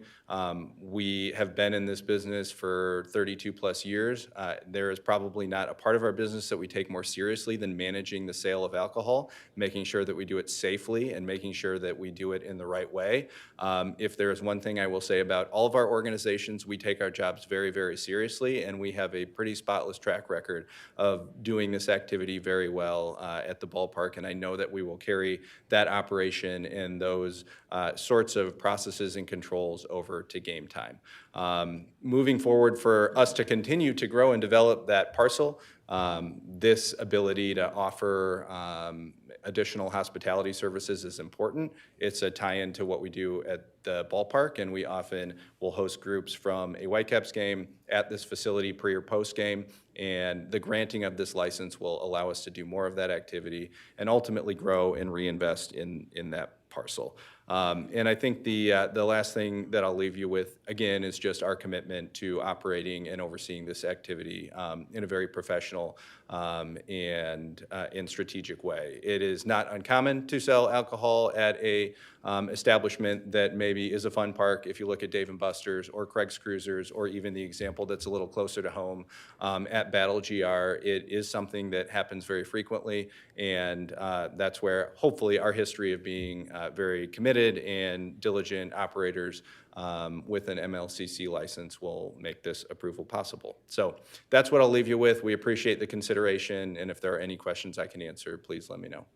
we have been in this business for 32 plus years. There is probably not a part of our business that we take more seriously than managing the sale of alcohol, making sure that we do it safely and making sure that we do it in the right way. If there is one thing I will say about all of our organizations, we take our jobs very, very seriously, and we have a pretty spotless track record of doing this activity very well at the ballpark, and I know that we will carry that operation and those sorts of processes and controls over to game time. Moving forward, for us to continue to grow and develop that parcel, this ability to offer additional hospitality services is important. It's a tie-in to what we do at the ballpark, and we often will host groups from a Whitecaps game at this facility pre or post game, and the granting of this license will allow us to do more of that activity and ultimately grow and reinvest in that parcel. And I think the last thing that I'll leave you with, again, is just our commitment to operating and overseeing this activity in a very professional and strategic way. It is not uncommon to sell alcohol at a establishment that maybe is a fun park. If you look at Dave & Buster's or Craig's Cruisers, or even the example that's a little closer to home at Battle GR, it is something that happens very frequently, and that's where hopefully our history of being very committed and diligent operators with an MLCC license will make this approval possible. So that's what I'll leave you with. We appreciate the consideration, and if there are any questions I can answer, please let me know.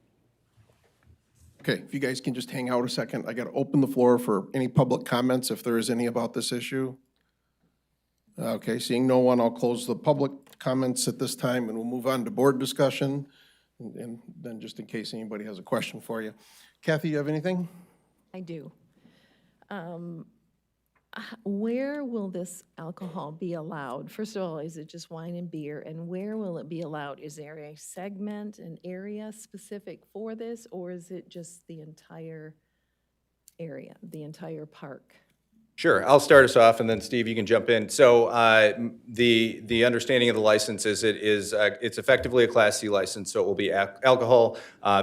Okay, if you guys can just hang out a second, I got to open the floor for any public comments, if there is any about this issue. Okay, seeing no one, I'll close the public comments at this time, and we'll move on to board discussion, and then just in case anybody has a question for you. Kathy, you have anything? I do. Where will this alcohol be allowed? First of all, is it just wine and beer? And where will it be allowed? Is there a segment, an area specific for this, or is it just the entire area, the entire park? Sure, I'll start us off, and then Steve, you can jump in. So the understanding of the license is it's effectively a Class C license, so it will be alcohol,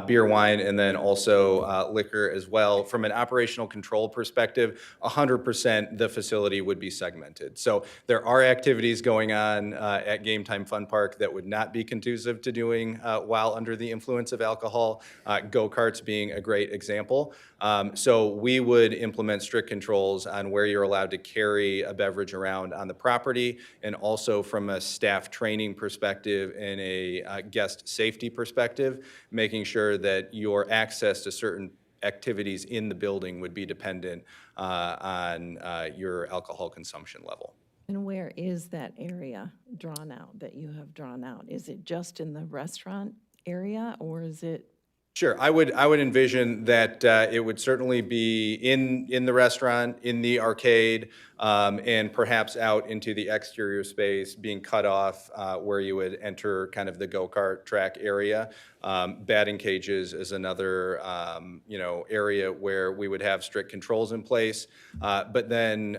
beer, wine, and then also liquor as well. From an operational control perspective, 100% the facility would be segmented. So there are activities going on at Game Time Fun Park that would not be conducive to doing while under the influence of alcohol, go-karts being a great example. So we would implement strict controls on where you're allowed to carry a beverage around on the property, and also from a staff training perspective and a guest safety perspective, making sure that your access to certain activities in the building would be dependent on your alcohol consumption level. And where is that area drawn out, that you have drawn out? Is it just in the restaurant area, or is it? Sure, I would envision that it would certainly be in the restaurant, in the arcade, and perhaps out into the exterior space, being cut off where you would enter kind of the go-kart track area. Batting cages is another area where we would have strict controls in place. But then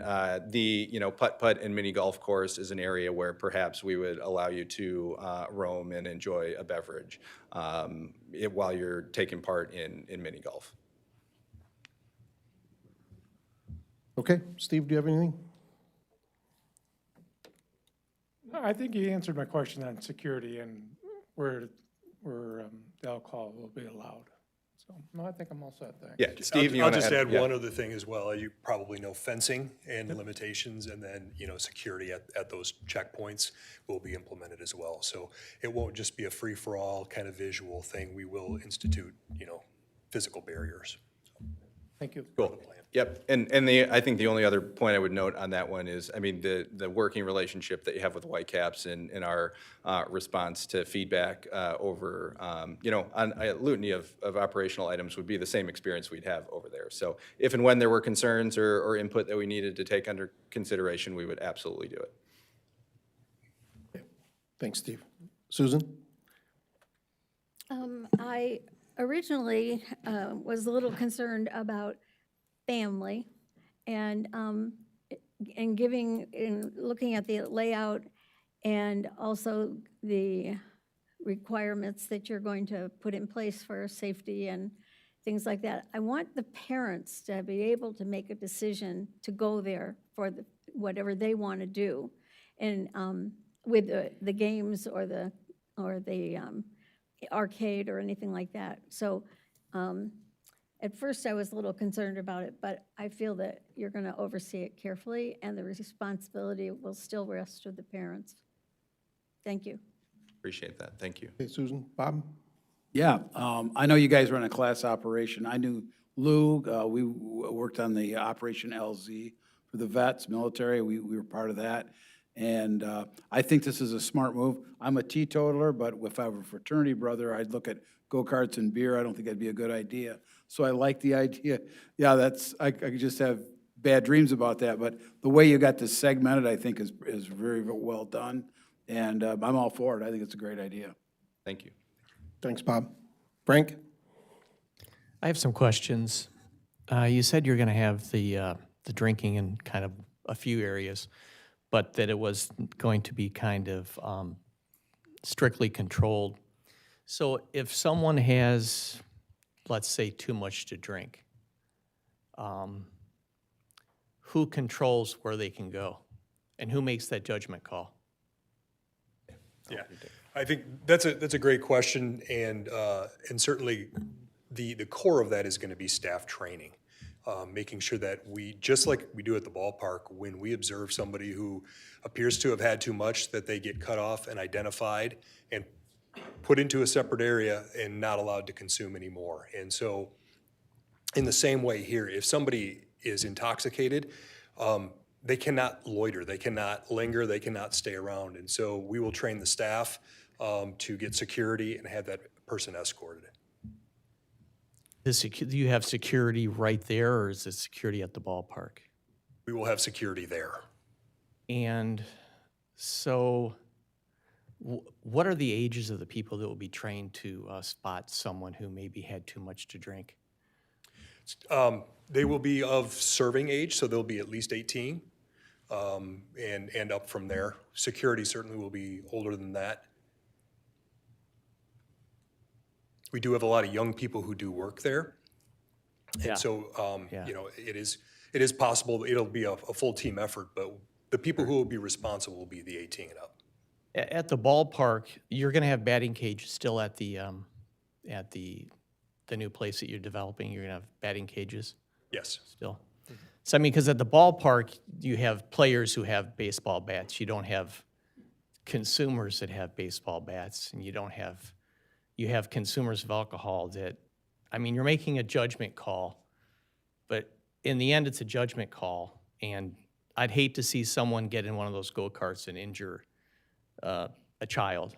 the putt-putt and mini golf course is an area where perhaps we would allow you to roam and enjoy a beverage while you're taking part in mini golf. Okay, Steve, do you have anything? I think you answered my question on security and where the alcohol will be allowed. So, no, I think I'm all set, thanks. Yeah, Steve, I'll just add one other thing as well. You probably know fencing and limitations, and then, security at those checkpoints will be implemented as well. So it won't just be a free-for-all kind of visual thing. We will institute, physical barriers. Thank you. Cool. Yep, and I think the only other point I would note on that one is, I mean, the working relationship that you have with Whitecaps and our response to feedback over, you know, on a litany of operational items would be the same experience we'd have over there. So if and when there were concerns or input that we needed to take under consideration, we would absolutely do it. Thanks, Steve. Susan? I originally was a little concerned about family and looking at the layout and also the requirements that you're going to put in place for safety and things like that. I want the parents to be able to make a decision to go there for whatever they want to do, and with the games or the arcade or anything like that. So at first I was a little concerned about it, but I feel that you're going to oversee it carefully and the responsibility will still rest with the parents. Thank you. Appreciate that. Thank you. Hey, Susan. Bob? Yeah, I know you guys run a class operation. I knew Lou, we worked on the Operation LZ for the vets, military. We were part of that. And I think this is a smart move. I'm a teetotaler, but if I were a fraternity brother, I'd look at go-karts and beer. I don't think that'd be a good idea. So I like the idea. Yeah, I could just have bad dreams about that. But the way you got this segmented, I think is very well done. And I'm all for it. I think it's a great idea. Thank you. Thanks, Bob. Frank? I have some questions. You said you're going to have the drinking in kind of a few areas, but that it was going to be kind of strictly controlled. So if someone has, let's say, too much to drink, who controls where they can go? And who makes that judgment call? Yeah, I think that's a great question, and certainly the core of that is going to be staff training, making sure that we, just like we do at the ballpark, when we observe somebody who appears to have had too much, that they get cut off and identified and put into a separate area and not allowed to consume anymore. And so, in the same way here, if somebody is intoxicated, they cannot loiter, they cannot linger, they cannot stay around. And so we will train the staff to get security and have that person escorted. Do you have security right there, or is it security at the ballpark? We will have security there. And so what are the ages of the people that will be trained to spot someone who maybe had too much to drink? They will be of serving age, so they'll be at least 18 and up from there. Security certainly will be older than that. We do have a lot of young people who do work there. Yeah. And so, Yeah. you know, it is possible, it'll be a full team effort, but the people who will be responsible will be the 18 and up. At the ballpark, you're going to have batting cages still at the new place that you're developing. You're going to have batting cages Yes. still. So I mean, because at the ballpark, you have players who have baseball bats. You don't have consumers that have baseball bats, and you have consumers of alcohol that, I mean, you're making a judgment call, but in the end, it's a judgment call. And I'd hate to see someone get in one of those go-karts and injure a child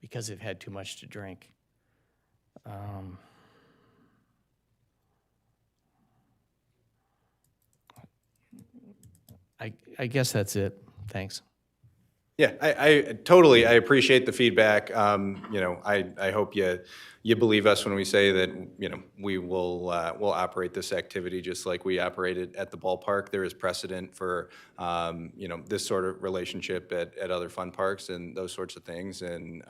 because they've had too much to drink. I guess that's it. Thanks. Yeah, I totally, I appreciate the feedback. You know, I hope you believe us when we say that, you know, we'll operate this activity just like we operated at the ballpark. There is precedent for, you know, this sort of relationship at other fun parks and those sorts of things. And,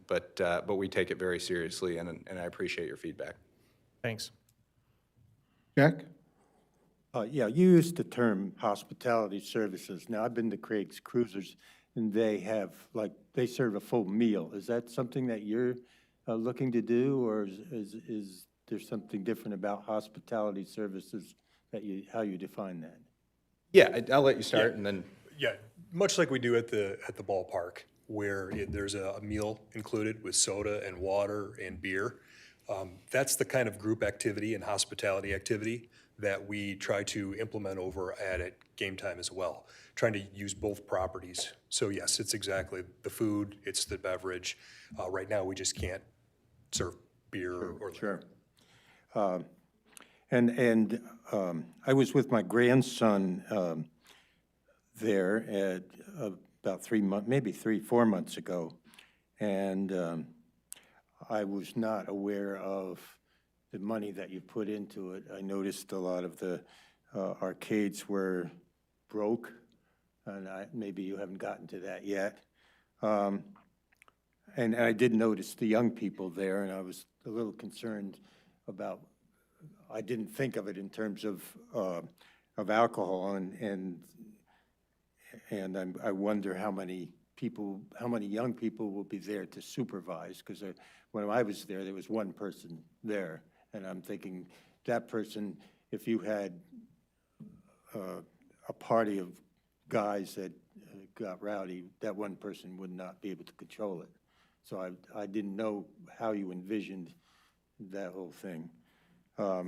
but we take it very seriously, and I appreciate your feedback. Thanks. Jack? Yeah, you used the term hospitality services. Now, I've been to Craig's Cruisers, and they have, like, they serve a full meal. Is that something that you're looking to do, or is there something different about hospitality services that how you define that? Yeah, I'll let you start, and then. Yeah, much like we do at the ballpark, where there's a meal included with soda and water and beer. That's the kind of group activity and hospitality activity that we try to implement over at Game Time as well, trying to use both properties. So yes, it's exactly the food, it's the beverage. Right now, we just can't serve beer or liquor. Sure. I was with my grandson there at about 3 months, maybe 4 months ago, and I was not aware of the money that you put into it. I noticed a lot of the arcades were broke, and maybe you haven't gotten to that yet. And I did notice the young people there, and I was a little concerned about, I didn't think of it in terms of alcohol, and I wonder how many young people will be there to supervise, because when I was there was one person there, and I'm thinking that person, if you had a party of guys that got rowdy, that one person would not be able to control it. So I didn't know how you envisioned that whole thing. I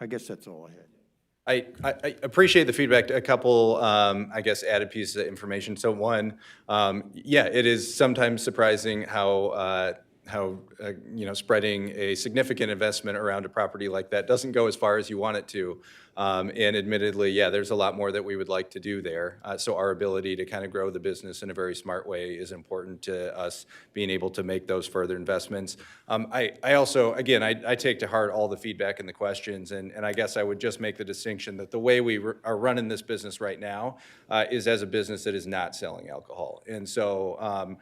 guess that's all I had. I appreciate the feedback. A couple, I guess, added pieces of information. So one, yeah, it is sometimes surprising how spreading a significant investment around a property like that doesn't go as far as you want it to. And admittedly, yeah, there's a lot more that we would like to do there. So our ability to kind of grow the business in a very smart way is important to us being able to make those further investments. I also, again, I take to heart all the feedback and the questions, and I guess I would just make the distinction that the way we are running this business right now is as a business that is not selling alcohol. And so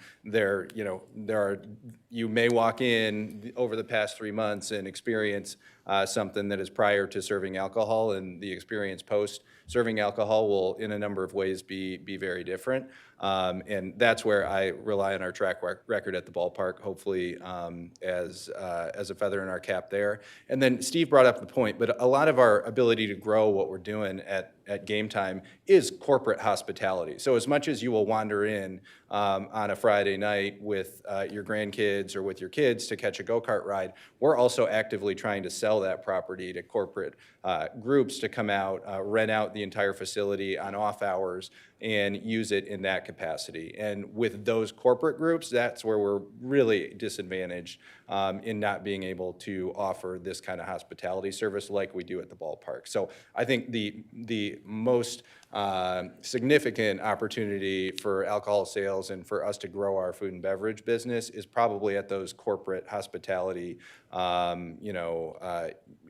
you may walk in over the past 3 months and experience something that is prior to serving alcohol, and the experience post serving alcohol will, in a number of ways, be very different. And that's where I rely on our track record at the ballpark, hopefully as a feather in our cap there. And then Steve brought up the point, but a lot of our ability to grow what we're doing at Game Time is corporate hospitality. So as much as you will wander in on a Friday night with your grandkids or with your kids to catch a go-kart ride, we're also actively trying to sell that property to corporate groups to come out, rent out the entire facility on off hours, and use it in that capacity. And with those corporate groups, that's where we're really disadvantaged in not being able to offer this kind of hospitality service like we do at the ballpark. So I think the most significant opportunity for alcohol sales and for us to grow our food and beverage business is probably at those corporate hospitality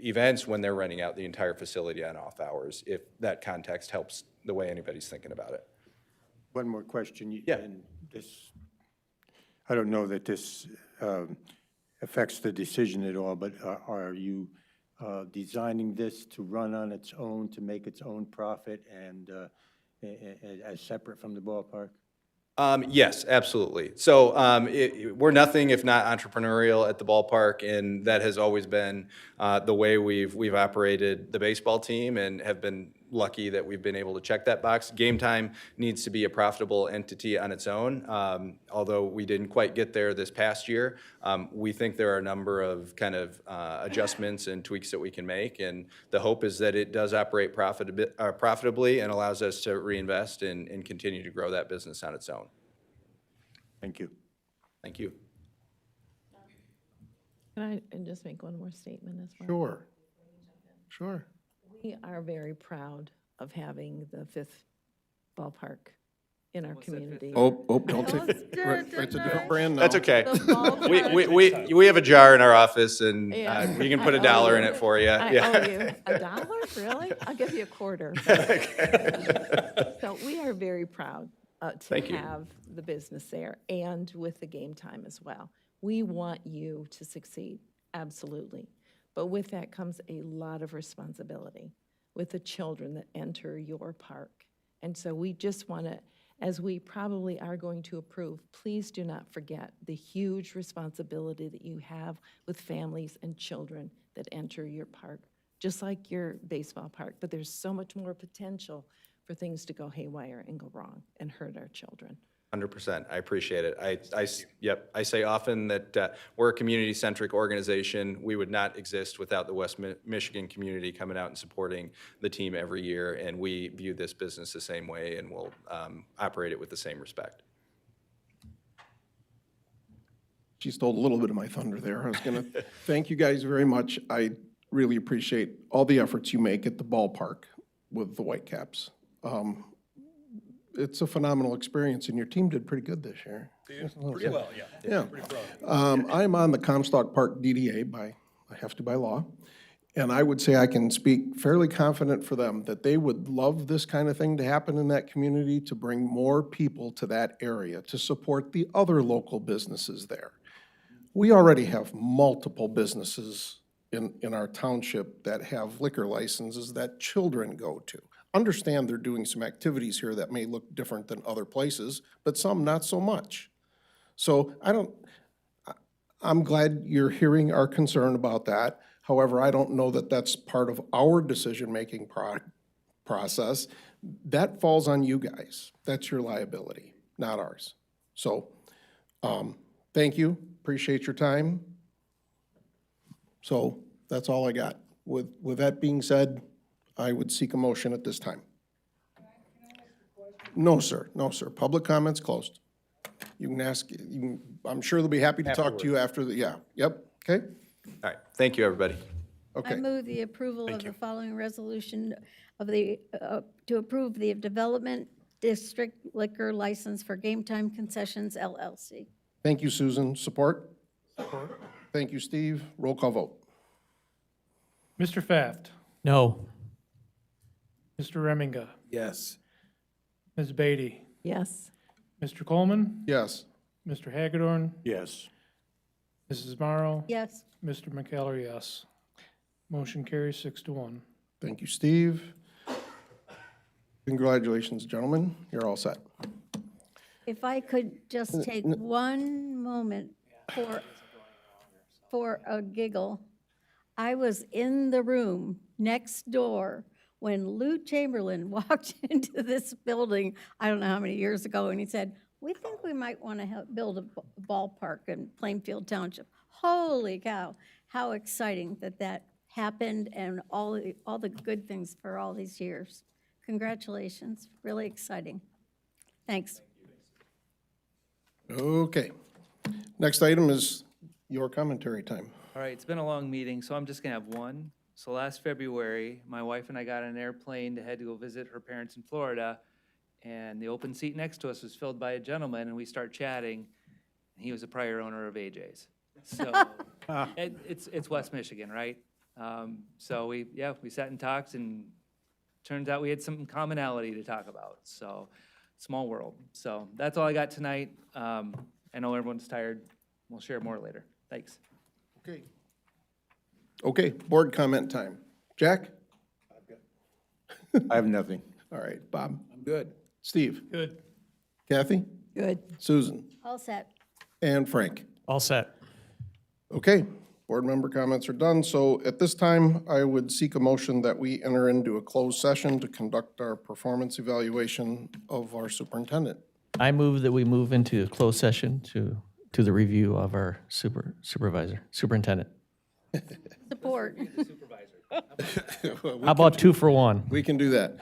events when they're renting out the entire facility on off hours, if that context helps the way anybody's thinking about it. One more question. Yeah. And I don't know that this affects the decision at all, but are you designing this to run on its own, to make its own profit, and as separate from the ballpark? Yes, absolutely. So we're nothing if not entrepreneurial at the ballpark, and that has always been the way we've operated the baseball team, and have been lucky that we've been able to check that box. Game Time needs to be a profitable entity on its own. Although we didn't quite get there this past year, we think there are a number of kind of adjustments and tweaks that we can make, and the hope is that it does operate profitably and allows us to reinvest and continue to grow that business on its own. Thank you. Thank you. Can I just make one more statement as well? Sure. Sure. We are very proud of having the 5th ballpark in our community. Don't say, it's a different brand now. That's okay. The ballpark. We have a jar in our office, and Yeah. we can put I a owe dollar you. in it for you. I Yeah. owe you. $1? Really? I'll give you a quarter. So we are very proud to Thank you. have the business there, and with the Game Time as well. We want you to succeed, absolutely. But with that comes a lot of responsibility with the children that enter your park. And so we just want to, as we probably are going to approve, please do not forget the huge responsibility that you have with families and children that enter your park, just like your baseball park. But there's so much more potential for things to go haywire and go wrong and hurt our children. 100%. I appreciate it. Yep, I say often that we're a community-centric organization. We would not exist without the West Michigan community coming out and supporting the team every year, and we view this business the same way and will operate it with the same respect. She stole a little bit of my thunder there. I was going to thank you guys very much. I really appreciate all the efforts you make at the ballpark with the Whitecaps. It's a phenomenal experience, and your team did pretty good this year. Pretty well, yeah. Yeah. Pretty proud. I'm on the Comstock Park DDA I have to by law. And I would say I can speak fairly confident for them that they would love this kind of thing to happen in that community, to bring more people to that area, to support the other local businesses there. We already have multiple businesses in our township that have liquor licenses that children go to. Understand they're doing some activities here that may look different than other places, but some not so much. So I'm glad you're hearing our concern about that. However, I don't know that that's part of our decision-making process. That falls on you guys. That's your liability, not ours. So, thank you, appreciate your time. So, that's all I got. With that being said, I would seek a motion at this time. No, sir, no, sir. Public comments closed. You can ask, I'm sure they'll be happy to talk to you after yep, okay? All right, thank you, everybody. Okay. I move the approval of the following resolution of the, to approve the Development District Liquor License for Game Time Concessions LLC. Thank you, Susan. Support? Support. Thank you, Steve. Roll call vote. Mr. Pfaft, No. Mr. Remminga, Yes. Ms. Beatty, Yes. Mr. Coleman, Yes. Mr. Hagedorn, Yes. Mrs. Morrow, Yes. Mr. McKellar, yes. Motion carries 6-1. Thank you, Steve. Congratulations, gentlemen. You're all set. If I could just take one moment for a giggle. I was in the room next door when Lou Chamberlain walked into this building, I don't know how many years ago, and he said, "We think we might want to build a ballpark in Plainfield Township." Holy cow, how exciting that happened, and all the good things for all these years. Congratulations, really exciting. Thanks. Okay. Next item is your commentary time. All right, it's been a long meeting, so I'm just gonna have one. So last February, my wife and I got on an airplane to head to go visit her parents in Florida, and the open seat next to us was filled by a gentleman, and we start chatting, and he was a prior owner of AJ's. So it's West Michigan, right? So we sat and talked, and turns out we had some commonality to talk about. So small world. So that's all I got tonight. I know everyone's tired. We'll share more later. Thanks. Okay. Okay, board comment time. Jack? I have nothing. All right, Bob? I'm good. Steve? Good. Kathy? Good. Susan? All set. And Frank? All set. Okay, board member comments are done. So at this time, I would seek a motion that we enter into a closed session to conduct our performance evaluation of our superintendent. I move that we move into a closed session to the review of our superintendent. Support. How about 2 for 1? We can do that.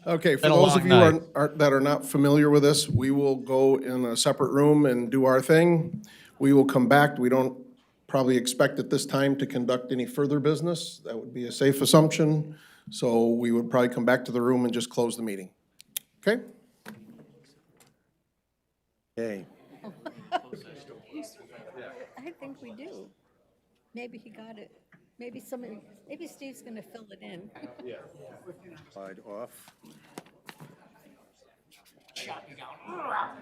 Okay, for Been a those long of you night. that are not familiar with this, we will go in a separate room and do our thing. We will come back. We don't probably expect at this time to conduct any further business. That would be a safe assumption. So we would probably come back to the room and just close the meeting. Okay? Okay. I think we do. Maybe he got it. Maybe Steve's gonna fill it in. Slide off. Shut me down.